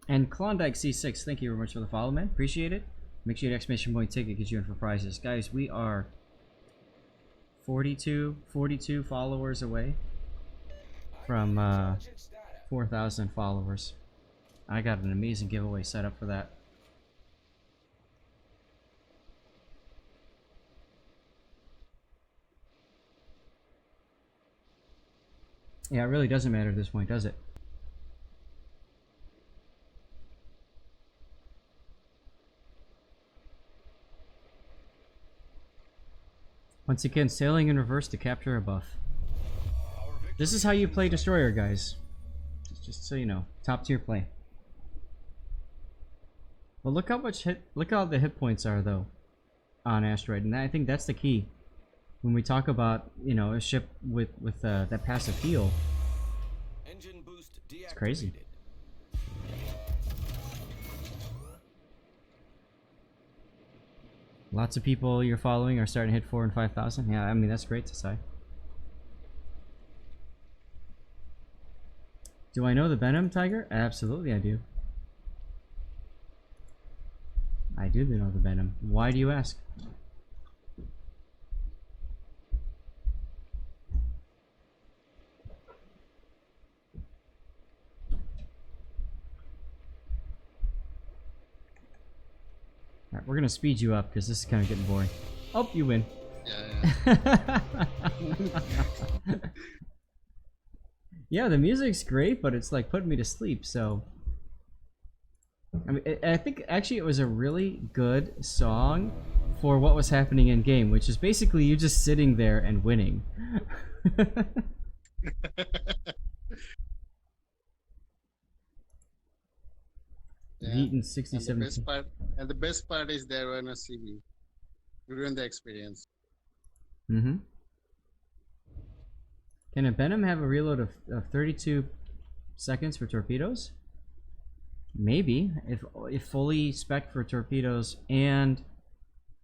And Klondike C6, thank you very much for the follow, man. Appreciate it. Make sure your exclamation point ticket gets you in for prizes. Guys, we are 42 followers away from 4,000 followers. I got an amazing giveaway set up for that. Yeah, it really doesn't matter at this point, does it? Once again, sailing in reverse to capture a buff. This is how you play Destroyer, guys. Just so you know, top tier play. Well, look how the hit points are though on Asteroid, and I think that's the key when we talk about, you know, a ship with that passive heal. Engine boost deactivated. It's crazy. Lots of people you're following are starting to hit 4,000 and 5,000. Yeah, I mean that's great to say. Do I know the Venom, Tiger? Absolutely, I do. I do know the Venom. Why do you ask? Alright, we're gonna speed you up because this is kind of getting boring. Oh, you win. Yeah. Yeah, the music's great, but it's like putting me to sleep, so... I mean, I think actually it was a really good song for what was happening in game, which is basically you just sitting there and winning. Yeah. Beaten And 67. the best part is there were no CV. You ruined the experience. Mm-hmm. Can a Venom have a reload of 32 seconds for torpedoes? Maybe, if fully spec for torpedoes and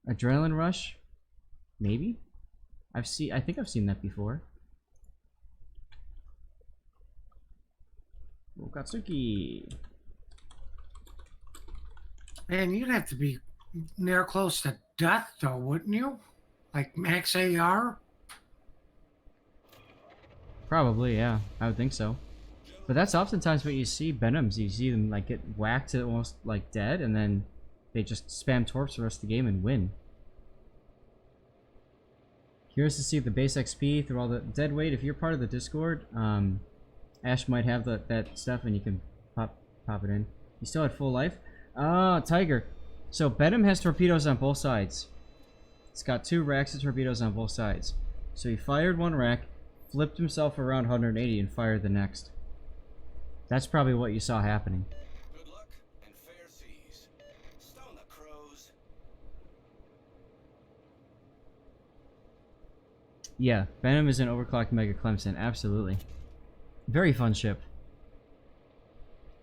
adrenaline rush. Maybe. I think I've seen that before. Okatsuki. Man, you'd have to be near close to death, though, wouldn't you? Like max AR? Probably, yeah. I would think so. But that's oftentimes what you see Venoms. You see them like get whacked to almost like dead, and then they just spam torps the rest of the game and win. Curious to see the base XP through all the dead weight. If you're part of the Discord, Ash might have that stuff, and you can pop it in. You still had full life. Ah, Tiger. So Venom has torpedoes on both sides. It's got 2 racks of torpedoes on both sides. So he fired one rack, flipped himself around 180, and fired the next. That's probably what you saw happening. Good luck and fair seas. Stone the crows. Yeah, Venom is an overclocked Mega Clemson, absolutely. Very fun ship.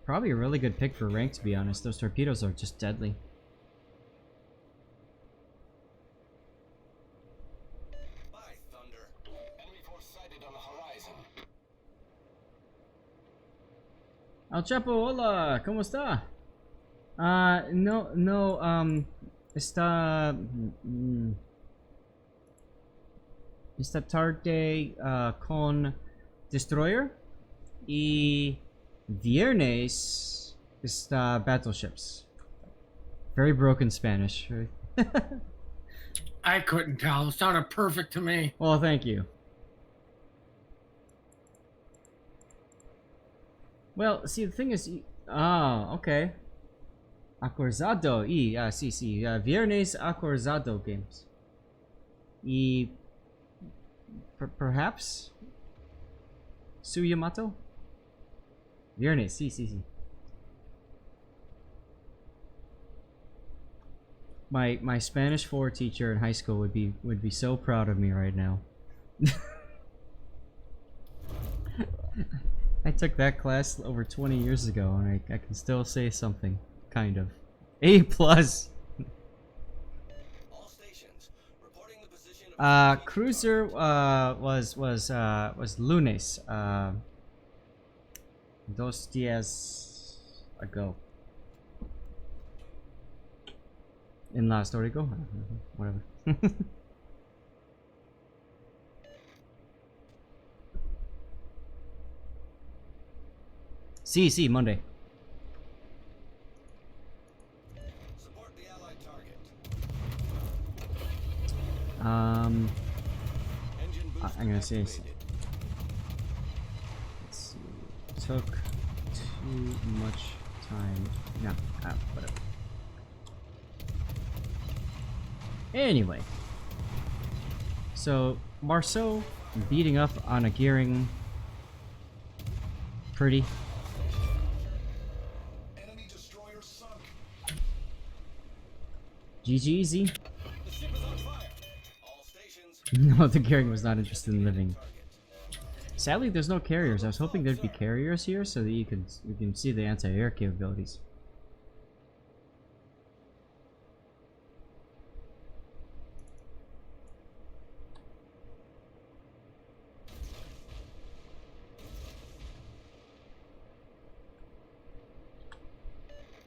Probably a really good pick for rank, to be honest. Those torpedoes are just deadly. By thunder. Enemy force sighted on the horizon. Al Chapo, hola, ¿cómo está? No, está... Esta tarde con Destroyer y viernes está Battleships. Very broken Spanish. I couldn't tell. It sounded perfect to me. Well, thank you. Well, see, the thing is, oh, okay. Acordado, sí, sí, Viernes Acordado games. Y perhaps Suyamato? Viernes, sí, sí, sí. My Spanish 4 teacher in high school would be so proud of me right now. I took that class over 20 years ago, and I can still say something, kind of. A plus. All stations reporting the position of Cruiser was lunes. Dos días ago. In La Storico? Whatever. See, Monday. support the allied target. Engine boost I'm gonna say activated. let's see. Took too much time. No, whatever. Anyway, so Marceau beating up on a gearing. Pretty. Enemy destroyer sunk. GG. The ship is on fire. All stations. No, the gearing was not interested in living. Sadly, there's no carriers. I was hoping there'd be carriers here so that you can see the anti-air capabilities.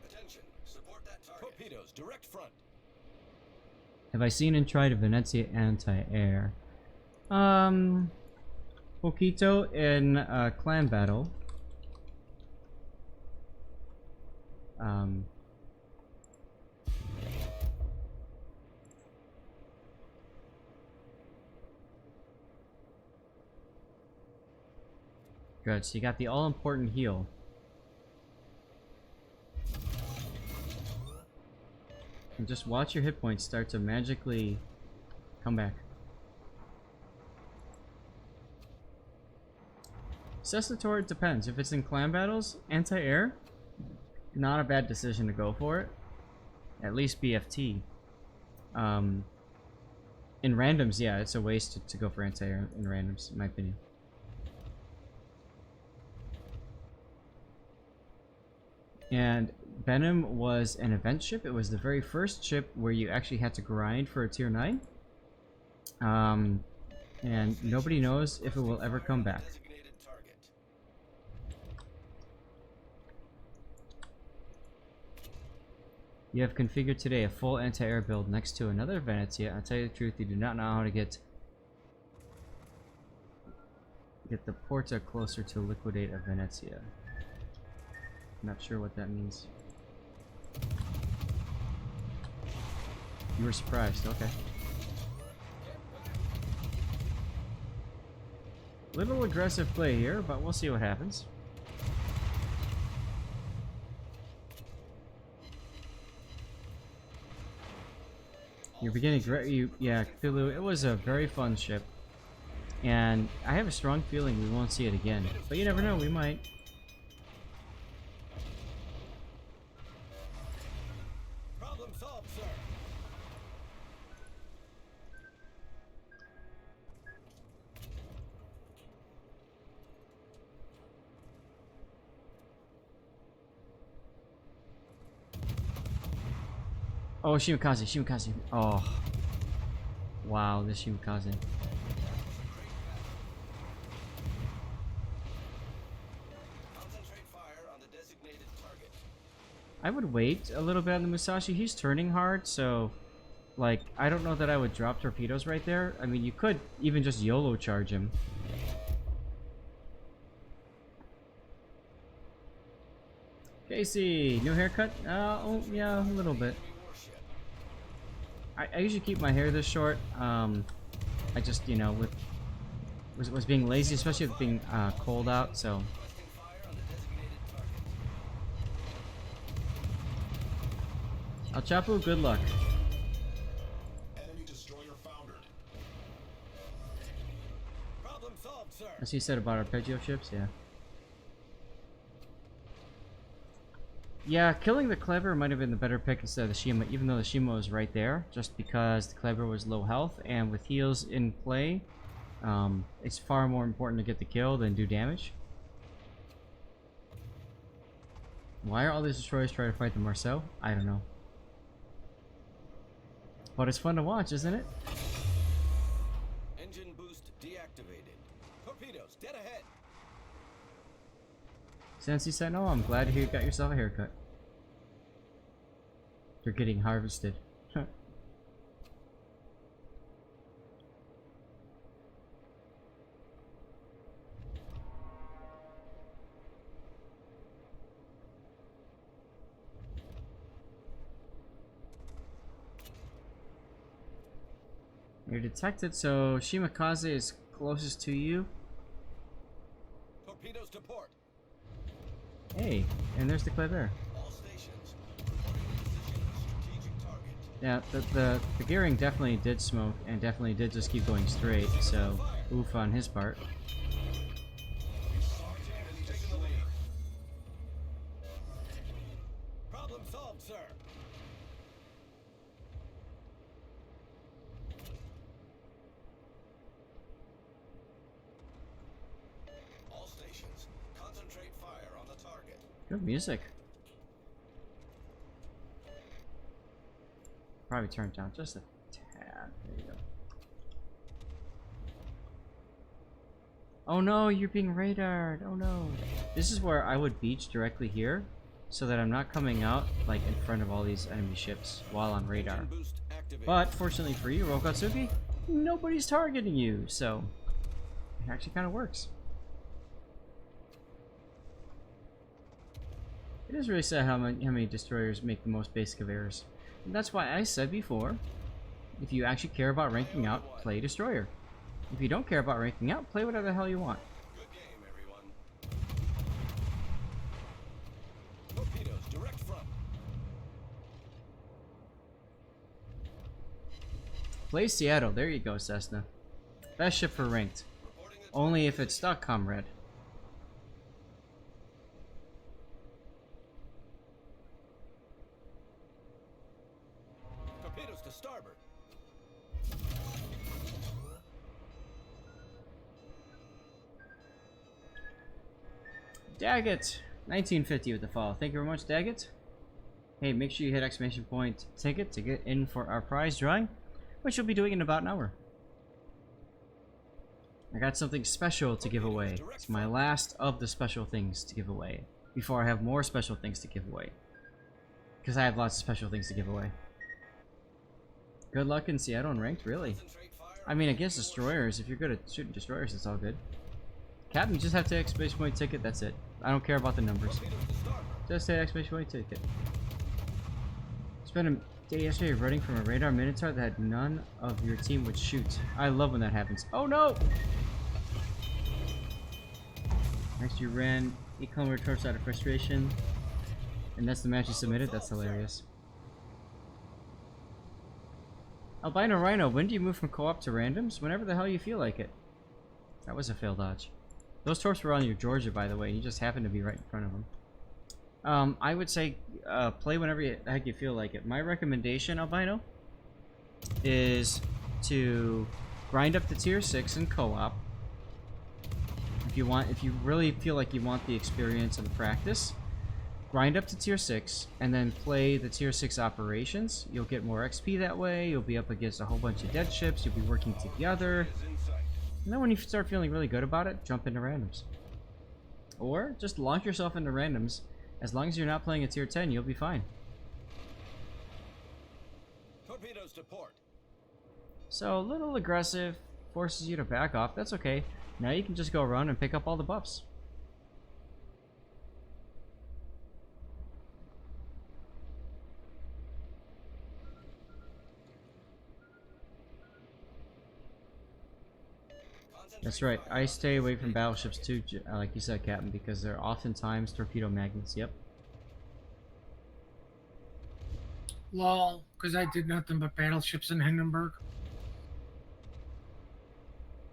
Attention. Support that target. Torpedoes direct front. Have I seen and tried a Venezia anti-air? Poquito in clan battle. Good, so you got the all-important heal. And just watch your hit points start to magically come back. Cessator, it depends. If it's in clan battles, anti-air, not a bad decision to go for it. At least BFT. In randoms, yeah, it's a waste to go for anti-air in randoms, in my opinion. And Venom was an event ship. It was the very first ship where you actually had to grind for a tier 9. And nobody knows if it will ever come back. Designated target. You have configured today a full anti-air build next to another Venezia. I'll tell you the truth, you do not know how to get the Porta closer to liquidate a Venezia. Not sure what that means. You were surprised, okay. Little aggressive play here, but we'll see what happens. You're beginning, yeah, Cthulhu. It was a very fun ship, and I have a strong feeling we won't see it again. But you never know, we might. Problem solved, sir. Oh, Shimikaze. Oh. Wow, this Shimikaze. Concentrate fire on the designated target. I would wait a little bit on the Musashi. He's turning hard, so like I don't know that I would drop torpedoes right there. I mean, you could even just YOLO charge him. Casey, new haircut? Oh yeah, a little bit. I usually keep my hair this short. I just, you know, was being lazy, especially with being cold out, so El Chapo, good luck. Enemy destroyer foundered. Problem solved, sir. As you said about arpeggio ships, yeah. Yeah, killing the Kleber might have been the better pick instead of the Shima, even though the Shima was right there, just because the Kleber was low health, and with heals in play, it's far more important to get the kill than do damage. Why are all these destroyers trying to fight the Marceau? I don't know. But it's fun to watch, isn't it? Engine boost deactivated. Torpedoes, dead ahead. Since you said no, I'm glad to hear you got yourself a haircut. You're getting harvested. You're detected, so Shimakaze is closest to you. Torpedoes to port. Hey, and there's the Kleber. All stations. Reporting the position of a strategic target. Yeah, the gearing definitely did smoke and definitely did just keep going straight, so oof on his part. Taking the lead. Problem solved, sir. All stations, concentrate fire on the target. Good music. Probably turn it down just a tad. There you go. Oh no, you're being radared. Oh no. This is where I would beach directly here, so that I'm not coming out like in front of all these enemy ships while on radar. Engine boost activated. But fortunately for you, Rokatsuki, nobody's targeting you, so it actually kind of works. It is really sad how many destroyers make the most basic of errors. And that's why I said before, if you actually care about ranking out, play destroyer. If you don't care about ranking out, play whatever the hell you want. Good game, everyone. Torpedoes, direct front. Play Seattle, there you go, Cessna. Best ship for ranked. Reporting the Only if it's stuck, comrade. torpedoes to starboard. Daggett! 1950 with the follow. Thank you very much, Daggett. Hey, make sure you hit exclamation point ticket to get in for our prize drawing, which we'll be doing in about an hour. I got something special to give away. It's my last of the special things to give away, before I have more special things to give away. Because I have lots of special things to give away. Good luck in Seattle and ranked, really. I mean, against destroyers, if you're good at shooting destroyers, it's all good. Captain, you just have to exclamation point ticket, that's it. I don't care about the numbers. Just say exclamation point ticket. Spent a day yesterday running from a radar minotaur that had none of your team would shoot. I love when that happens. Oh no! Next you ran 8-kilometer torps out of frustration. And that's the match you submitted? That's hilarious. Albino Rhino, when do you move from co-op to randoms? Whenever the hell you feel like it. That was a fail dodge. Those torps were on your Georgia, by the way. You just happened to be right in front of them. I would say play whenever the heck you feel like it. My recommendation, Albino, is to grind up to tier 6 in co-op. If you really feel like you want the experience and the practice, grind up to tier 6 and then play the tier 6 operations. You'll get more XP that way. You'll be up against a whole bunch of dead ships. You'll be working together. And then when you start feeling really good about it, jump into randoms. Or just launch yourself into randoms. As long as you're not playing a tier 10, you'll be fine. Torpedoes to port. So a little aggressive, forces you to back off. That's okay. Now you can just go around and pick up all the buffs. That's right. I stay away from battleships too, like you said, Captain, because they're oftentimes torpedo magnets. Yep. Lol, because I did nothing but battleships in Hindenburg.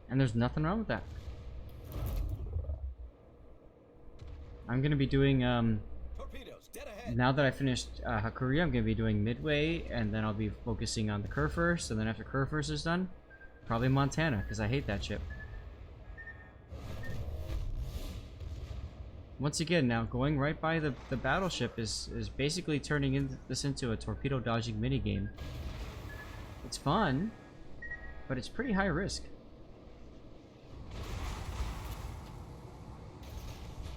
And there's nothing wrong with that. I'm gonna be doing Torpedoes, dead ahead. now that I finished Hakuryu, I'm gonna be doing Midway, and then I'll be focusing on the Kurfurst, and then after Kurfurst is done, probably Montana, because I hate that ship. Once again, now going right by the battleship is basically turning this into a torpedo dodging minigame. It's fun, but it's pretty high risk.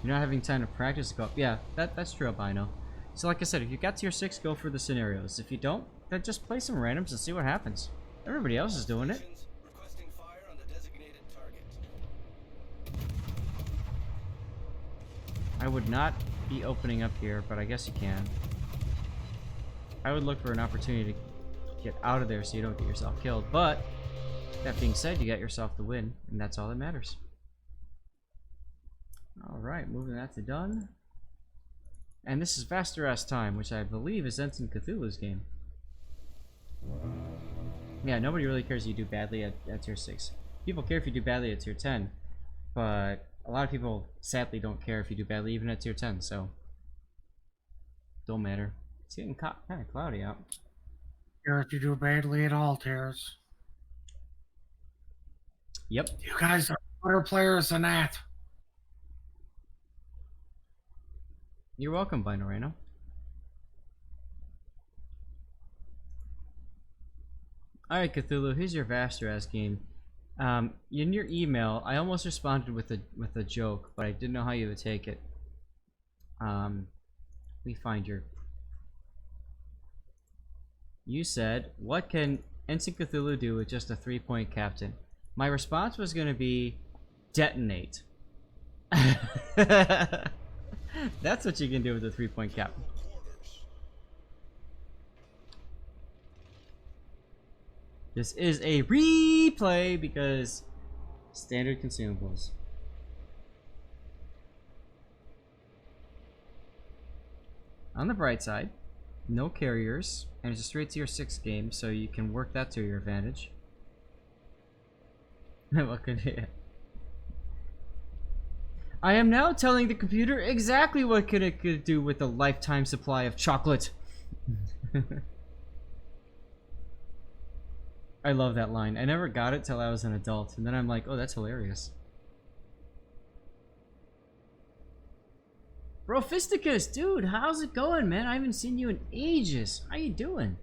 You're not having time to practice go up. Yeah, that's true, albino. So like I said, if you got tier 6, go for the scenarios. If you don't, then just play some randoms and see what happens. Everybody else is doing it. Requesting fire on the designated target. I would not be opening up here, but I guess you can. I would look for an opportunity to get out of there so you don't get yourself killed. But, that being said, you got yourself the win, and that's all that matters. Alright, moving that to done. And this is Vasteras time, which I believe is Ensign Cthulhu's game. Yeah, nobody really cares if you do badly at tier 6. People care if you do badly at tier 10, but a lot of people sadly don't care if you do badly even at tier 10, so don't matter. It's getting kind of cloudy out. Care if you do badly at all, Tears. Yep. You guys are better players than that. You're welcome, Binorano. Alright, Cthulhu, here's your Vasteras game. In your email, I almost responded with a joke, but I didn't know how you would take it. Let me find your... You said, what can Ensign Cthulhu do with just a 3-point captain? My response was going to be, detonate. That's what you can do with a 3-point captain. This is a replay because standard consumables. On the bright side, no carriers, and it's a straight tier 6 game, so you can work that to your advantage. What could it? I am now telling the computer exactly what it could do with a lifetime supply of chocolate. I love that line. I never got it till I was an adult, and then I'm like, oh, that's hilarious. Bro, Fisticus, dude, how's it going, man? I haven't seen you in ages. How you doing?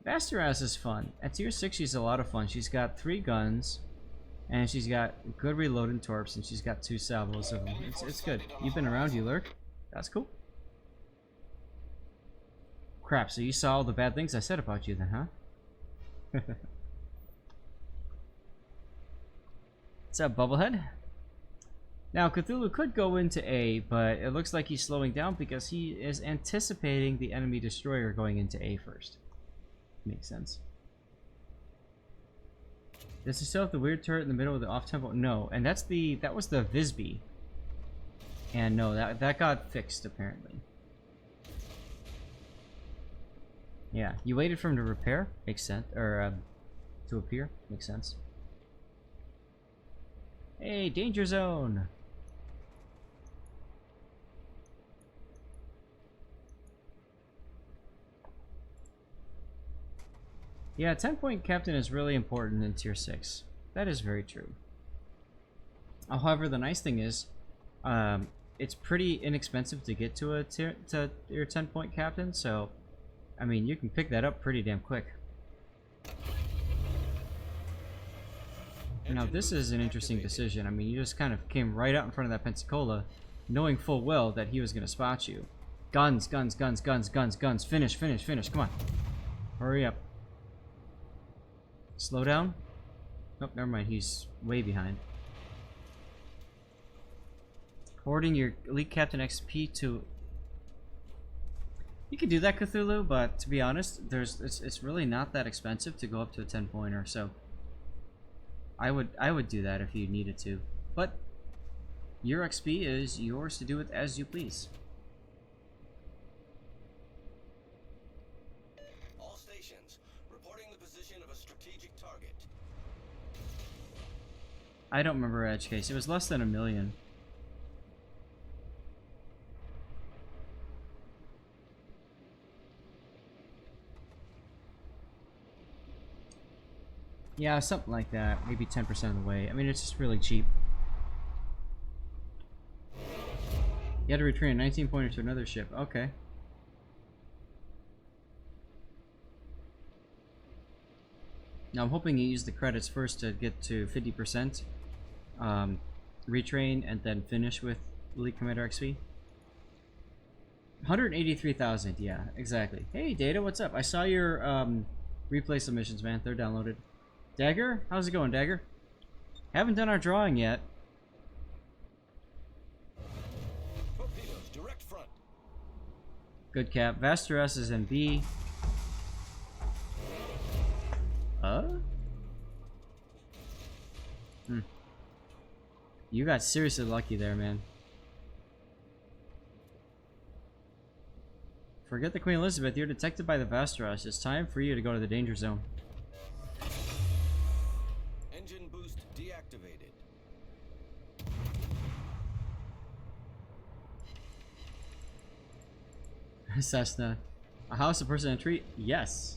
Vasteras is fun. At tier 6, she's a lot of fun. She's got 3 guns, and she's got good reloading torps, and she's got 2 salvos of them. It's good. You've been around, you lurk. That's cool. Crap, so you saw all the bad things I said about you then, huh? What's up, Bubblehead? Now, Cthulhu could go into A, but it looks like he's slowing down because he is anticipating the enemy destroyer going into A first. Makes sense. Does he still have the weird turret in the middle of the off-tempo? No, and that was the Visby. And no, that got fixed apparently. Yeah, you waited for him to repair? Makes sense. Or, to appear? Makes sense. Hey, danger zone! Yeah, 10-point captain is really important in tier 6. That is very true. However, the nice thing is, it's pretty inexpensive to get to your 10-point captain, so I mean, you can pick that up pretty damn quick. Now, this is an interesting decision. I mean, you just kind of came right out in front of that Pensacola, knowing full well that he was going to spot you. Guns, guns, guns, guns, guns, guns. Finish, finish, finish. Come on. Hurry up. Slow down. Nope, never mind. He's way behind. Hoarding your Elite Captain XP to... You can do that, Cthulhu, but to be honest, it's really not that expensive to go up to a 10-pointer, so I would do that if you needed to. But Your XP is yours to do with as you please. All stations, reporting the position of a strategic target. I don't remember edge case. It was less than 1 million. Yeah, something like that. Maybe 10% of the way. I mean, it's just really cheap. You had to retrain a 19 pointer to another ship. Okay. Now I'm hoping you use the credits first to get to 50%. Retrain and then finish with Elite Commander XP. 183,000, yeah, exactly. Hey Data, what's up? I saw your replay submissions, man. They're downloaded. Dagger? How's it going, Dagger? Haven't done our drawing yet. Torpedoes, direct front. Good cap. Vasteras is in B. You got seriously lucky there, man. Forget the Queen Elizabeth. You're detected by the Vasteras. It's time for you to go to the danger zone. Engine boost deactivated. Cessna. A house, a person, and a tree? Yes.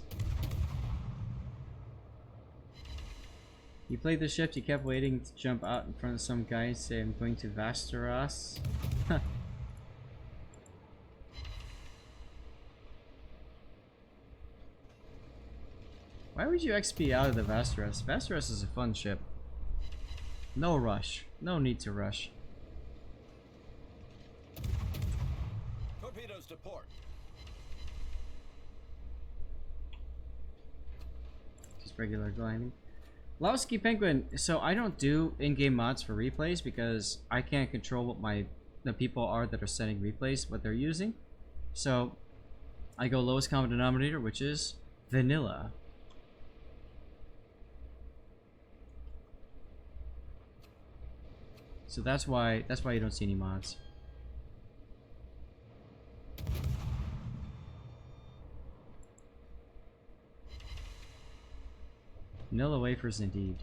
You played the ship, you kept waiting to jump out in front of some guy and say, I'm going to Vasteras. Why would you XP out of the Vasteras? Vasteras is a fun ship. No rush. No need to rush. Torpedoes to port. Just regular gliding. Lowski Penguin, so I don't do in-game mods for replays because I can't control what the people are that are sending replays, what they're using. So I go lowest common denominator, which is vanilla. So that's why you don't see any mods. Vanilla wafers indeed.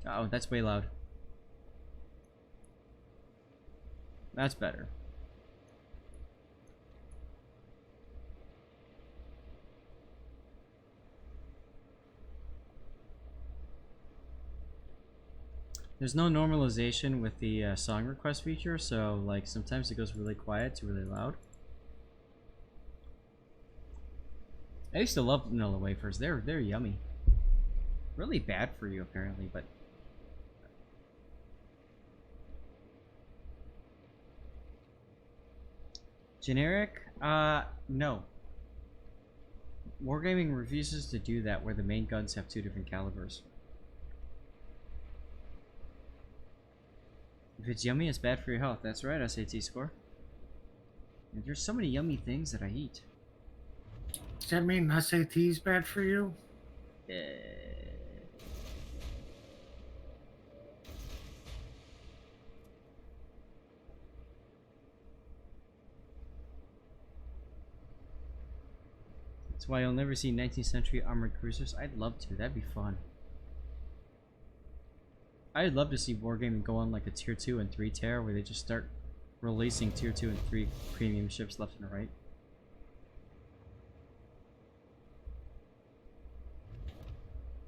Oh, that's way loud. That's better. There's no normalization with the song request feature, so like sometimes it goes really quiet to really loud. I used to love vanilla wafers. They're yummy. Really bad for you apparently, but generic? No. Wargaming refuses to do that where the main guns have 2 different calibers. If it's yummy, it's bad for your health. That's right, SAT score. And there's so many yummy things that I eat. Does that mean SAT is bad for you? That's why you'll never see 19th century armored cruisers. I'd love to. That'd be fun. I'd love to see Wargaming go on like a tier 2 and 3 tear where they just start releasing tier 2 and 3 premium ships left and right.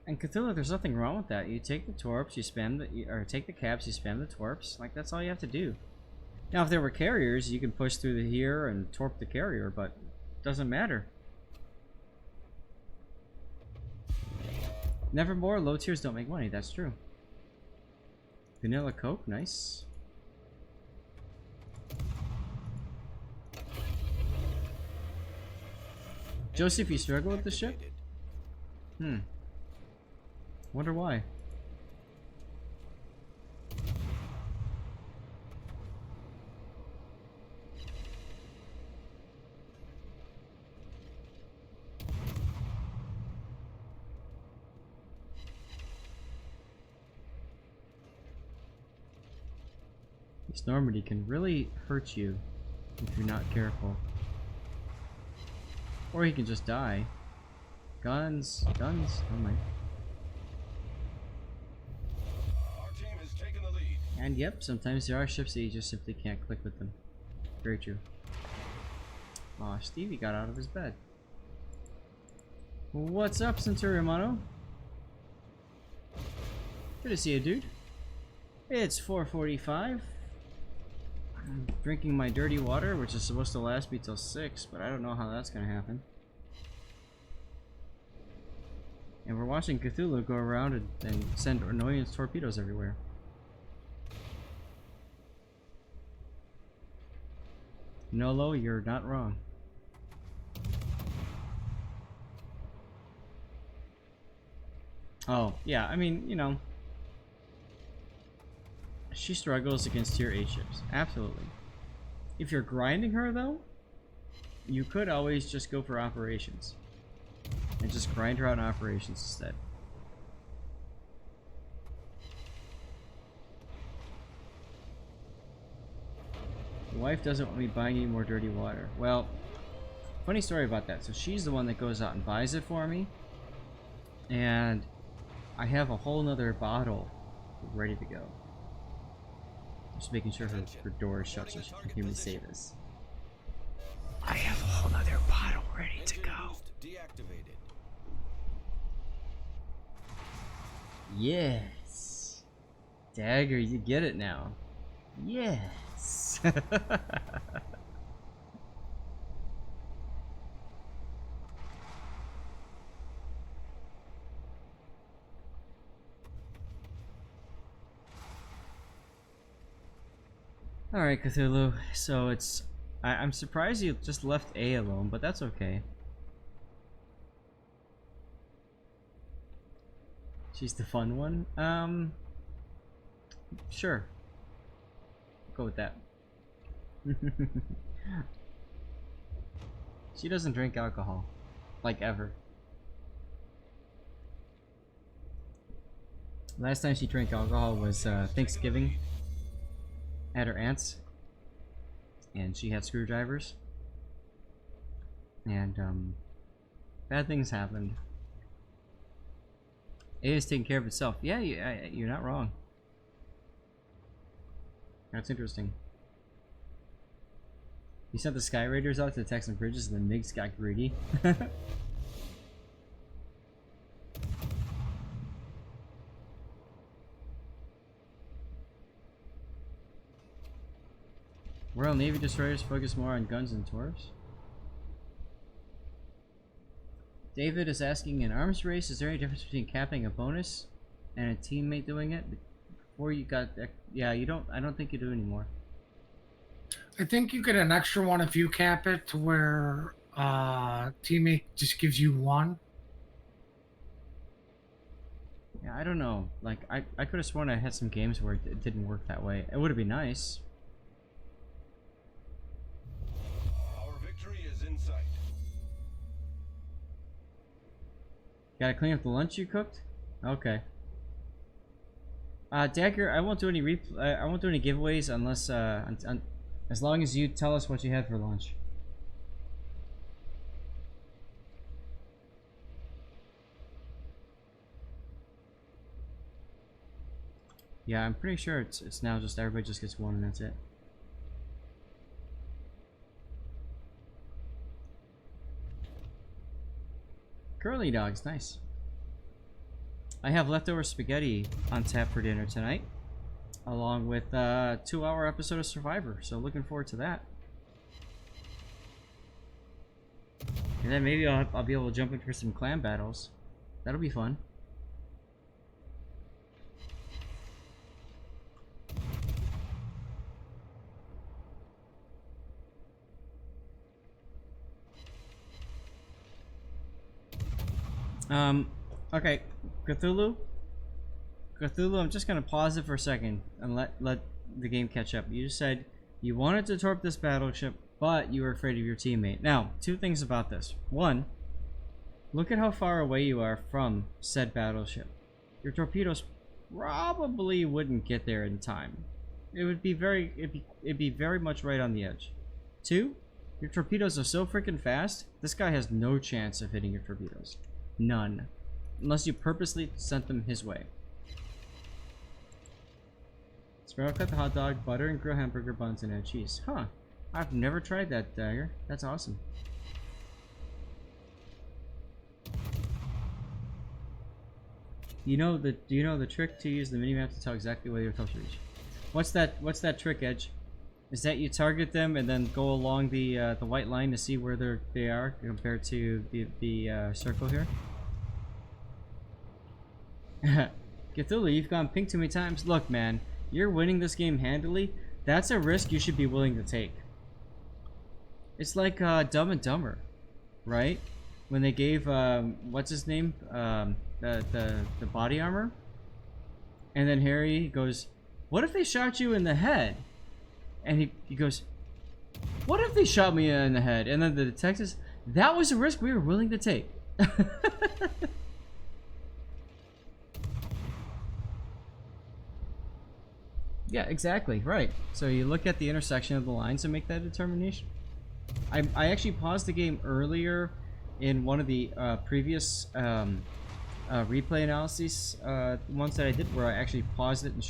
And Cthulhu, there's nothing wrong with that. You take the torps, you spam the, or take the caps, you spam the torps. Like, that's all you have to do. Now, if there were carriers, you can push through the here and torp the carrier, but it doesn't matter. Nevermore, low tiers don't make money. That's true. Vanilla Coke, nice. Joseph, you struggle with the ship? Wonder why. This Normandy can really hurt you if you're not careful. Or he can just die. Guns, oh my. Our team has taken the lead. And yep, sometimes there are ships that you just simply can't click with them. Very true. Aw, Stevie got out of his bed. What's up, Centurion Mono? Good to see you, dude. It's 4:45. I'm drinking my dirty water, which is supposed to last me till 6, but I don't know how that's gonna happen. And we're watching Cthulhu go around and send annoyance torpedoes everywhere. Nolo, you're not wrong. Oh, yeah, I mean, you know, she struggles against tier 8 ships. Absolutely. If you're grinding her, though, you could always just go for operations. And just grind her out in operations instead. Your wife doesn't want me buying you more dirty water. Well, funny story about that. So she's the one that goes out and buys it for me. And I have a whole nother bottle ready to go. Just making sure her door is shut so she can hear me say this. I have a whole nother bottle ready to go. Deactivated. Yes. Dagger, you get it now. Yes. Alright, Cthulhu. So it's... I'm surprised you just left A alone, but that's okay. She's the fun one? Sure. Go with that. She doesn't drink alcohol. Like, ever. Last time she drank alcohol was Thanksgiving at her aunt's. And she had screwdrivers. And, bad things happened. A is taking care of itself. Yeah, you're not wrong. That's interesting. You sent the Sky Raiders out to attack some bridges and the MiGs got greedy. Royal Navy destroyers focus more on guns and torps. David is asking, in arms race, is there any difference between capping a bonus and a teammate doing it? Before you got, yeah, you don't. I don't think you do anymore. I think you get an extra one if you cap it to where teammate just gives you one. Yeah, I don't know. Like, I could have sworn I had some games where it didn't work that way. It would have been nice. Our victory is in sight. Gotta clean up the lunch you cooked? Okay. Dagger, I won't do any I won't do any giveaways unless as long as you tell us what you had for lunch. Yeah, I'm pretty sure it's now just everybody just gets one and that's it. Curly dogs, nice. I have leftover spaghetti on tap for dinner tonight, along with a 2-hour episode of Survivor, so looking forward to that. And then maybe I'll be able to jump in for some clan battles. That'll be fun. Okay, Cthulhu, I'm just gonna pause it for a second and let the game catch up. You said you wanted to torp this battleship, but you were afraid of your teammate. Now, two things about this. One, look at how far away you are from said battleship. Your torpedoes probably wouldn't get there in time. it'd be very much right on the edge. 2, your torpedoes are so freaking fast, this guy has no chance of hitting your torpedoes. None. Unless you purposely sent them his way. Sparrow cut the hot dog, butter and grill hamburger buns, and add cheese. Huh. I've never tried that, Dagger. That's awesome. Do you know the trick to use the minimap to tell exactly where you're supposed to reach? What's that trick, Edge? Is that you target them and then go along the white line to see where they are compared to the circle here? Cthulhu, you've gone pink too many times. Look, man, you're winning this game handily. That's a risk you should be willing to take. It's like Dumb and Dumber, right? When they gave what's his name the body armor, and then Harry goes, "What if they shot you in the head?" And he goes, "What if they shot me in the head?" And then the detectives, "That was a risk we were willing to take." Yeah, exactly, right. So you look at the intersection of the lines and make that determination. I actually paused the game earlier in one of the previous replay analyses ones that I did, where I actually paused it and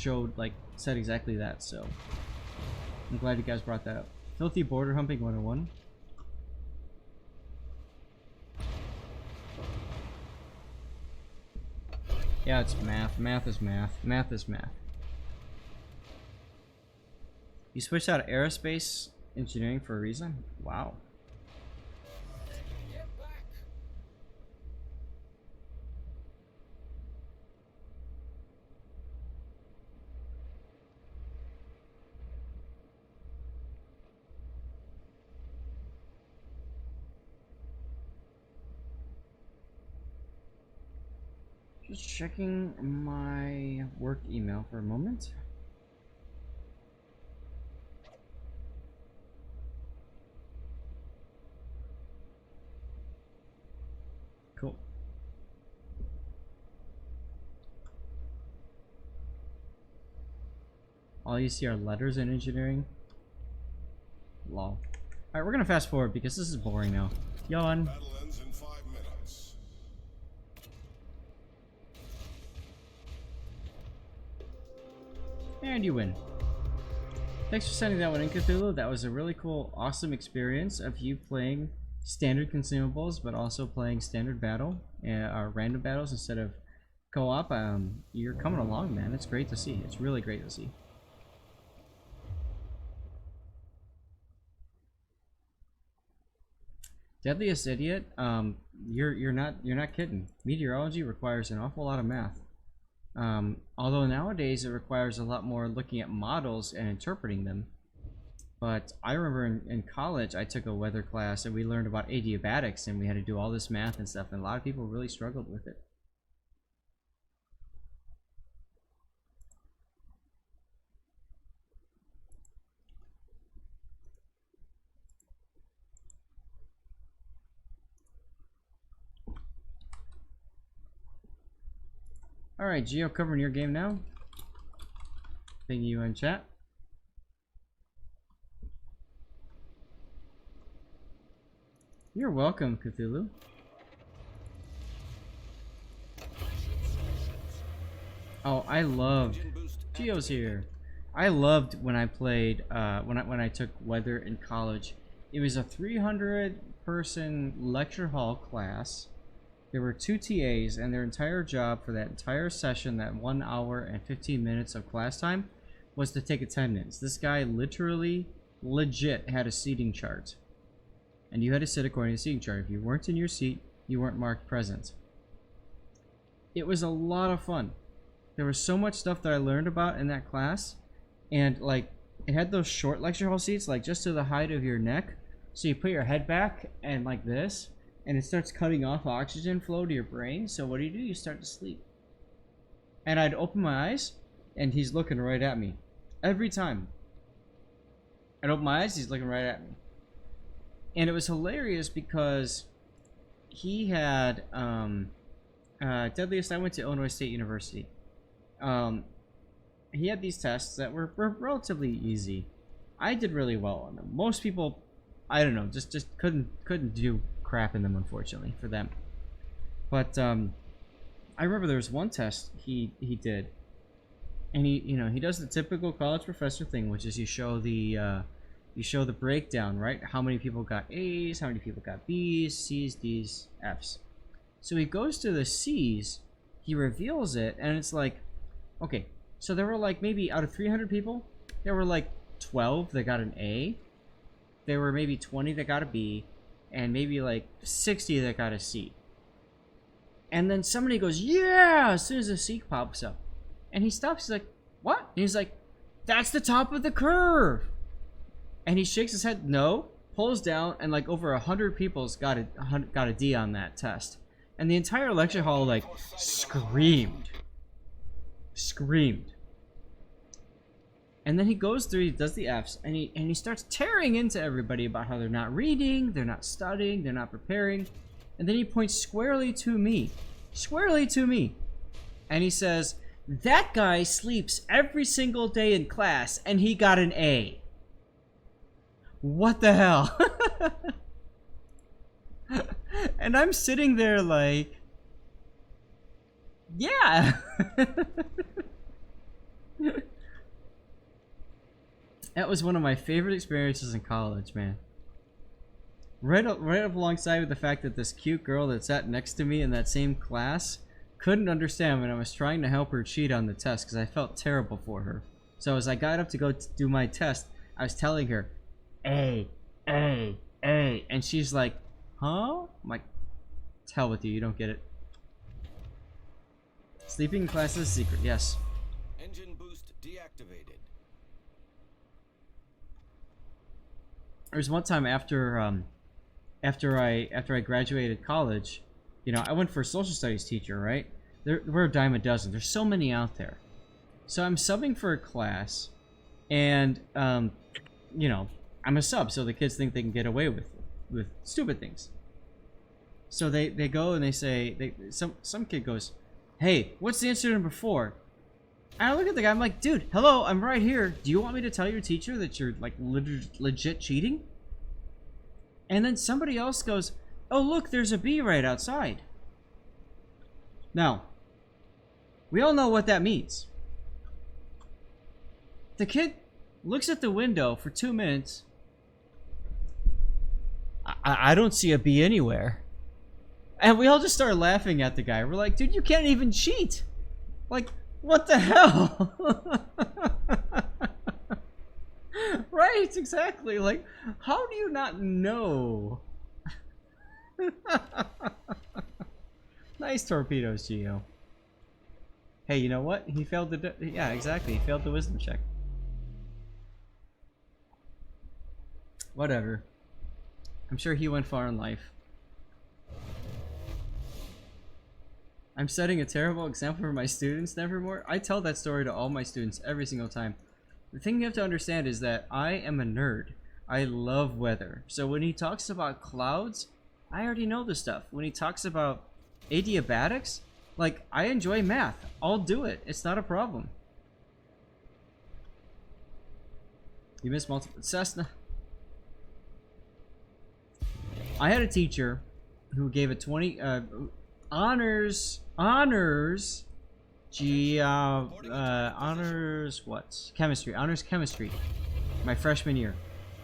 said exactly that. So I'm glad you guys brought that up. Filthy border humping 101. Yeah, it's math. Math is math. Math is math. You switched out of aerospace engineering for a reason? Wow. Just checking my work email for a moment. Cool. All you see are letters in engineering. Lol. Alright, we're gonna fast forward because this is boring now. Yawn. Battle ends in 5 minutes. And you win. Thanks for sending that one in, Cthulhu. That was a really cool, awesome experience of you playing standard consumables, but also playing standard battle, or random battles instead of co-op. You're coming along, man. It's great to see. It's really great to see. Deadliest Idiot. You're not kidding. Meteorology requires an awful lot of math. Although nowadays it requires a lot more looking at models and interpreting them. But I remember in college I took a weather class and we learned about adiabatics and we had to do all this math and stuff, and a lot of people really struggled with it. Alright, Geo, covering your game now. Thank you in chat. You're welcome, Cthulhu. Oh, I loved Geo's here. I loved when I played when I took weather in college. It was a 300-person lecture hall class. There were 2 TAs, and their entire job for that entire session, that 1 hour and 15 minutes of class time, was to take attendance. This guy literally, legit had a seating chart. And you had to sit according to the seating chart. If you weren't in your seat, you weren't marked present. It was a lot of fun. There was so much stuff that I learned about in that class. And, like, it had those short lecture hall seats, like, just to the height of your neck. So you put your head back, and like this. And it starts cutting off oxygen flow to your brain. So what do? You start to sleep. And I'd open my eyes, and he's looking right at me. Every time. I'd open my eyes, he's looking right at me. And it was hilarious because he had, Deadliest, I went to Illinois State University. he had these tests that were relatively easy. I did really well on them. Most people, I don't know, just couldn't do crap in them, unfortunately for them. But I remember there was one test he did, and he does the typical college professor thing, which is you show the breakdown, right? How many people got A's, how many people got B's, C's, D's, F's. So he goes to the C's, he reveals it, and it's like, okay, so there were like maybe out of 300 people, there were like 12 that got an A, there were maybe 20 that got a B, and maybe like 60 that got a C. And then somebody goes, yeah, as soon as the C pops up. And he stops, he's like, what? And he's like, that's the top of the curve. And he shakes his head, no, pulls down, and like over 100 people's got a D on that test. And the entire lecture hall like screamed. And then he goes through, he does the F's, and he starts tearing into everybody about how they're not reading, they're not studying, they're not preparing. And then he points squarely to me. And he says, that guy sleeps every single day in class, and he got an A. What the hell? And I'm sitting there like, yeah. That was one of my favorite experiences in college, man. Right up alongside with the fact that this cute girl that sat next to me in that same class couldn't understand when I was trying to help her cheat on the test because I felt terrible for her. So as I got up to go do my test, I was telling her, A, A, A, and she's like, huh? I'm like, to hell with you, you don't get it. Sleeping in class is a secret, yes. Engine boost deactivated. There was one time after I graduated college, you know, I went for a social studies teacher, right? We're a dime a dozen. There's so many out there. So I'm subbing for a class, and you know, I'm a sub, so the kids think they can get away with stupid things. So they go and they say, some kid goes, hey, what's the answer to number 4? And I look at the guy, I'm like, dude, hello, I'm right here. Do you want me to tell your teacher that you're like legit cheating? And then somebody else goes, oh look, there's a B right outside. Now, we all know what that means. The kid looks at the window for 2 minutes. I don't see a B anywhere. And we all just start laughing at the guy. We're like, dude, you can't even cheat. Like, what the hell? Right, exactly. Like, how do you not know? Nice torpedoes, Gio. Hey, you know what? He failed the... Yeah, exactly. He failed the wisdom check. Whatever. I'm sure he went far in life. I'm setting a terrible example for my students, Nevermore. I tell that story to all my students every single time. The thing you have to understand is that I am a nerd. I love weather. So when he talks about clouds, I already know the stuff. When he talks about adiabatics, like, I enjoy math. I'll do it. It's not a problem. You missed multiple... Cessna. I had a teacher who gave a 20... honors chemistry my freshman year.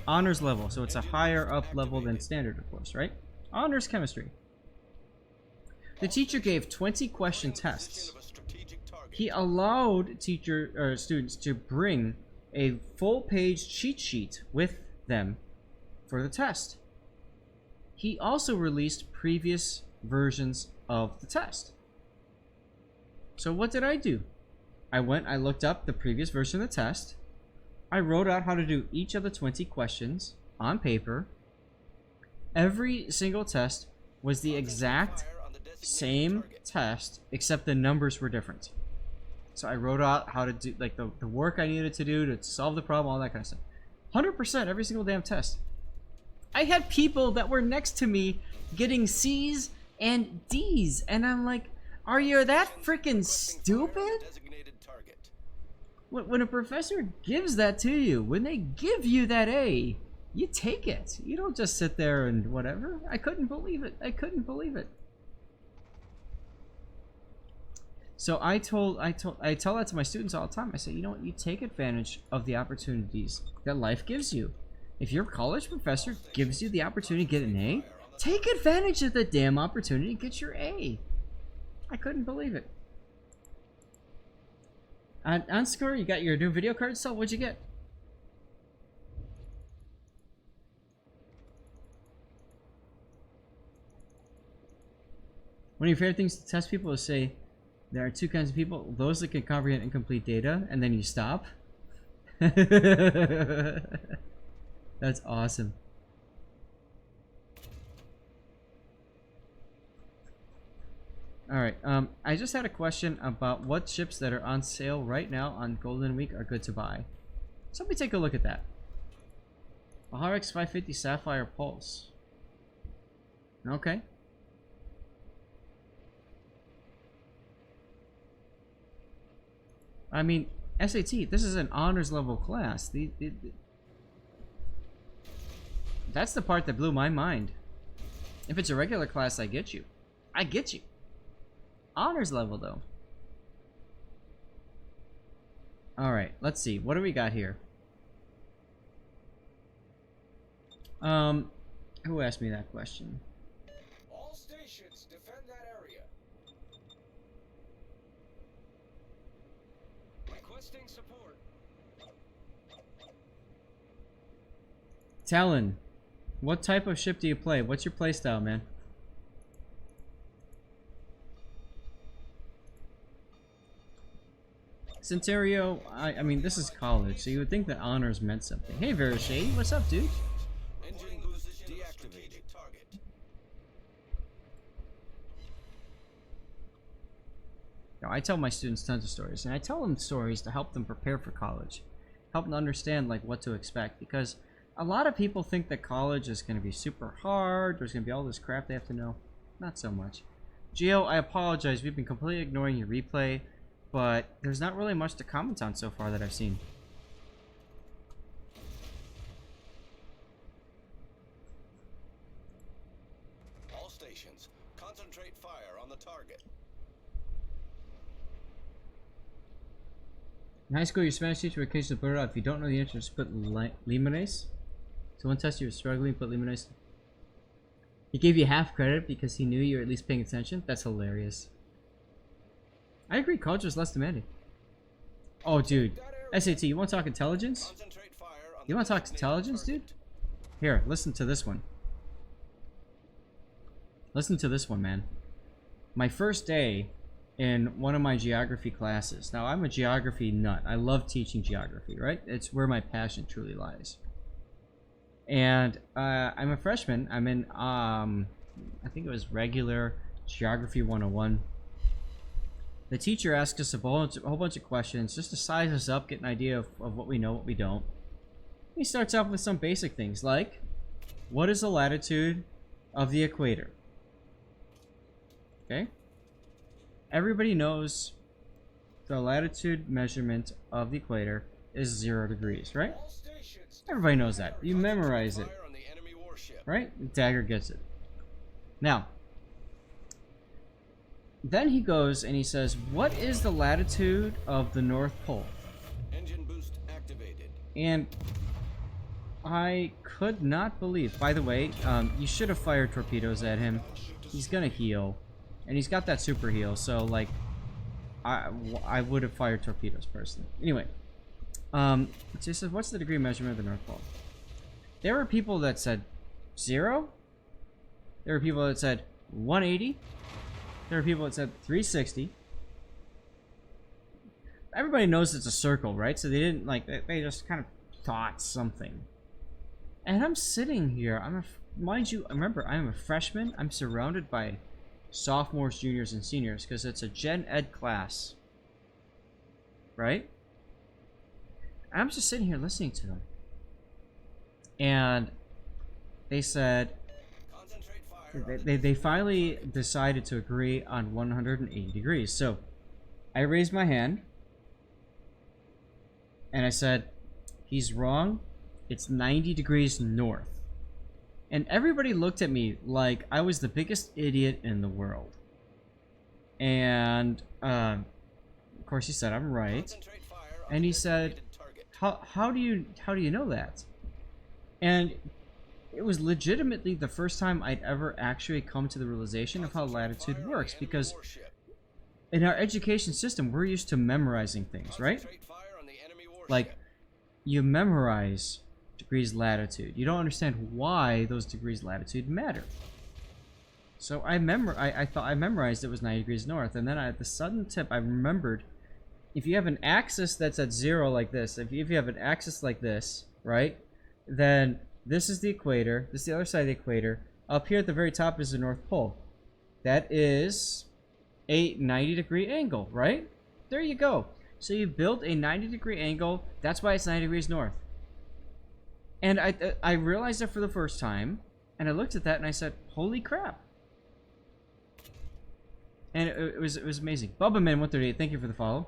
Honors level, so it's a higher up level than standard, of course, right? Honors chemistry. The teacher gave 20 question tests. He allowed students to bring a full-page cheat sheet with them for the test. He also released previous versions of the test. So what did I do? I looked up the previous version of the test. I wrote out how to do each of the 20 questions on paper. Every single test was the exact same test, except the numbers were different. So I wrote out how to do, like, the work I needed to do to solve the problem, all that kind of stuff. 100% every single damn test. I had people that were next to me getting C's and D's, and I'm like, are you that freaking stupid? When a professor gives that to you, when they give you that A, you take it. You don't just sit there and whatever. I couldn't believe it. I couldn't believe it. So I tell that to my students all the time. I say, you know what? You take advantage of the opportunities that life gives you. If your college professor gives you the opportunity to get an A, take advantage of the damn opportunity to get your A. I couldn't believe it. On Score, you got your new video card installed. What'd you get? One of your favorite things to test people is say, there are two kinds of people, those that can comprehend incomplete data, and then you stop. That's awesome. Alright, I just had a question about what ships that are on sale right now on Golden Week are good to buy. So let me take a look at that. Bahar X550 Sapphire Pulse. Okay. I mean, SAT, this is an honors level class. That's the part that blew my mind. If it's a regular class, I get you. I get you. Honors level, though. Alright, let's see. What do we got here? Who asked me that question? All stations defend that area. Requesting support. Talon, what type of ship do you play? What's your playstyle, man? Centerio, I mean, this is college, so you would think that honors meant something. Hey, Verishade, what's up, dude? Engine boost deactivated. Target. Now, I tell my students tons of stories, and I tell them stories to help them prepare for college, help them understand like what to expect, because a lot of people think that college is going to be super hard. There's going to be all this crap they have to know. Not so much. Gio, I apologize. We've been completely ignoring your replay, but there's not really much to comment on so far that I've seen. All stations, concentrate fire on the target. In high school, your Spanish teacher would occasionally put it out. If you don't know the answer, just put limones. So one test you were struggling, put limones. He gave you half credit because he knew you were at least paying attention. That's hilarious. I agree, college was less demanding. Oh, dude. SAT, you want to talk intelligence? Concentrate fire on You want to talk intelligence, dude? Here, listen to this one. Listen to this one, man. My first day in one of my geography classes. Now, I'm a geography nut. I love teaching geography, right? It's where my passion truly lies. And I'm a freshman. I'm in, I think it was regular Geography 101. The teacher asks us a whole bunch of questions just to size us up, get an idea of what we know, what we don't. He starts off with some basic things like, what is the latitude of the equator? Okay? Everybody knows the latitude measurement of the equator is 0 degrees, right? All stations. Everybody knows that. You memorize it, fire on the enemy warship. right? Dagger gets it. Now, then he goes and he says, what is the latitude of the North Pole? Engine boost activated. And I could not believe, by the way, you should have fired torpedoes at him. He's gonna heal. And he's got that super heal, so like, I would have fired torpedoes personally. Anyway, so he says, what's the degree measurement of the North Pole? There were people that said 0. There were people that said 180. There were people that said 360. Everybody knows it's a circle, right? So they didn't like, they just kind of thought something. And I'm sitting here, mind you, remember, I'm a freshman. I'm surrounded by sophomores, juniors, and seniors because it's a gen ed class, right? I'm just sitting here listening to them, and they said Concentrate fire on they finally decided to agree on 180 degrees. So I raised my hand, And I said, he's wrong. It's 90 degrees north. And everybody looked at me like I was the biggest idiot in the world. And, of course he said I'm right. Concentrate fire on And the he said, designated target. how do you know that? And it was legitimately the first time I'd ever actually come to the realization of how latitude Fire on works, the enemy because warship. in our education system, we're used to memorizing things, right? Concentrate fire on the enemy warship. Like, you memorize degrees latitude. You don't understand why those degrees latitude matter. So I thought I memorized it was 90 degrees north, and then at the sudden tip, I remembered if you have an axis that's at 0 like this, if you have an axis like this, right, then this is the equator, this is the other side of the equator. Up here at the very top is the North Pole. That is a 90-degree angle, right? There you go. So you build a 90-degree angle. That's why it's 90 degrees north. And I realized it for the first time, and I looked at that and I said, "Holy crap!" And it was amazing. Bubbaman138, thank you for the follow.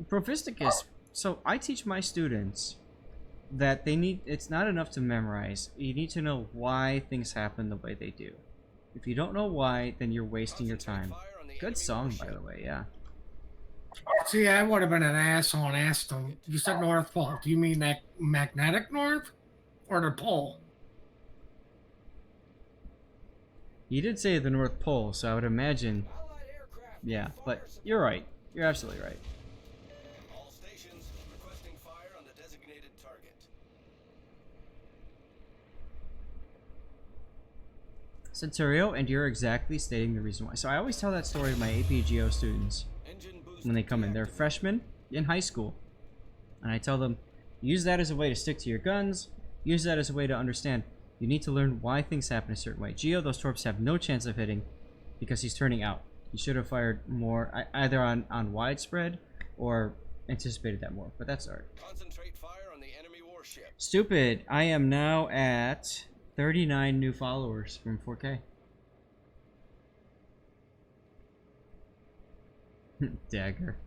Prophisticus. So I teach my students that it's not enough to memorize. You need to know why things happen the way they do. If you don't know why, then you're wasting your time. Good song, by the way, yeah. See, I would have been an asshole and asked him, you said North Pole. Do you mean that magnetic north or the pole? You did say the North Pole, so I would imagine... Yeah, but you're right. You're absolutely right. All stations requesting fire on the designated target. Centurio, and you're exactly stating the reason why. So I always tell that story to my APGO students Engine boost when they come in. They're deactivated. freshmen in high school. And I tell them, use that as a way to stick to your guns. Use that as a way to understand. You need to learn why things happen a certain way. Geo, those torps have no chance of hitting because he's turning out. You should have fired more, either on widespread or anticipated that more. But that's alright. Concentrate fire on the enemy warship. Stupid. I am now at 39 new followers from 4K. Dagger.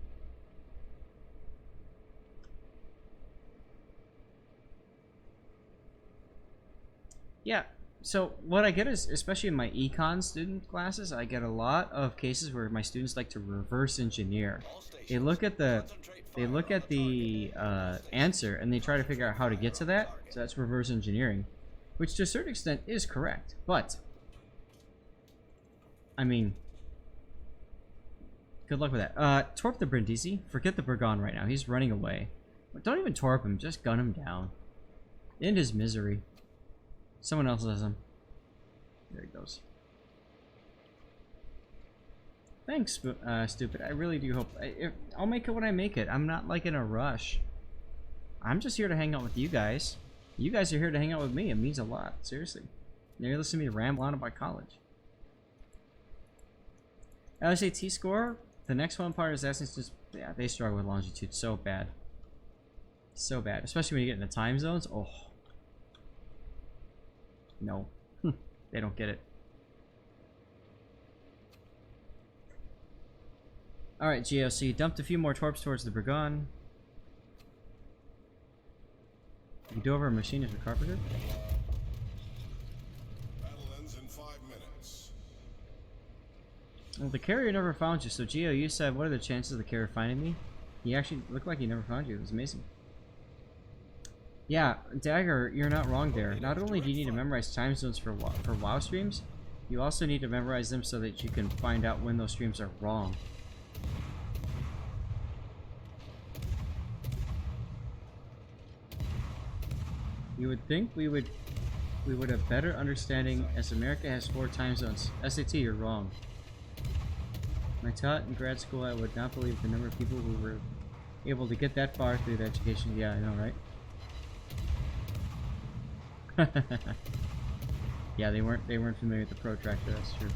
Yeah, so what I get is, especially in my econ student classes, I get a lot of cases where my students like to reverse engineer. All stations They look at the concentrate fire answer and they try to figure out how to get to that. So that's reverse engineering, which to a certain extent is correct. But I mean, good luck with that. Torp the Brindisi. Forget the Burgon right now. He's running away. But don't even torp him. Just gun him down. End his misery. Someone else does him. There he goes. Thanks, Stupid. I really do hope... I'll make it when I make it. I'm not, like, in a rush. I'm just here to hang out with you guys. You guys are here to hang out with me. It means a lot. Seriously. You're listening to me ramble on about college. LSAT score? The next one part is Assassin's just... Yeah, they struggle with longitude so bad. So bad. Especially when you get into time zones. Oh. No. They don't get it. Alright, Geo, so you dumped a few more torps towards the Burgon. You do over a machinist or carpenter? Battle ends in 5 minutes. Well, the carrier never found you, so Geo, you said, what are the chances of the carrier finding me? He actually looked like he never found you. It was amazing. Yeah, Dagger, you're not wrong there. Not only do you need to memorize time zones for WoW streams, you also need to memorize them so that you can find out when those streams are wrong. You would think we would have better understanding as America has 4 time zones. SAT, you're wrong. When I taught in grad school, I would not believe the number of people who were able to get that far through the education. Yeah, I know, right? Yeah, they weren't familiar with the protractor, that's true.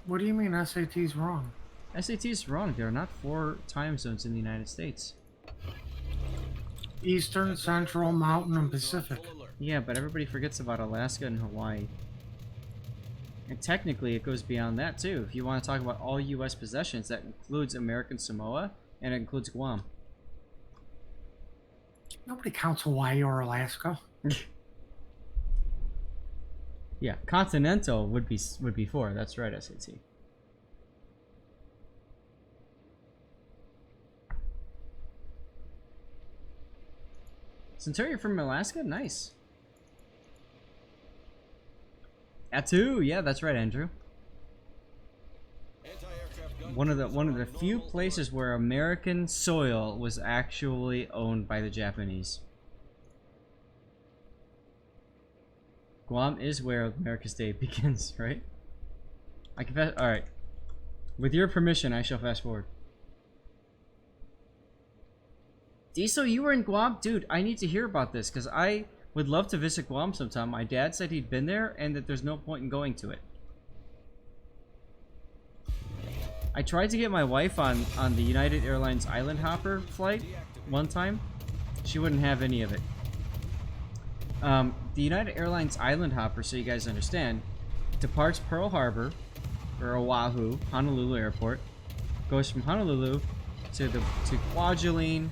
What do you mean SAT's wrong? SAT's wrong. There are not 4 time zones in the United States. Eastern, Central, Mountain, and Pacific. Full alert. Yeah, but everybody forgets about Alaska and Hawaii. And technically, it goes beyond that too. If you want to talk about all U.S. possessions, that includes American Samoa and it includes Guam. Nobody counts Hawaii or Alaska. Yeah, continental would be 4. That's right, SAT. Centurion from Alaska, nice. Atu, yeah, that's right, Andrew. One of the few places where American soil was actually owned by the Japanese. Guam is where America's Day begins, right? I confess. All right. With your permission, I shall fast forward. Diesel, you were in Guam? Dude, I need to hear about this because I would love to visit Guam sometime. My dad said he'd been there and that there's no point in going to it. I tried to get my wife on the United Airlines Island Hopper flight one time. She wouldn't have any of it. The United Airlines Island Hopper, so you guys understand, departs Pearl Harbor, or Oahu, Honolulu Airport, goes from Honolulu to Kwajalein,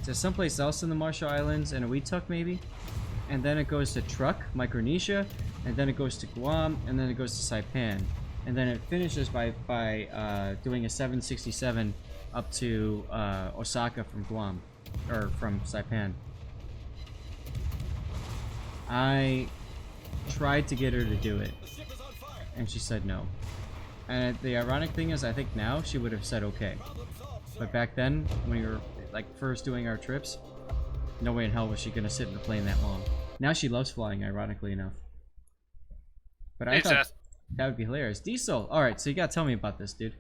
to someplace else in the Marshall Islands, and Waituk maybe, and then it goes to Truk, Micronesia, and then it goes to Guam, and then it goes to Saipan, and then it finishes by doing a 767 up to Osaka from Guam, or from Saipan. I tried to get her to do it, and she said no. And the ironic thing is, I think now she would have said okay. But back then, when we were like first doing our trips, no way in hell was she gonna sit in the plane that long. Now she loves flying, ironically enough. But I thought that would be hilarious. Diesel, all right, so you gotta tell me about this, dude.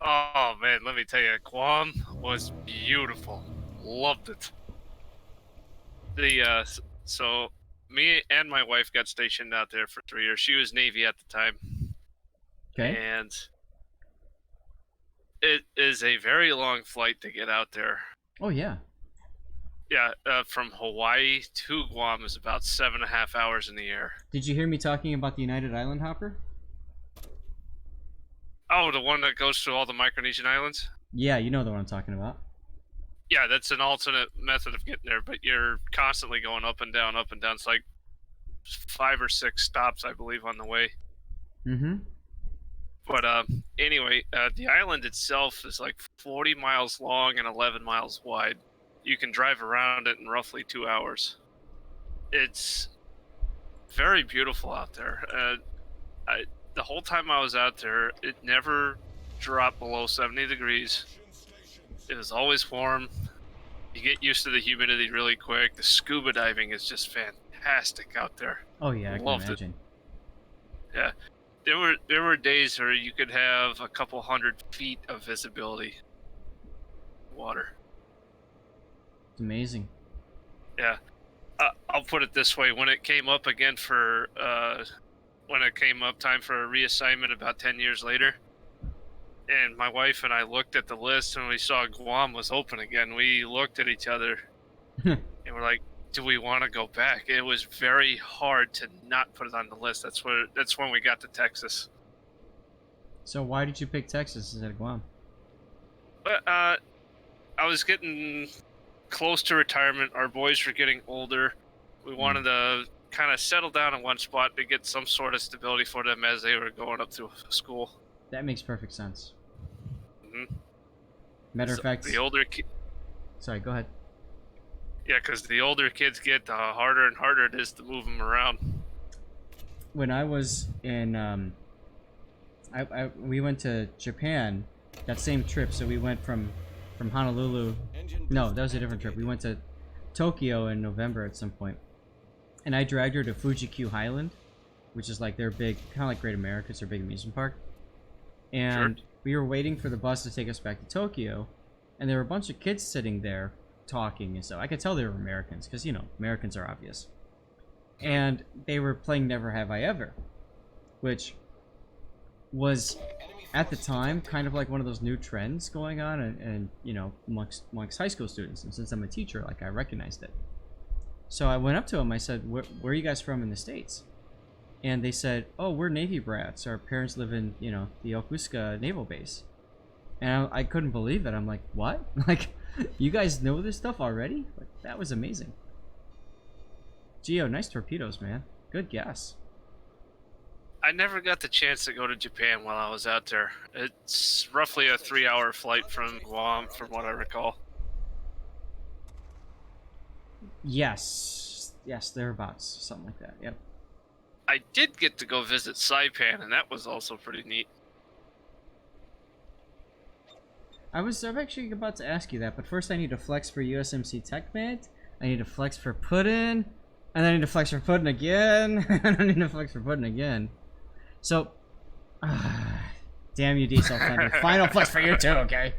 Oh man, let me tell you, Guam was beautiful. Loved it. So me and my wife got stationed out there for 3 years. She was Navy at the time. Okay. And it is a very long flight to get out there. Oh yeah. Yeah, from Hawaii to Guam is about 7.5 hours in the air. Did you hear me talking about the United Island Hopper? Oh, the one that goes to all the Micronesian islands? Yeah, you know the one I'm talking about. Yeah, that's an alternate method of getting there, but you're constantly going up and down, up and down. It's like 5 or 6 stops, I believe, on the way. Mm-hmm. But anyway, the island itself is like 40 miles long and 11 miles wide. You can drive around it in roughly 2 hours. It's very beautiful out there. The whole time I was out there, it never dropped below 70 degrees. It was always warm. You get used to the humidity really quick. The scuba diving is just fantastic out there. Oh yeah, I can Loved imagine. It. Yeah. There were days where you could have a couple 100 feet of visibility. Water. It's amazing. Yeah. I'll put it this way. When it came up again for... when it came up time for a reassignment about 10 years later, and my wife and I looked at the list and we saw Guam was open again, we looked at each other and we're like, do we want to go back? It was very hard to not put it on the list. That's when we got to Texas. So why did you pick Texas instead of Guam? But I was getting close to retirement. Our boys were getting older. We wanted to kind of settle down in one spot to get some sort of stability for them as they were going up to school. That makes perfect sense. Mm-hmm. Matter of fact, the older sorry, go ahead. Yeah, because the older kids get, the harder and harder it is to move them around. When I was in, we went to Japan that same trip. So we went from Honolulu. No, that was a different trip. We went to Tokyo in November at some point, and I dragged her to Fuji-Q Highland, which is like their big, kind of like Great America. It's their big amusement park. And Sure. We were waiting for the bus to take us back to Tokyo, and there were a bunch of kids sitting there talking and stuff. I could tell they were Americans because, you know, Americans are obvious. And they were playing Never Have I Ever, which was at the time kind of like one of those new trends going on, and you know, amongst high school students. And since I'm a teacher, like, I recognized it. So I went up to them. I said, where are you guys from in the States? and they said, "Oh, we're Navy brats. Our parents live in, you know, the Yokosuka Naval Base." And I couldn't believe it. I'm like, "What? Like, you guys know this stuff already?" Like, that was amazing. Geo, nice torpedoes, man. Good guess. I never got the chance to go to Japan while I was out there. It's roughly a 3-hour flight from Guam, from what I recall. Yes, thereabouts, something like that. Yep. I did get to go visit Saipan, and that was also pretty neat. I'm actually about to ask you that, but first I need to flex for USMC TechMate. I need to flex for Puddin, and then I need to flex for Puddin again, and I need to flex for Puddin again. So, damn you, Diesel Thunder. Final flex for you too, okay?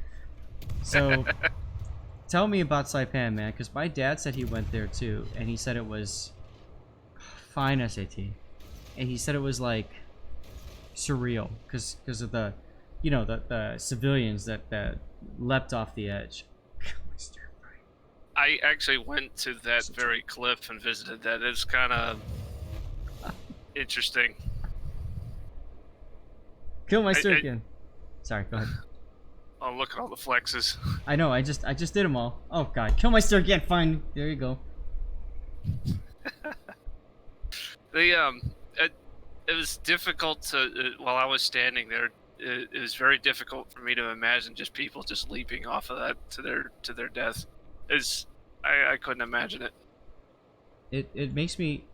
So, tell me about Saipan, man, because my dad said he went there too, and he said it was fine SAT, and he said it was like surreal because of the, you know, the civilians that leapt off the edge. I actually went to that very cliff and visited that. It's kind of interesting. Kill my again. Sorry, go ahead. Oh, look at all the flexes. I know. I just did them all. Oh God, kill my again. Fine. There you go. It was difficult to while I was standing there. It was very difficult for me to imagine just people just leaping off of that to their death. I couldn't imagine it. It makes me,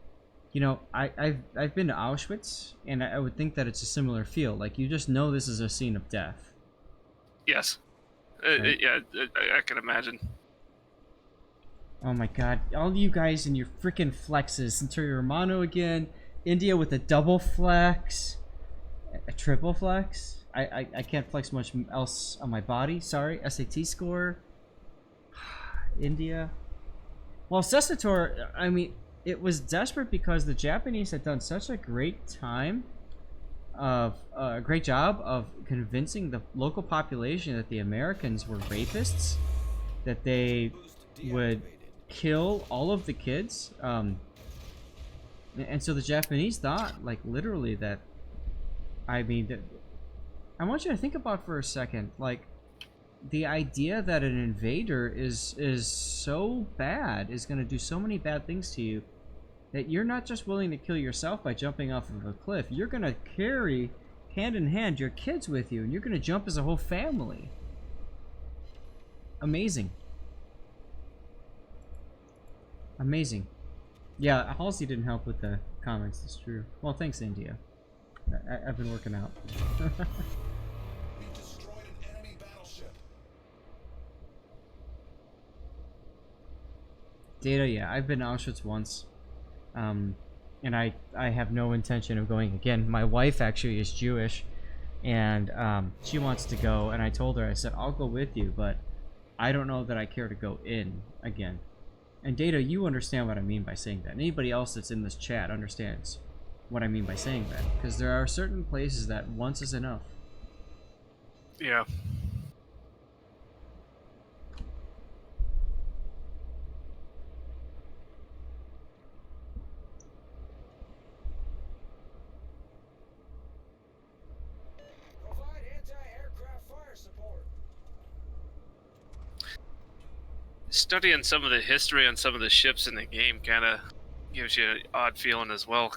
you know, I've been to Auschwitz, and I would think that it's a similar feel. Like, you just know this is a scene of death. Yes. Right? I can imagine. Oh my God, all you guys and your freaking flexes. Centurion Romano again. India with a double flex. A triple flex. I can't flex much else on my body. Sorry. SAT score. India. Well, Cessator, I mean, it was desperate because the Japanese had done such a great job of convincing the local population that the Americans were rapists, that they would kill all of the kids, and so the Japanese thought, like, literally that, I mean, I want you to think about for a second, like, the idea that an invader is so bad, is going to do so many bad things to you, that you're not just willing to kill yourself by jumping off of a cliff. You're going to carry, hand in hand, your kids with you, and you're going to jump as a whole family. Amazing. Amazing. Yeah, Halsey didn't help with the comments, it's true. Well, thanks, India. I've been working out. We destroyed an enemy battleship. Data, yeah, I've been to Auschwitz once. And I have no intention of going again. My wife actually is Jewish, and she wants to go, and I told her, I said, I'll go with you, but I don't know that I care to go in again. And Data, you understand what I mean by saying that. Anybody else that's in this chat understands what I mean by saying that, because there are certain places that once is enough. Yeah. Provide anti-aircraft fire support. Studying some of the history on some of the ships in the game kind of gives you an odd feeling as well.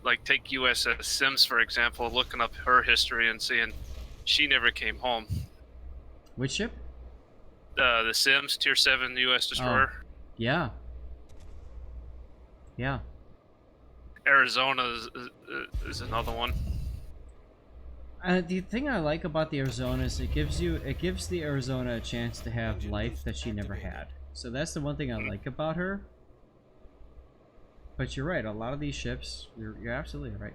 Like, take USS Sims, for example, looking up her history and seeing she never came home. Which ship? The Sims, Tier 7 U.S. Destroyer. Oh, yeah. Yeah. Arizona is another one. The thing I like about the Arizona is it gives the Arizona a chance to have life that she never had. So that's the one thing I like about her. But you're right, a lot of these ships, you're absolutely right.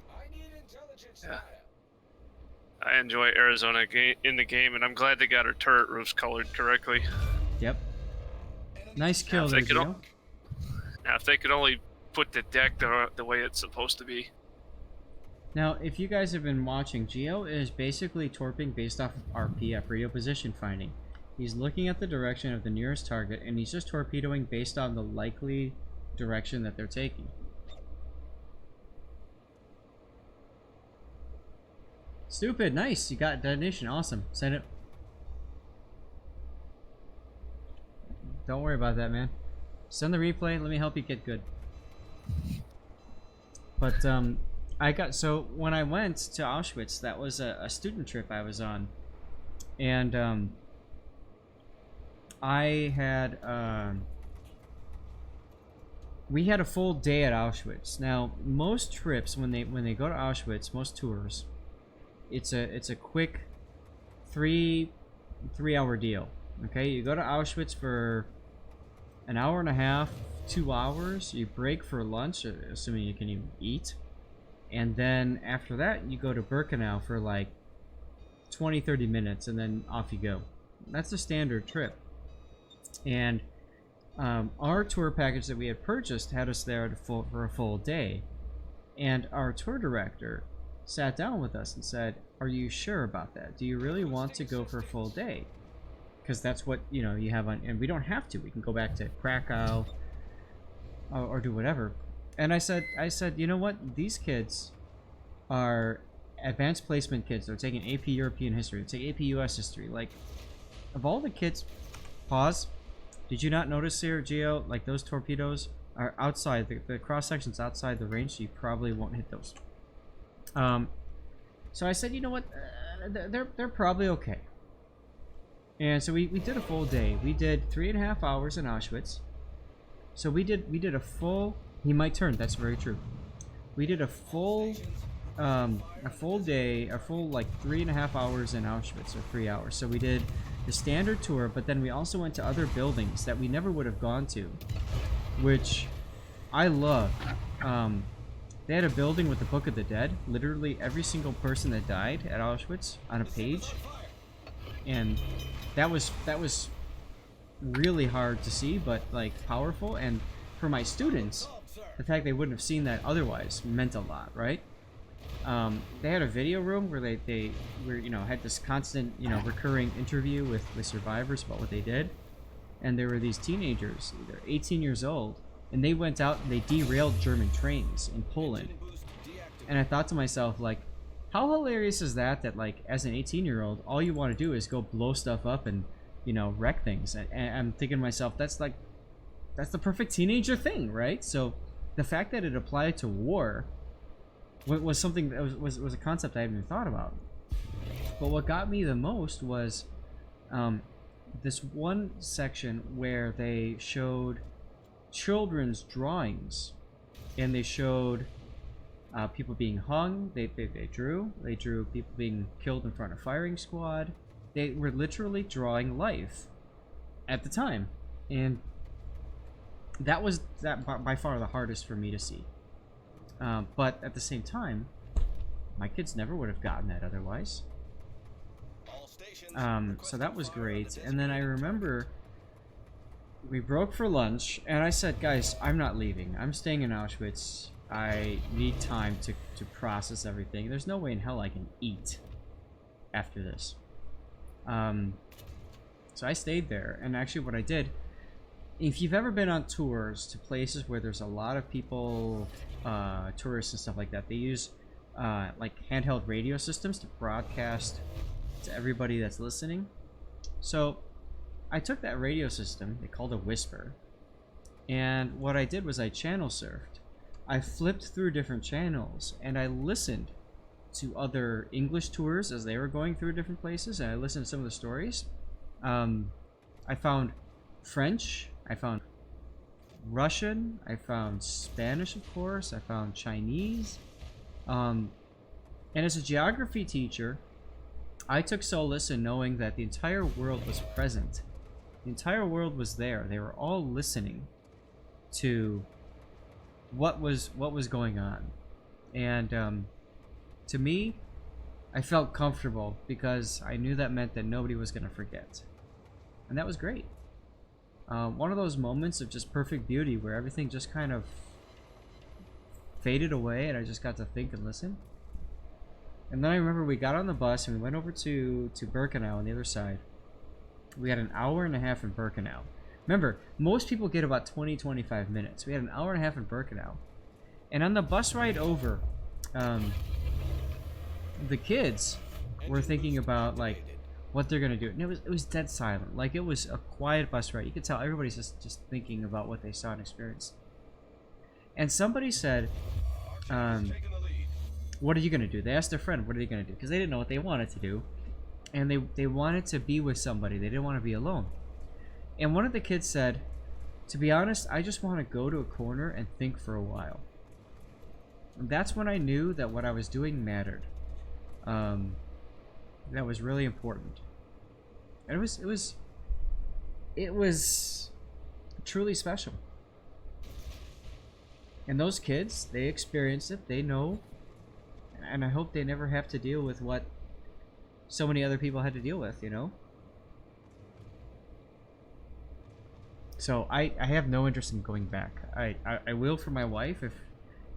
I need intelligence Yeah. data. I enjoy Arizona in the game, and I'm glad they got her turret roofs colored correctly. Yep. Nice kill If there, they could Gio. Now, if they could only put the deck the way it's supposed to be. Now, if you guys have been watching, Gio is basically torping based off of RPF, radio position finding. He's looking at the direction of the nearest target, and he's just torpedoing based on the likely direction that they're taking. Stupid, nice. You got detonation. Awesome. Send it. Don't worry about that, man. Send the replay. Let me help you get good. But so when I went to Auschwitz, that was a student trip I was on, and I had we had a full day at Auschwitz. Now, most trips when they go to Auschwitz, most tours, it's a quick 3-hour deal. Okay, you go to Auschwitz for an hour and a half, 2 hours. You break for lunch, assuming you can even eat, and then after that, you go to Birkenau for like 20-30 minutes, and then off you go. That's the standard trip. And our tour package that we had purchased had us there for a full day, and our tour director sat down with us and said, "Are you sure about that? Do you really want to go for a full day? Because that's what you have on, and we don't have to. We can go back to Krakow or do whatever." And I said, you know what? These kids are advanced placement kids. They're taking AP European history. They're taking AP US history. Like, of all the kids, pause. Did you not notice here, Geo? Like, those torpedoes are outside. The cross section's outside the range, so you probably won't hit those. So I said, you know what? They're probably okay. And so we did a full day. We did 3.5 hours in Auschwitz. So we did a full. He might turn. That's very true. We did a full day, a full like 3.5 hours in Auschwitz, or 3 hours. So we did the standard tour, but then we also went to other buildings that we never would have gone to, which I love. They had a building with the Book of the Dead. Literally every single person that died at Auschwitz on a page, and that was really hard to see, but like powerful. And for my students, the fact they wouldn't have seen that otherwise meant a lot, right? They had a video room where they were, had this constant, recurring interview with survivors about what they did. And there were these teenagers, they're 18 years old, and they went out and they derailed German trains in Poland. And I thought to myself, like, how hilarious is that like, as an 18-year-old, all you want to do is go blow stuff up and, wreck things. And I'm thinking to myself, that's the perfect teenager thing, right? So the fact that it applied to war was something that was a concept I hadn't even thought about. But what got me the most was this one section where they showed children's drawings, and they showed people being hung. They drew people being killed in front of firing squad. They were literally drawing life at the time, and that was by far the hardest for me to see. But at the same time, my kids never would have gotten that otherwise. So that was great. And then I remember we broke for lunch, and I said, guys, I'm not leaving. I'm staying in Auschwitz. I need time to process everything. There's no way in hell I can eat after this. So I stayed there, and actually what I did, if you've ever been on tours to places where there's a lot of people, tourists and stuff like that, they use like handheld radio systems to broadcast to everybody that's listening. So I took that radio system, they called it Whisper, and what I did was I channel surfed. I flipped through different channels, and I listened to other English tours as they were going through different places, and I listened to some of the stories. I found French, I found Russian, I found Spanish, of course, I found Chinese. And as a geography teacher, I took solace in knowing that the entire world was present. The entire world was there. They were all listening to what was going on. And to me, I felt comfortable because I knew that meant that nobody was going to forget. And that was great. One of those moments of just perfect beauty where everything just kind of faded away and I just got to think and listen. And then I remember we got on the bus and we went over to Birkenau on the other side. We had an hour and a half in Birkenau. Remember, most people get about 20-25 minutes. We had an hour and a half in Birkenau. And on the bus ride over, the kids were thinking about like what they're gonna do, and it was dead silent. Like it was a quiet bus ride. You could tell everybody's just thinking about what they saw and experienced. And somebody said, "What are you gonna do?" They asked their friend, "What are they gonna do?" Because they didn't know what they wanted to do, and they wanted to be with somebody. They didn't want to be alone. And one of the kids said, "To be honest, I just want to go to a corner and think for a while." And that's when I knew that what I was doing mattered. That was really important. And it was truly special. And those kids, they experienced it, they know, and I hope they never have to deal with what so many other people had to deal with, you know? So I have no interest in going back. I will for my wife.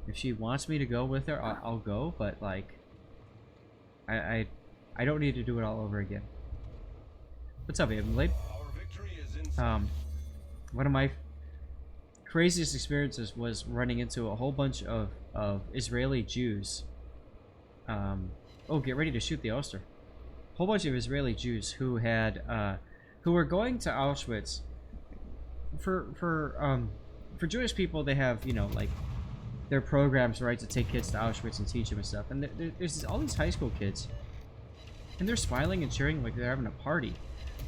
If she wants me to go with her, I'll go, but like I don't need to do it all over again. What's up, Abe? Late? One of my craziest experiences was running into a whole bunch of Israeli Jews. Oh, get ready to shoot the Oster. A whole bunch of Israeli Jews who had who were going to Auschwitz. For Jewish people, they have, you know, like their programs, right, to take kids to Auschwitz and teach them and stuff. And there's all these high school kids, and they're smiling and cheering like they're having a party.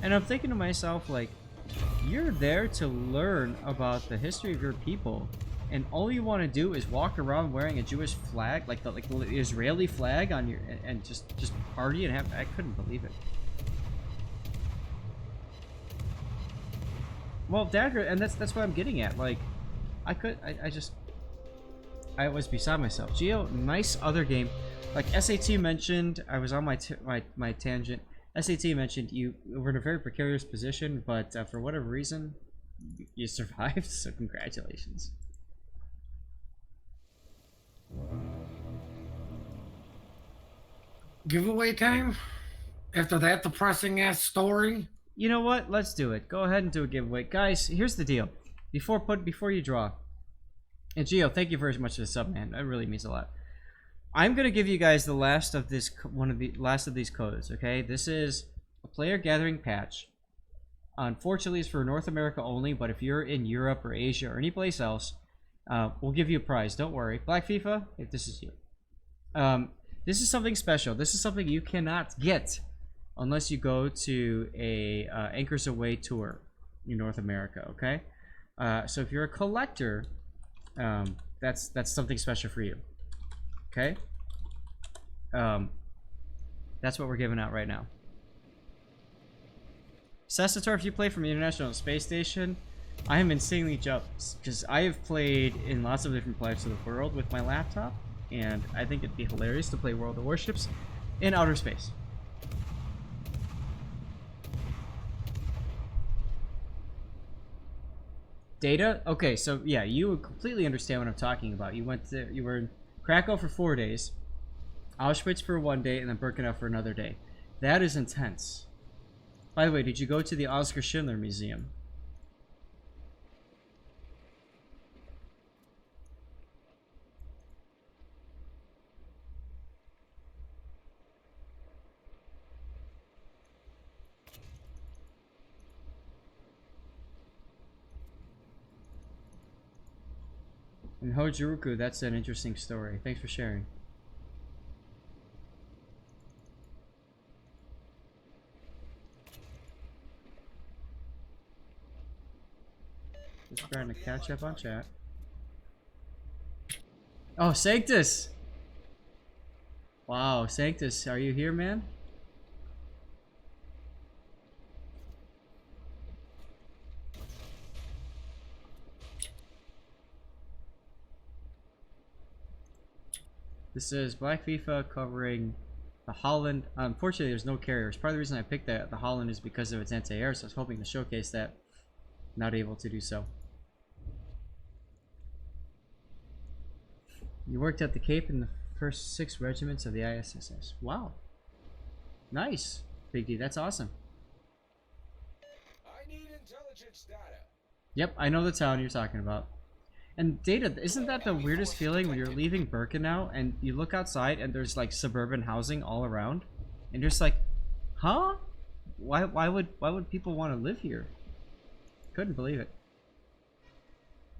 And I'm thinking to myself, like, you're there to learn about the history of your people, and all you want to do is walk around wearing a Jewish flag, like the Israeli flag on your, and just party and have. I couldn't believe it. Well, Dagger, and that's what I'm getting at. Like, I was beside myself. Geo, nice other game. Like SAT mentioned, I was on my tangent. SAT mentioned you were in a very precarious position, but for whatever reason, you survived. So congratulations. Giveaway time? After that depressing ass story? You know what? Let's do it. Go ahead and do a giveaway. Guys, here's the deal. Before you draw. And Gio, thank you very much for the sub, man. That really means a lot. I'm gonna give you guys the last of these codes, okay? This is a player gathering patch. Unfortunately, it's for North America only, but if you're in Europe or Asia or any place else, we'll give you a prize. Don't worry. Black FIFA, if this is you. This is something special. This is something you cannot get unless you go to a Anchors Away tour in North America, okay? So if you're a collector, that's something special for you, okay? That's what we're giving out right now. Cessator, if you play from the International Space Station, I am insanely jealous because I have played in lots of different parts of the world with my laptop, and I think it'd be hilarious to play World of Warships in outer space. Data? Okay, so yeah, you would completely understand what I'm talking about. You were in Krakow for 4 days, Auschwitz for 1 day, and then Birkenau for another day. That is intense. By the way, did you go to the Oskar Schindler Museum? And Hojuruku, that's an interesting story. Thanks for sharing. Just trying to catch up on chat. Oh, Sanctus! Wow, Sanctus, are you here, man? This is Black FIFA covering the Halland. Unfortunately, there's no carriers. Part of the reason I picked the Halland is because of its anti-air, so I was hoping to showcase that. Not able to do so. You worked at the Cape in the first 6 regiments of the ISSS. Wow. Nice, Big D. That's awesome. I need intelligence data. Yep, I know the town you're talking about. And Data, isn't that the weirdest feeling when you're leaving Birkenau and you look outside and there's like suburban housing all around, and you're just like, huh? Why would people want to live here? Couldn't believe it.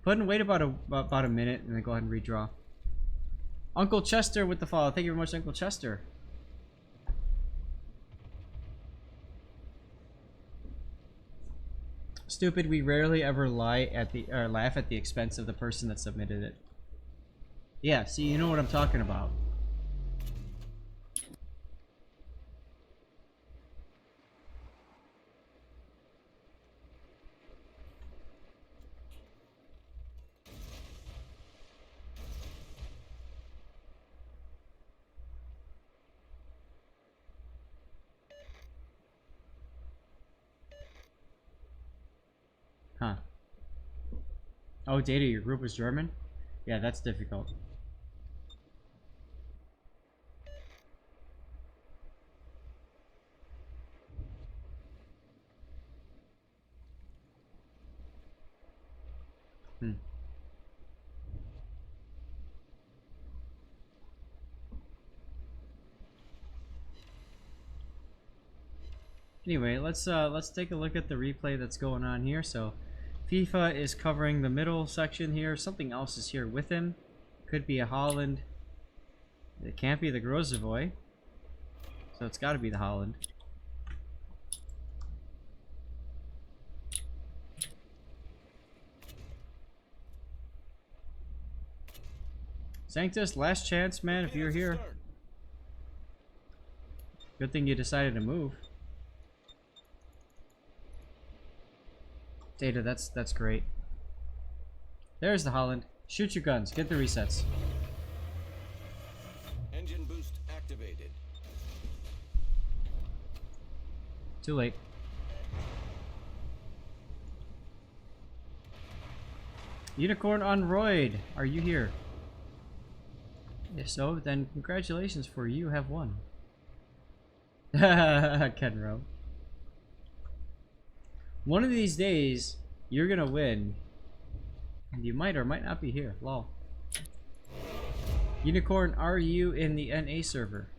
Put wait about a minute and then go ahead and redraw. Uncle Chester with the follow. Thank you very much, Uncle Chester. Stupid, we rarely ever lie at the or laugh at the expense of the person that submitted it. Yeah, see, you know what I'm talking about. Huh. Oh, Data, your group was German? Yeah, that's difficult. Anyway, let's take a look at the replay that's going on here. So, FIFA is covering the middle section here. Something else is here with him. Could be a Holland. It can't be the Grozevoy. So it's got to be the Holland. Sanctus, last chance, man, if you're here. Good thing you decided to move. Data, that's great. There's the Holland. Shoot your guns. Get the resets. Engine boost activated. Too late. Unicorn on Roid, are you here? If so, then congratulations, for you have won. Kenro. One of these days, you're gonna win. And you might or might not be here. Lol. Unicorn, are you in the NA server?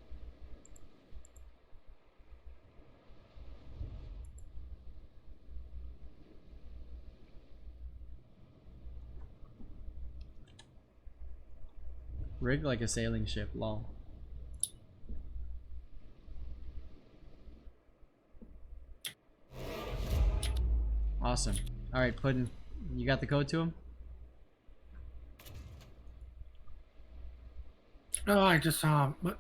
Rigged like a sailing ship, lol. Awesome. Alright, Puddin', you got the code to him? No, I just saw him. But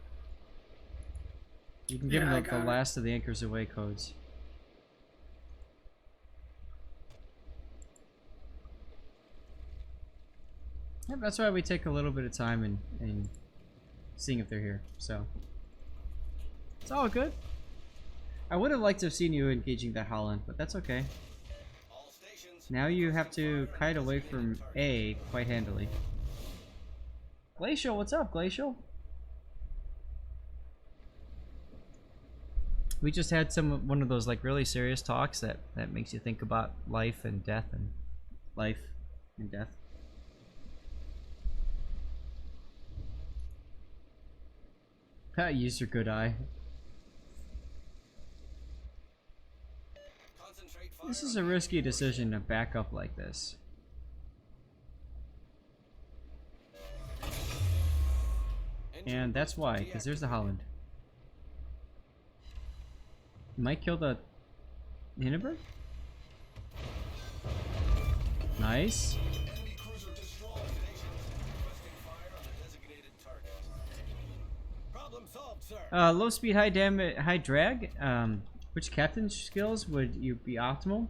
You can give Yeah, I him the got it. last of the Anchors Away codes. Yep, that's why we take a little bit of time in seeing if they're here, so. It's all good. I would have liked to have seen you engaging that Halland, but that's okay. All stations. Now you have to kite away from A quite handily. Glacial, what's up, Glacial? We just had one of those like really serious talks that makes you think about life and death and life and death. Use your good eye. Concentrate fire. This is a risky decision to back up like this. And that's why, because there's the Holland. Might kill the Hindenburg? Nice. Enemy cruiser destroyed. Requesting fire on the designated target. Problem solved, sir. Low speed, high damage, high drag. Which captain skills would you be optimal?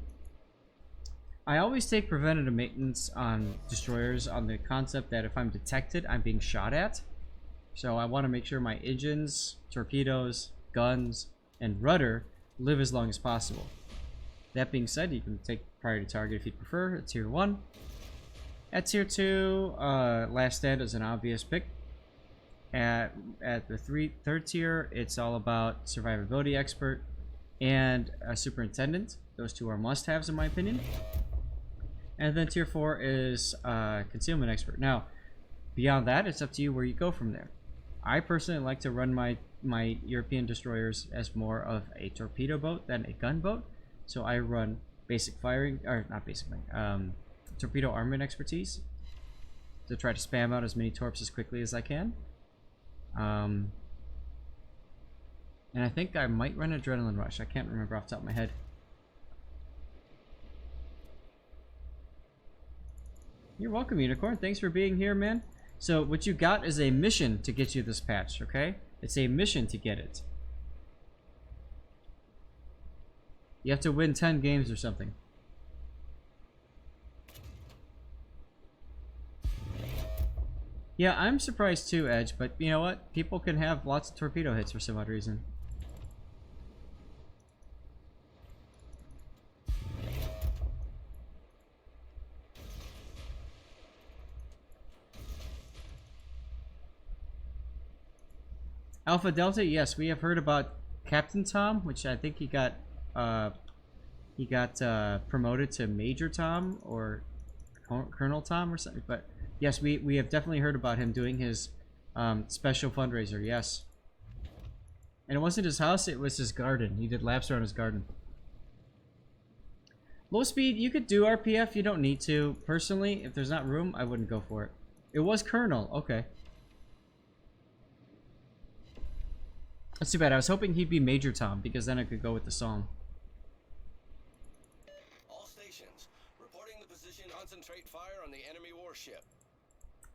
I always take preventative maintenance on destroyers on the concept that if I'm detected, I'm being shot at. So I want to make sure my engines, torpedoes, guns, and rudder live as long as possible. That being said, you can take priority target if you prefer at tier 1. At tier 2, last stand is an obvious pick. At the third tier, it's all about survivability expert and a superintendent. Those two are must-haves in my opinion. And then tier 4 is concealment expert. Now, beyond that, it's up to you where you go from there. I personally like to run my European destroyers as more of a torpedo boat than a gunboat. So I run basic firing, or not basic firing, torpedo armament expertise to try to spam out as many torps as quickly as I can. And I think I might run Adrenaline Rush. I can't remember off the top of my head. You're welcome, Unicorn. Thanks for being here, man. So what you got is a mission to get you this patch, okay? It's a mission to get it. You have to win 10 games or something. Yeah, I'm surprised too, Edge, but you know what? People can have lots of torpedo hits for some odd reason. Alpha Delta, yes, we have heard about Captain Tom, which I think he got promoted to Major Tom or Colonel Tom or something. But yes, we have definitely heard about him doing his special fundraiser. Yes, and it wasn't his house; it was his garden. He did laps around his garden. Low speed, you could do RPF. You don't need to. Personally, if there's not room, I wouldn't go for it. It was Colonel. Okay. That's too bad. I was hoping he'd be Major Tom, because then I could go with the song. All stations, reporting the position. Concentrate fire on the enemy warship.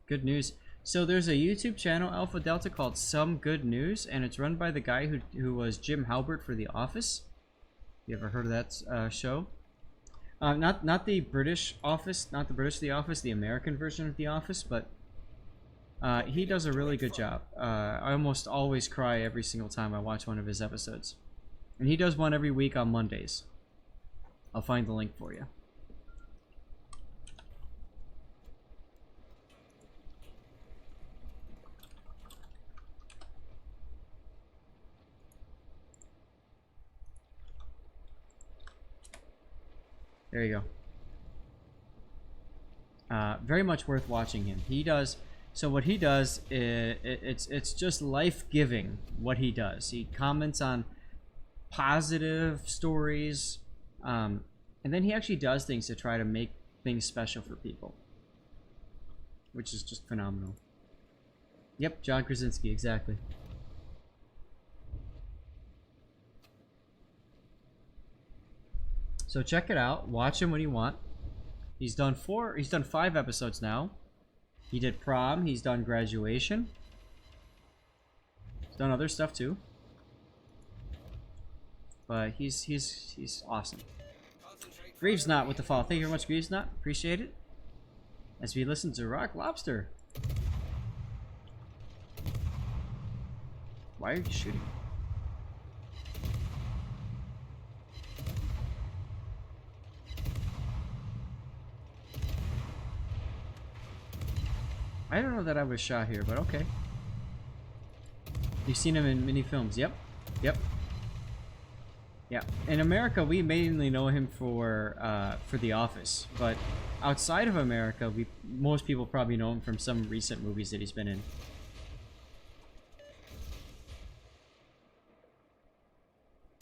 Good news. So there's a YouTube channel, Alpha Delta, called Some Good News, and it's run by the guy who was Jim Halbert for The Office. You ever heard of that show? Not the British Office, not the British The Office, the American version of The Office, but he does a really good job. I almost always cry every single time I watch one of his episodes. And he does one every week on Mondays. I'll find the link for you. There you go. Very much worth watching him. He does... So what he does, it's just life-giving, what he does. He comments on positive stories, and then he actually does things to try to make things special for people, which is just phenomenal. Yep, John Krasinski, exactly. So check it out. Watch him when you want. He's done 5 episodes now. He did prom, he's done graduation. He's done other stuff too. But he's awesome. Greaves Knot with the follow. Thank you very much, Greaves Knot. Appreciate it. As we listen to Rock Lobster. Why are you shooting? I don't know that I was shot here, but okay. You've seen him in many films. Yep. Yep. Yeah. In America, we mainly know him for The Office, but outside of America, most people probably know him from some recent movies that he's been in.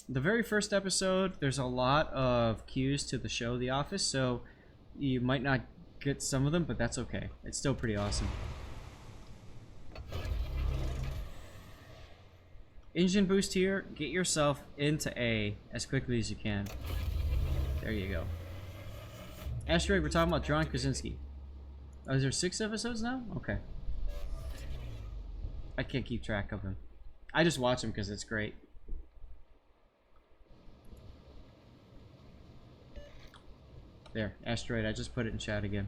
The very first episode, there's a lot of cues to the show The Office, so you might not get some of them, but that's okay. It's still pretty awesome. Engine boost here. Get yourself into A as quickly as you can. There you go. Asteroid, we're talking about John Krasinski. Oh, is there 6 episodes now? Okay. I can't keep track of him. I just watch him because it's great. There, Asteroid, I just put it in chat again.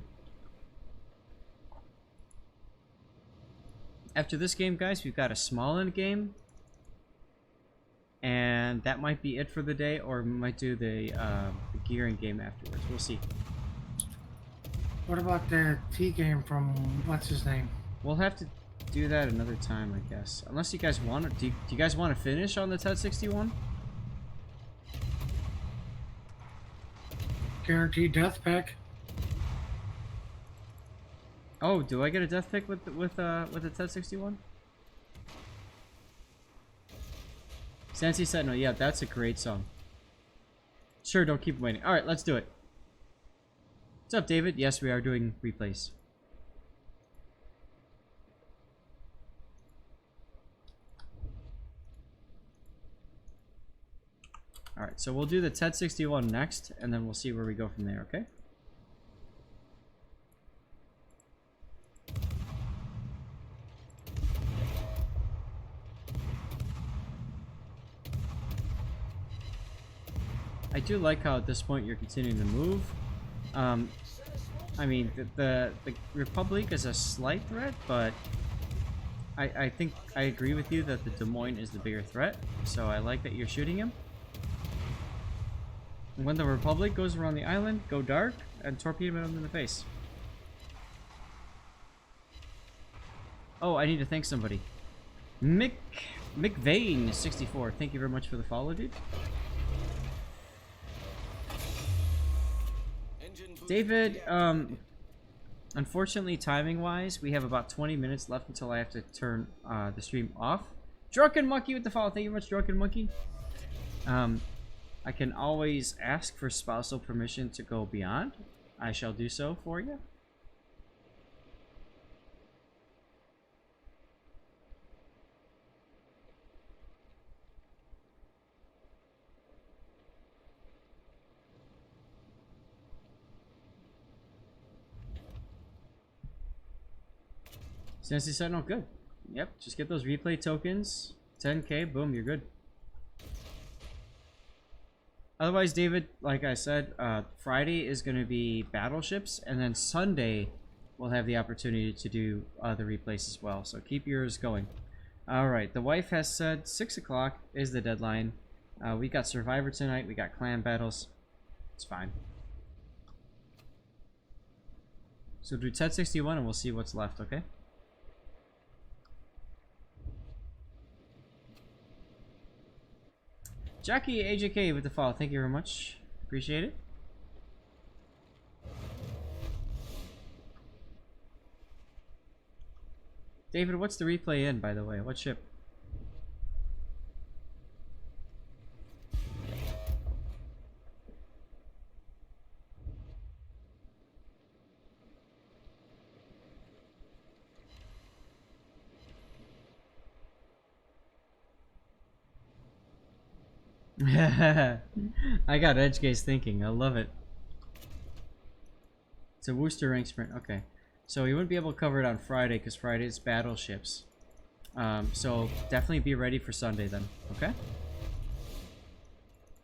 After this game, guys, we've got a Smaland game. And that might be it for the day, or we might do the gearing game afterwards. We'll see. What about the T game from, what's his name? We'll have to do that another time, I guess. Unless you guys want to... Do you guys want to finish on the TED 61? Guaranteed death pack. Oh, do I get a death pick with the TED 61? Sansi Sentinel, yeah, that's a great song. Sure, don't keep waiting. Alright, let's do it. What's up, David? Yes, we are doing replays. Alright, so we'll do the TED 61 next, and then we'll see where we go from there, okay? I do like how at this point you're continuing to move. I mean, the Republic is a slight threat, but I think I agree with you that the Des Moines is the bigger threat, so I like that you're shooting him. And when the Republic goes around the island, go dark and torpedo him in the face. Oh, I need to thank somebody. McVane64, thank you very much for the follow, dude. David, unfortunately, timing-wise, we have about 20 minutes left until I have to turn the stream off. Drunken Monkey with the follow. Thank you very much, Drunken Monkey. I can always ask for spousal permission to go beyond. I shall do so for you. Sensi Sentinel, good. Yep, just get those replay tokens. 10k, boom, you're good. Otherwise, David, like I said, Friday is going to be battleships, and then Sunday we'll have the opportunity to do the replays as well. So keep yours going. Alright, the wife has said 6 o'clock is the deadline. We got Survivor tonight, we got clan battles. It's fine. So do TED 61 and we'll see what's left, okay? Jackie AJK with the follow. Thank you very much. Appreciate it. David, what's the replay in, by the way? What ship? I got edge case thinking. I love it. It's a Worcester rank sprint. Okay. So you wouldn't be able to cover it on Friday because Friday is battleships. So definitely be ready for Sunday then. Okay?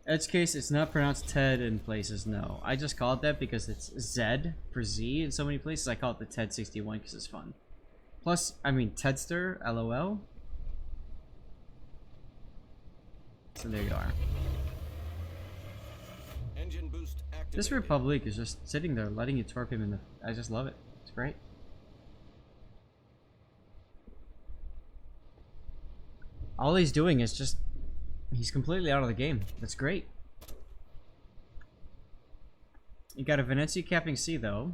Edge case, it's not pronounced TED in places, no. I just call it that because it's Z for Z in so many places. I call it the TED 61 because it's fun. Plus, I mean, Tedster, LOL. So there you are. Engine boost activated. This Republic is just sitting there letting you torp him in the... I just love it. It's great. All he's doing is just... He's completely out of the game. That's great. You got a Venezia capping C though.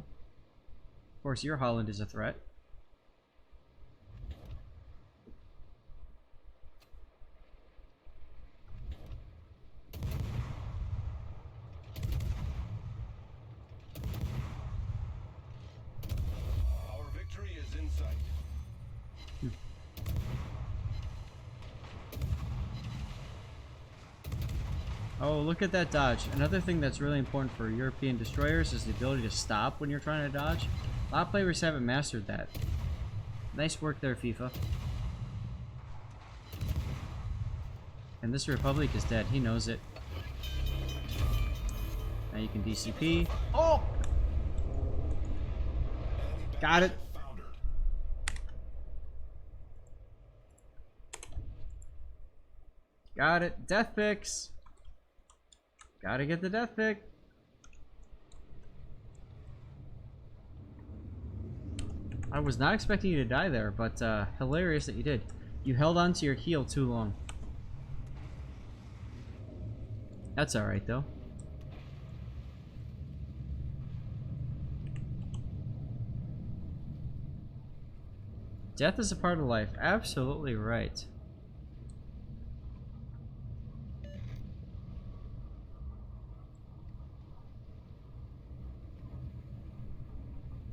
Of course, your Halland is a threat. Oh, look at that dodge. Another thing that's really important for European destroyers is the ability to stop when you're trying to dodge. A lot of players haven't mastered that. Nice work there, FIFA. And this Republic is dead. He knows it. Now you can DCP. Oh! Got it. Got it. Death picks. Gotta get the death pick. I was not expecting you to die there, but hilarious that you did. You held on to your heel too long. That's alright though. Death is a part of life. Absolutely right.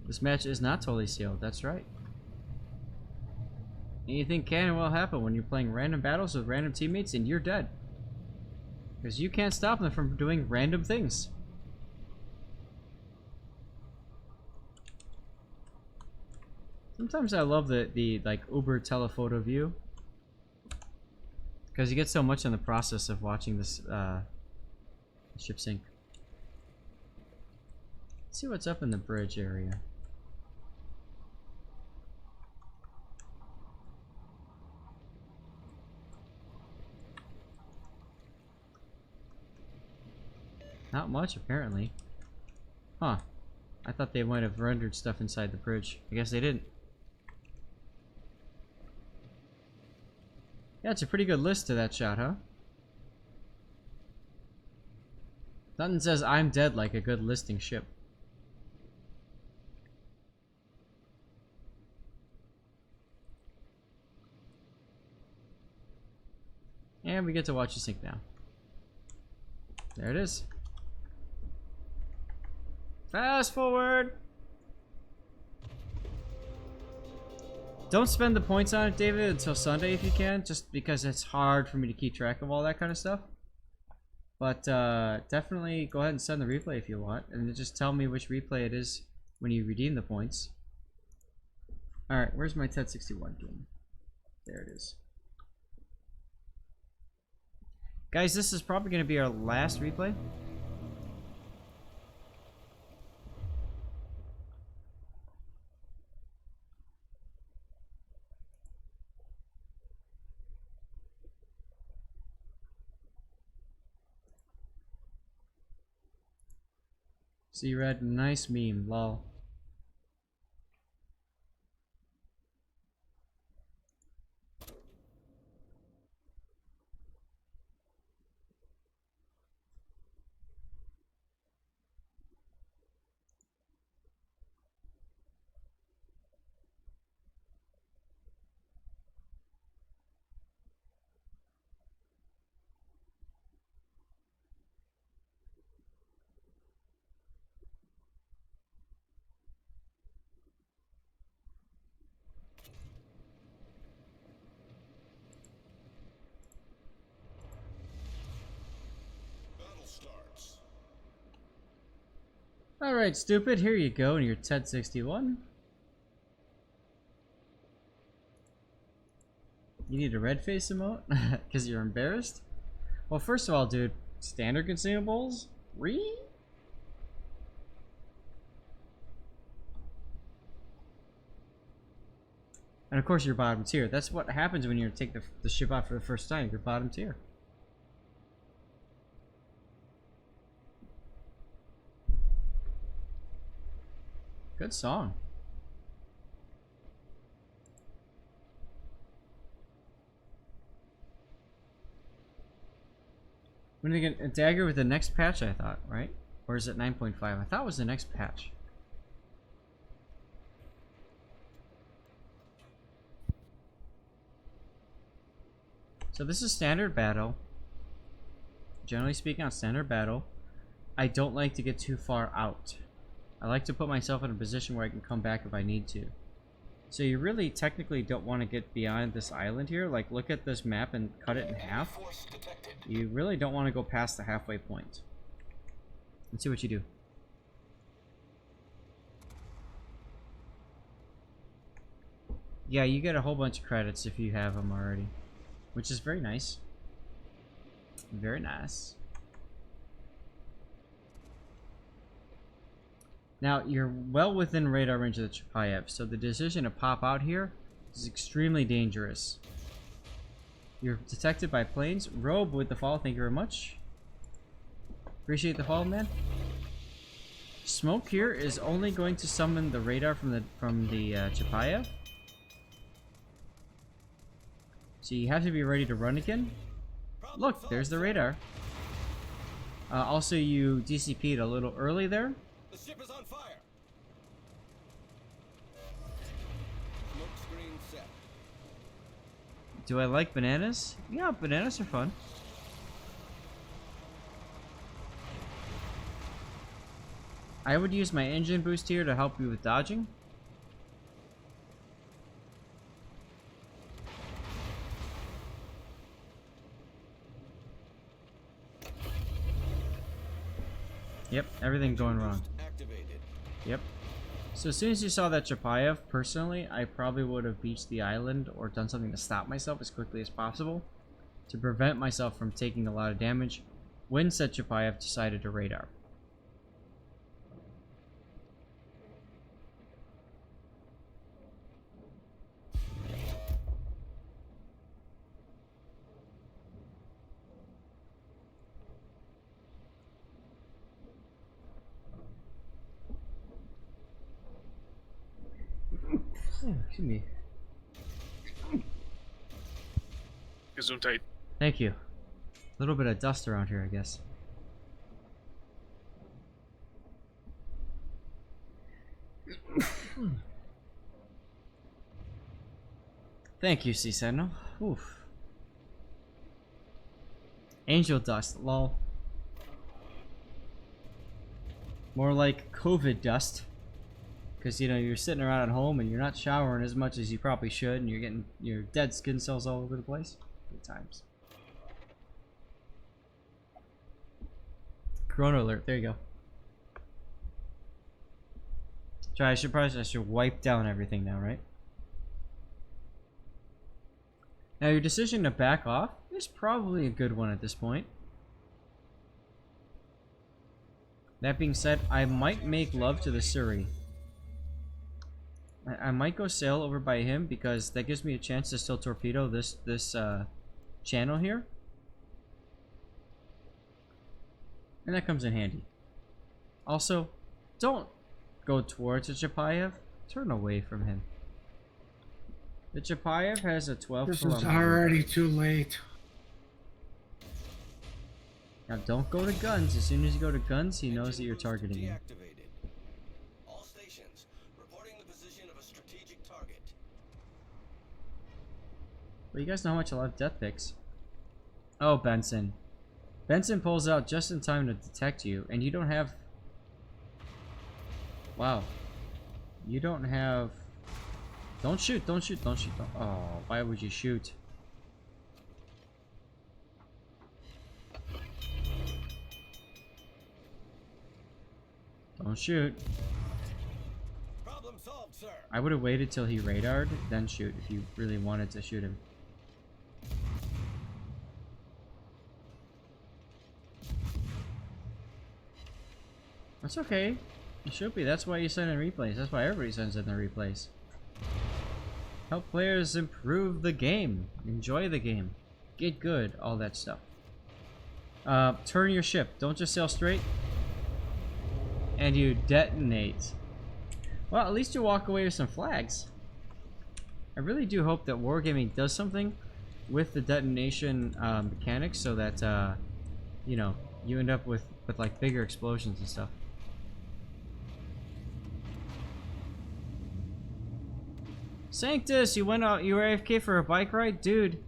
This match is not totally sealed. That's right. Anything can and will happen when you're playing random battles with random teammates and you're dead. Because you can't stop them from doing random things. Sometimes I love the like Uber telephoto view. Because you get so much in the process of watching this ship sink. Let's see what's up in the bridge area. Not much, apparently. Huh. I thought they might have rendered stuff inside the bridge. I guess they didn't. Yeah, it's a pretty good list to that shot, huh? Nothing says I'm dead like a good listing ship. And we get to watch the sink now. There it is. Fast forward! Don't spend the points on it, David, until Sunday if you can, just because it's hard for me to keep track of all that kind of stuff. But definitely go ahead and send the replay if you want, and then just tell me which replay it is when you redeem the points. Alright, where's my TED 61 game? There it is. Guys, this is probably going to be our last replay. So you read nice meme, lol. Battle starts. Alright, stupid, here you go in your TED 61. You need a red face emote? Because you're embarrassed? Well, first of all, dude, standard consumables? Re? And of course you're bottom tier. That's what happens when you take the ship out for the first time. You're bottom tier. Good song. When are they get a dagger with the next patch, I thought, right? Or is it 9.5? I thought it was the next patch. So this is standard battle. Generally speaking, on standard battle, I don't like to get too far out. I like to put myself in a position where I can come back if I need to. So you really technically don't want to get beyond this island here. Like, look at this map and cut it in half. You really don't want to go past the halfway point. Let's see what you do. Yeah, you get a whole bunch of credits if you have them already, which is very nice. Very nice. Now, you're well within radar range of the Chapayev, so the decision to pop out here is extremely dangerous. You're detected by planes. Robe with the fall, thank you very much. Appreciate the fall, man. Smoke here is only going to summon the radar from the Chapayev. So you have to be ready to run again. Look, there's the radar. Also, you DCP'd a little early there. The ship is on fire. Smoke screen set. Do I like bananas? Yeah, bananas are fun. I would use my engine boost here to help you with dodging. Yep, everything going wrong. Activated. Yep. So as soon as you saw that Chapayev, personally, I probably would have beached the island or done something to stop myself as quickly as possible to prevent myself from taking a lot of damage when said Chapayev decided to radar. Oh, excuse me. Gesundheit. Thank you. A little bit of dust around here, I guess. Thank you, Sea Sentinel. Oof. Angel dust, lol. More like COVID dust. Because, you know, you're sitting around at home and you're not showering as much as you probably should, and you're getting your dead skin cells all over the place. Good times. Corona alert, there you go. Try, I should wipe down everything now, right? Now your decision to back off is probably a good one at this point. That being said, I might make love to the Surrey. I might go sail over by him because that gives me a chance to still torpedo this channel here. And that comes in handy. Also, don't go towards the Chapayev. Turn away from him. The Chapayev has a 12 This is kilometer. already too late. Now don't go to guns. As soon as you go to guns, he knows that you're targeting him. Deactivated. All stations reporting the position of a strategic target. Well, you guys know how much I love death picks. Oh, Benson. Benson pulls out just in time to detect you, and you don't have... Wow. You don't have... Don't shoot, don't shoot, don't shoot. Don't... Oh, why would you shoot? Don't shoot. Problem solved, sir. I would have waited till he radared, then shoot if you really wanted to shoot him. That's okay. It should be. That's why you send in replays. That's why everybody sends in their replays. Help players improve the game. Enjoy the game. Get good. All that stuff. Turn your ship. Don't just sail straight. And you detonate. Well, at least you walk away with some flags. I really do hope that Wargaming does something with the detonation mechanics so that, you know, you end up with like bigger explosions and stuff. Sanctus, you went out, you were AFK for a bike ride? Dude,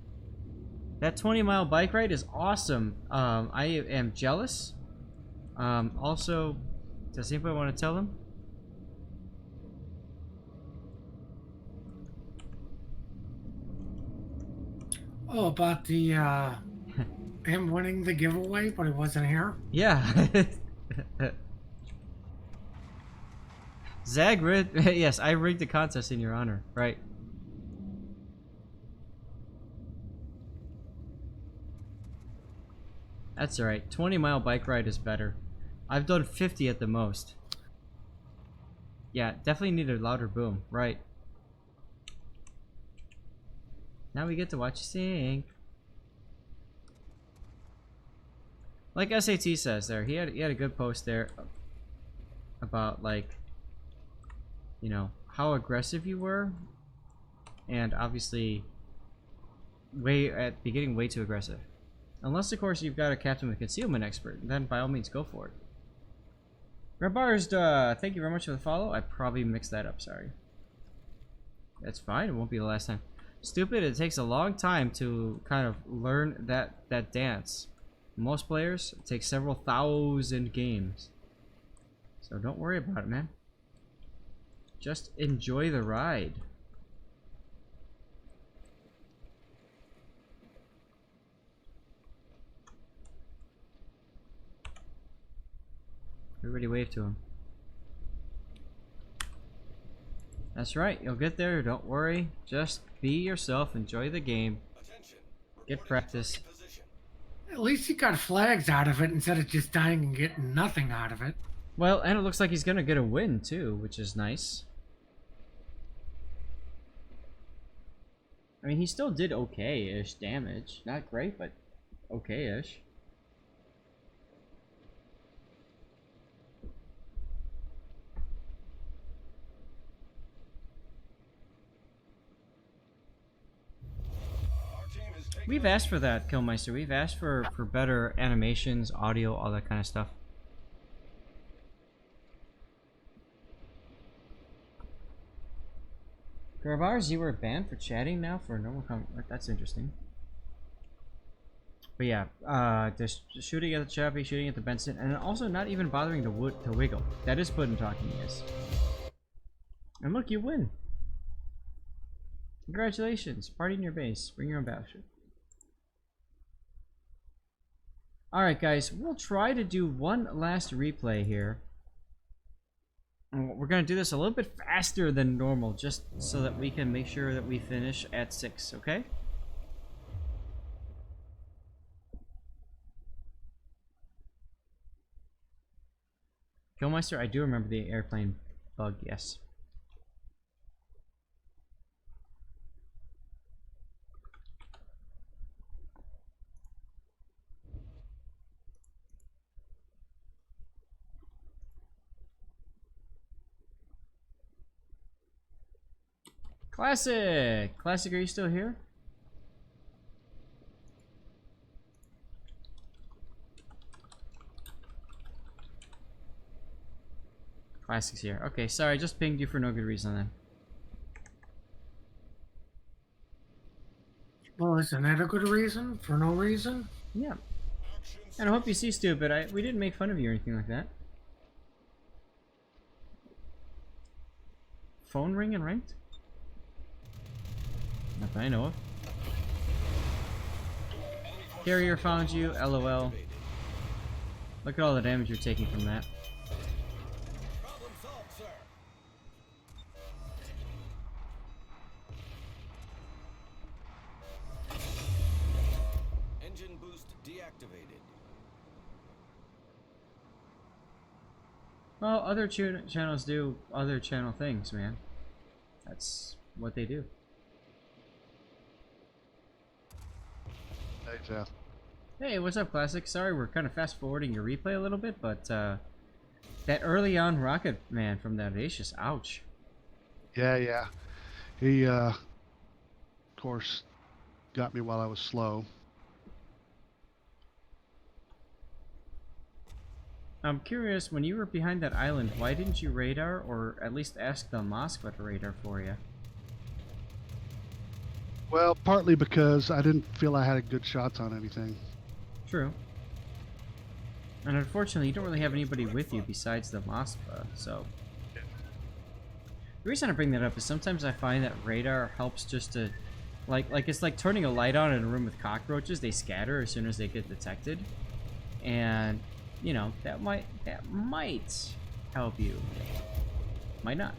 that 20-mile bike ride is awesome. I am jealous. Also, does anybody want to tell them? Oh, about the him winning the giveaway, but he wasn't here. Yeah. Zag rigged. Yes, I rigged the contest in your honor. Right. That's alright. 20-mile bike ride is better. I've done 50 at the most. Yeah, definitely need a louder boom. Right. Now we get to watch you sing. Like SAT says there, he had a good post there about, like, you know, how aggressive you were, and obviously at beginning way too aggressive. Unless of course you've got a captain with concealment expert, then by all means go for it. Rabars, thank you very much for the follow. I probably mixed that up, sorry. That's fine, it won't be the last time. Stupid, it takes a long time to kind of learn that dance. Most players, it takes several thousand games. So don't worry about it, man. Just enjoy the ride. Everybody wave to him. That's right, you'll get there, don't worry. Just be yourself, enjoy the game. Attention. Get practice. Position. At least he got flags out of it instead of just dying and getting nothing out of it. Well, and it looks like he's gonna get a win too, which is nice. I mean, he still did okay-ish damage. Not great, but okay-ish. Our team is taking We've asked for that, Killmeister. We've asked for better animations, audio, all that kind of stuff. Garbars, you were banned for chatting now for normal comment. That's interesting. But yeah, just shooting at the Chappie, shooting at the Benson, and also not even bothering to wiggle. That is Puddin talking, yes. And look, you win. Congratulations. Party in your base. Bring your own battleship. Alright guys, we'll try to do one last replay here. And we're going to do this a little bit faster than normal, just so that we can make sure that we finish at 6, okay? Killmeister, I do remember the airplane bug, yes. Classic! Classic, are you still here? Classic's here. Okay, sorry, I just pinged you for no good reason then. Well, isn't that a good reason? For no reason? Yeah. And I hope you see, Stu, but we didn't make fun of you or anything like that. Phone ring and ranked? Not that I know of. Carrier found you, LOL. Look at all the damage you're taking from that. Problem solved, sir. Engine boost deactivated. Well, other channels do other channel things, man. That's what they do. Hey, Jeff. Hey, what's up, Classic? Sorry, we're kind of fast forwarding your replay a little bit, but that early on rocket man from the Audacious, ouch. Yeah. He, of course, got me while I was slow. I'm curious, when you were behind that island, why didn't you radar, or at least ask the Moskva to radar for you? Well, partly because I didn't feel I had good shots on anything. True. And unfortunately, you don't really have anybody with you besides the Moskva, so... The reason I bring that up is sometimes I find that radar helps just to... Like it's like turning a light on in a room with cockroaches. They scatter as soon as they get detected. And, you know, that might help you. Might not.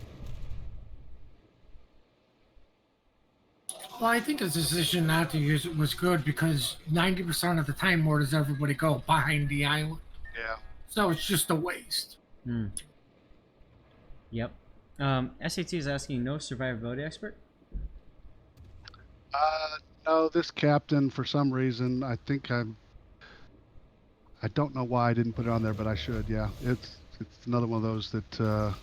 Well, I think his decision not to use it was good because 90% of the time, where does everybody go? Behind the island. Yeah. So it's just a waste. Hmm. Yep. SAT is asking, no survivability expert? No, this captain, for some reason, I think I don't know why I didn't put it on there, but I should, yeah. It's another one of those that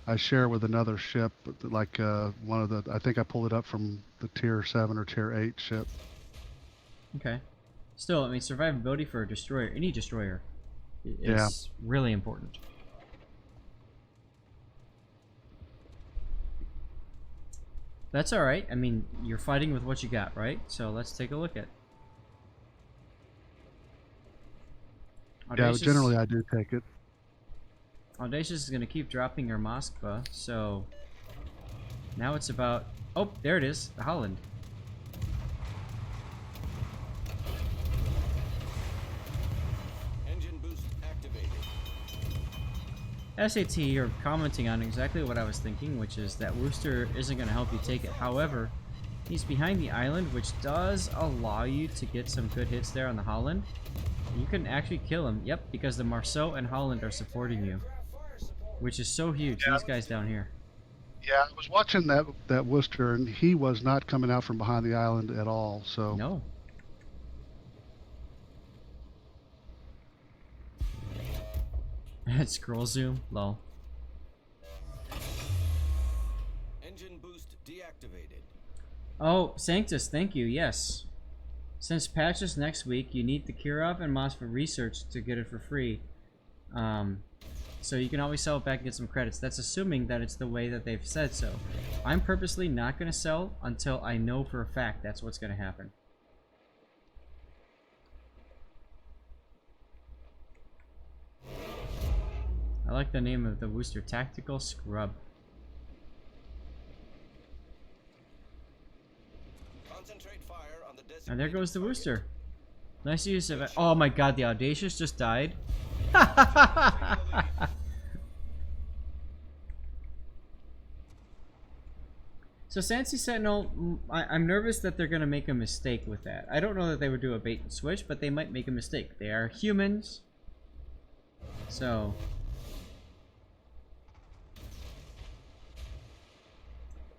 I share with another ship, like one of the, I think I pulled it up from the tier 7 or tier 8 ship. Okay. Still, I mean, survivability for a destroyer, any destroyer, is really important. That's all right. I mean, you're fighting with what you got, right? So let's take a look at. Yeah, generally I do take it. Audacious is going to keep dropping her Moskva, so now it's about... Oh, there it is, the Holland. Engine boost activated. SAT, you're commenting on exactly what I was thinking, which is that Worcester isn't going to help you take it. However, he's behind the island, which does allow you to get some good hits there on the Holland. You can actually kill him, yep, because the Marceau and Holland are supporting you, which is so huge. Yeah. These guys down here. Yeah, I was watching that Worcester, and he was not coming out from behind the island at all. So No. Scroll zoom, lol. Engine boost deactivated. Oh, Sanctus, thank you, yes. Since patches next week, you need the Kirov and Moss for research to get it for free. So you can always sell it back and get some credits. That's assuming that it's the way that they've said so. I'm purposely not going to sell until I know for a fact that's what's going to happen. I like the name of the Worcester, Tactical Scrub. Concentrate fire on the And there designated goes the target. Worcester. Nice use of it. Oh my god, the Audacious just died. So Sansi Sentinel, I'm nervous that they're going to make a mistake with that. I don't know that they would do a bait and switch, but they might make a mistake. They are humans. So...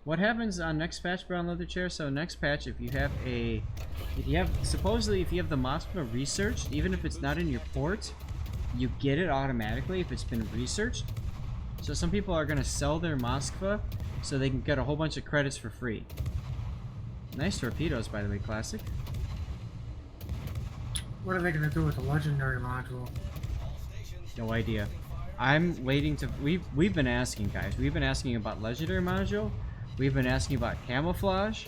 what happens on next patch, Brown Leather Chair? So next patch, if you have supposedly if you have the Moskva researched, even if it's not in your port, you get it automatically if it's been researched. So some people are gonna sell their Moskva so they can get a whole bunch of credits for free. Nice torpedoes, by the way, classic. What are they going to do with the legendary module? No idea. I'm waiting to. We've been asking, guys. We've been asking about legendary module. We've been asking about camouflage,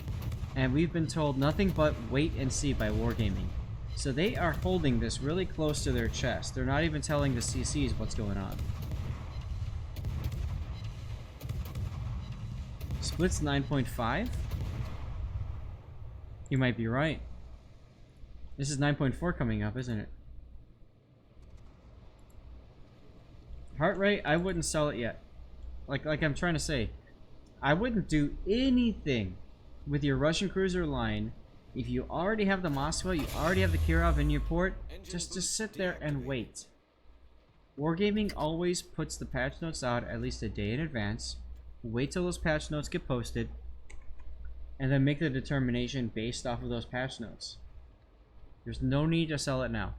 and we've been told nothing but wait and see by Wargaming. So they are holding this really close to their chest. They're not even telling the CCs what's going on. Split's 9.5? You might be right. This is 9.4 coming up, isn't it? Heart rate, I wouldn't sell it yet. Like I'm trying to say, I wouldn't do anything with your Russian cruiser line if you already have the Moskva, you already have the Kirov in your port. Just sit there and wait. Wargaming always puts the patch notes out at least a day in advance. Wait till those patch notes get posted, and then make the determination based off of those patch notes. There's no need to sell it now.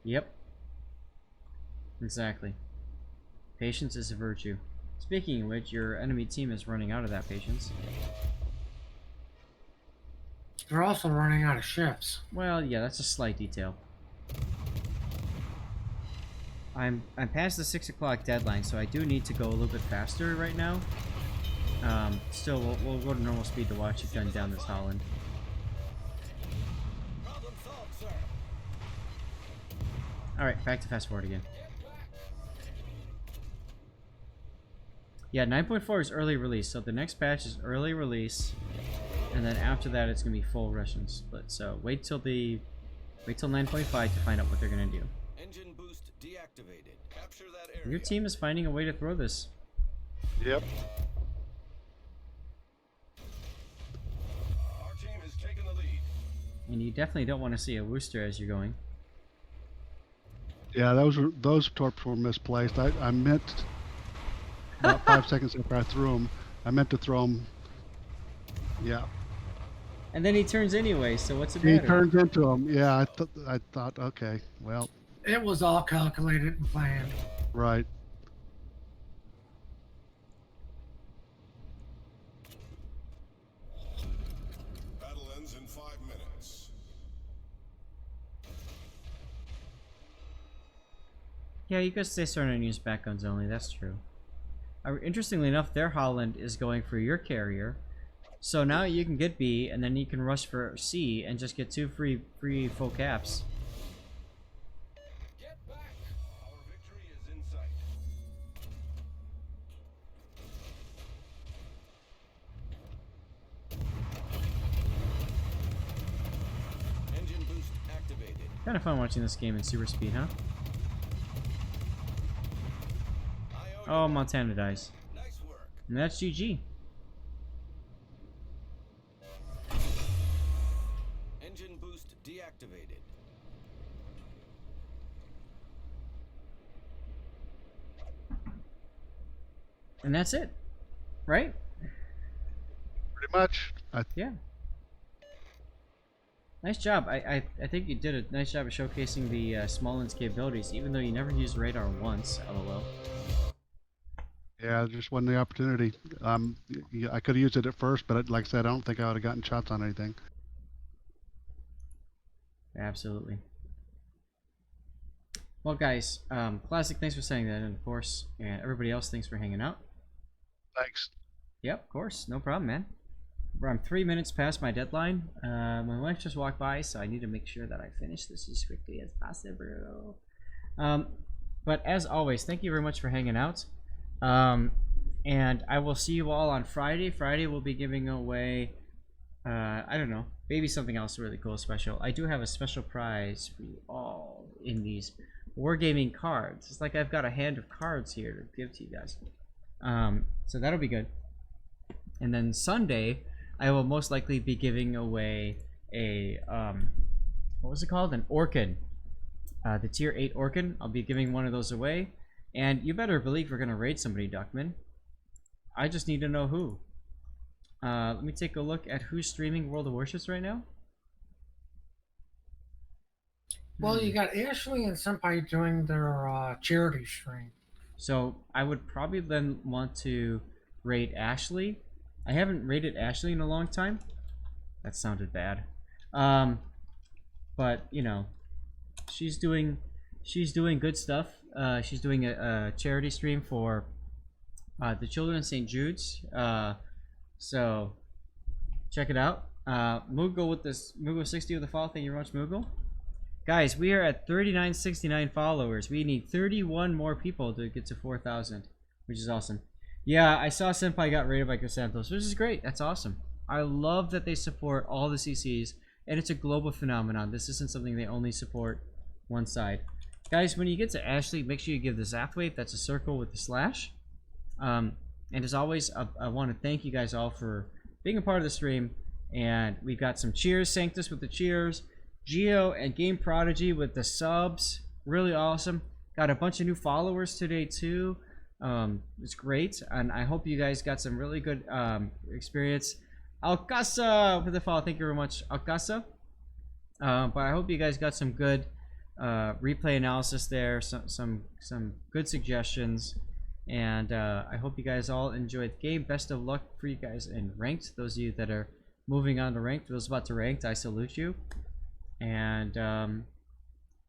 Yep. Exactly. Patience is a virtue. Speaking of which, your enemy team is running out of that patience. They're also running out of ships. Well, yeah, that's a slight detail. I'm past the 6 o'clock deadline, so I do need to go a little bit faster right now. Still, we'll go to normal speed to watch it gun down this Holland. Problem solved, sir. Alright, back to fast forward again. Yeah, 9.4 is early release, so the next patch is early release, and then after that it's gonna be full Russian split. So wait till 9.5 to find out what they're gonna do. Engine boost deactivated. Capture that area. Your team is finding a way to throw this. Yep. Our team has taken the lead. And you definitely don't want to see a Worcester as you're going. Yeah, those torps were misplaced. I meant about 5 seconds after I threw them, I meant to throw them. Yeah. And then he turns anyway, so what's the He matter? turns into them. Yeah, I thought, okay, well, It was all calculated and planned. right. Battle ends in 5 minutes. Yeah, you could stay certain and use back guns only. That's true. Interestingly enough, their Halland is going for your carrier. So now you can get B, and then you can rush for C and just get 2 free full caps. Get back! Our victory is in sight. Engine boost activated. Kind of fun watching this game in super speed, huh? Oh, Montana dies. Nice work. And that's GG. Engine boost deactivated. And that's it. Right? Pretty much. Yeah. Nice job. I think you did a nice job of showcasing the Smaland's capabilities, even though you never used radar once, LOL. Yeah, just wasn't the opportunity. I could have used it at first, but like I said, I don't think I would have gotten shots on anything. Absolutely. Well, guys, Classic, thanks for saying that, and of course, and everybody else, thanks for hanging out. Thanks. Yep, of course, no problem, man. I'm 3 minutes past my deadline. My wife just walked by, so I need to make sure that I finish this as quickly as possible. But as always, thank you very much for hanging out. And I will see you all on Friday. Friday we'll be giving away, I don't know, maybe something else really cool special. I do have a special prize for you all in these wargaming cards. It's like I've got a hand of cards here to give to you guys. So that'll be good. And then Sunday, I will most likely be giving away a, what was it called? An Orkin. The tier 8 Orkin. I'll be giving one of those away. And you better believe we're going to raid somebody, Duckman. I just need to know who. Let me take a look at who's streaming World of Warships right now. Well, you got Ashley and Senpai doing their charity stream. So I would probably then want to raid Ashley. I haven't raided Ashley in a long time. That sounded bad. But you know, she's doing good stuff. She's doing a charity stream for the children in St. Jude's. So check it out. Moogle with this Moogle 60 with the follow. Thank you very much, Moogle. Guys, we are at 3969 followers. We need 31 more people to get to 4,000, which is awesome. Yeah, I saw Senpai got raided by Chrysanthos, which is great. That's awesome. I love that they support all the CCs, and it's a global phenomenon. This isn't something they only support one side. Guys, when you get to Ashley, make sure you give the Zath wave. That's a circle with the slash. And as always, I want to thank you guys all for being a part of the stream. And we've got some cheers, Sanctus with the cheers, Geo and Game Prodigy with the subs. Really awesome. Got a bunch of new followers today too. It's great, and I hope you guys got some really good experience. Alcasa for the follow. Thank you very much, Alcasa. But I hope you guys got some good replay analysis there, some good suggestions, and I hope you guys all enjoyed the game. Best of luck for you guys in ranked. Those of you that are moving on to ranked, those about to ranked, I salute you. And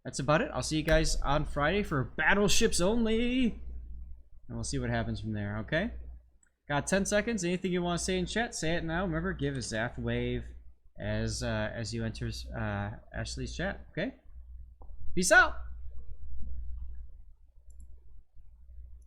that's about it. I'll see you guys on Friday for battleships only. And we'll see what happens from there, okay? Got 10 seconds. Anything you want to say in chat, say it now. Remember, give a Zath wave as you enter Ashley's chat, okay? Peace out!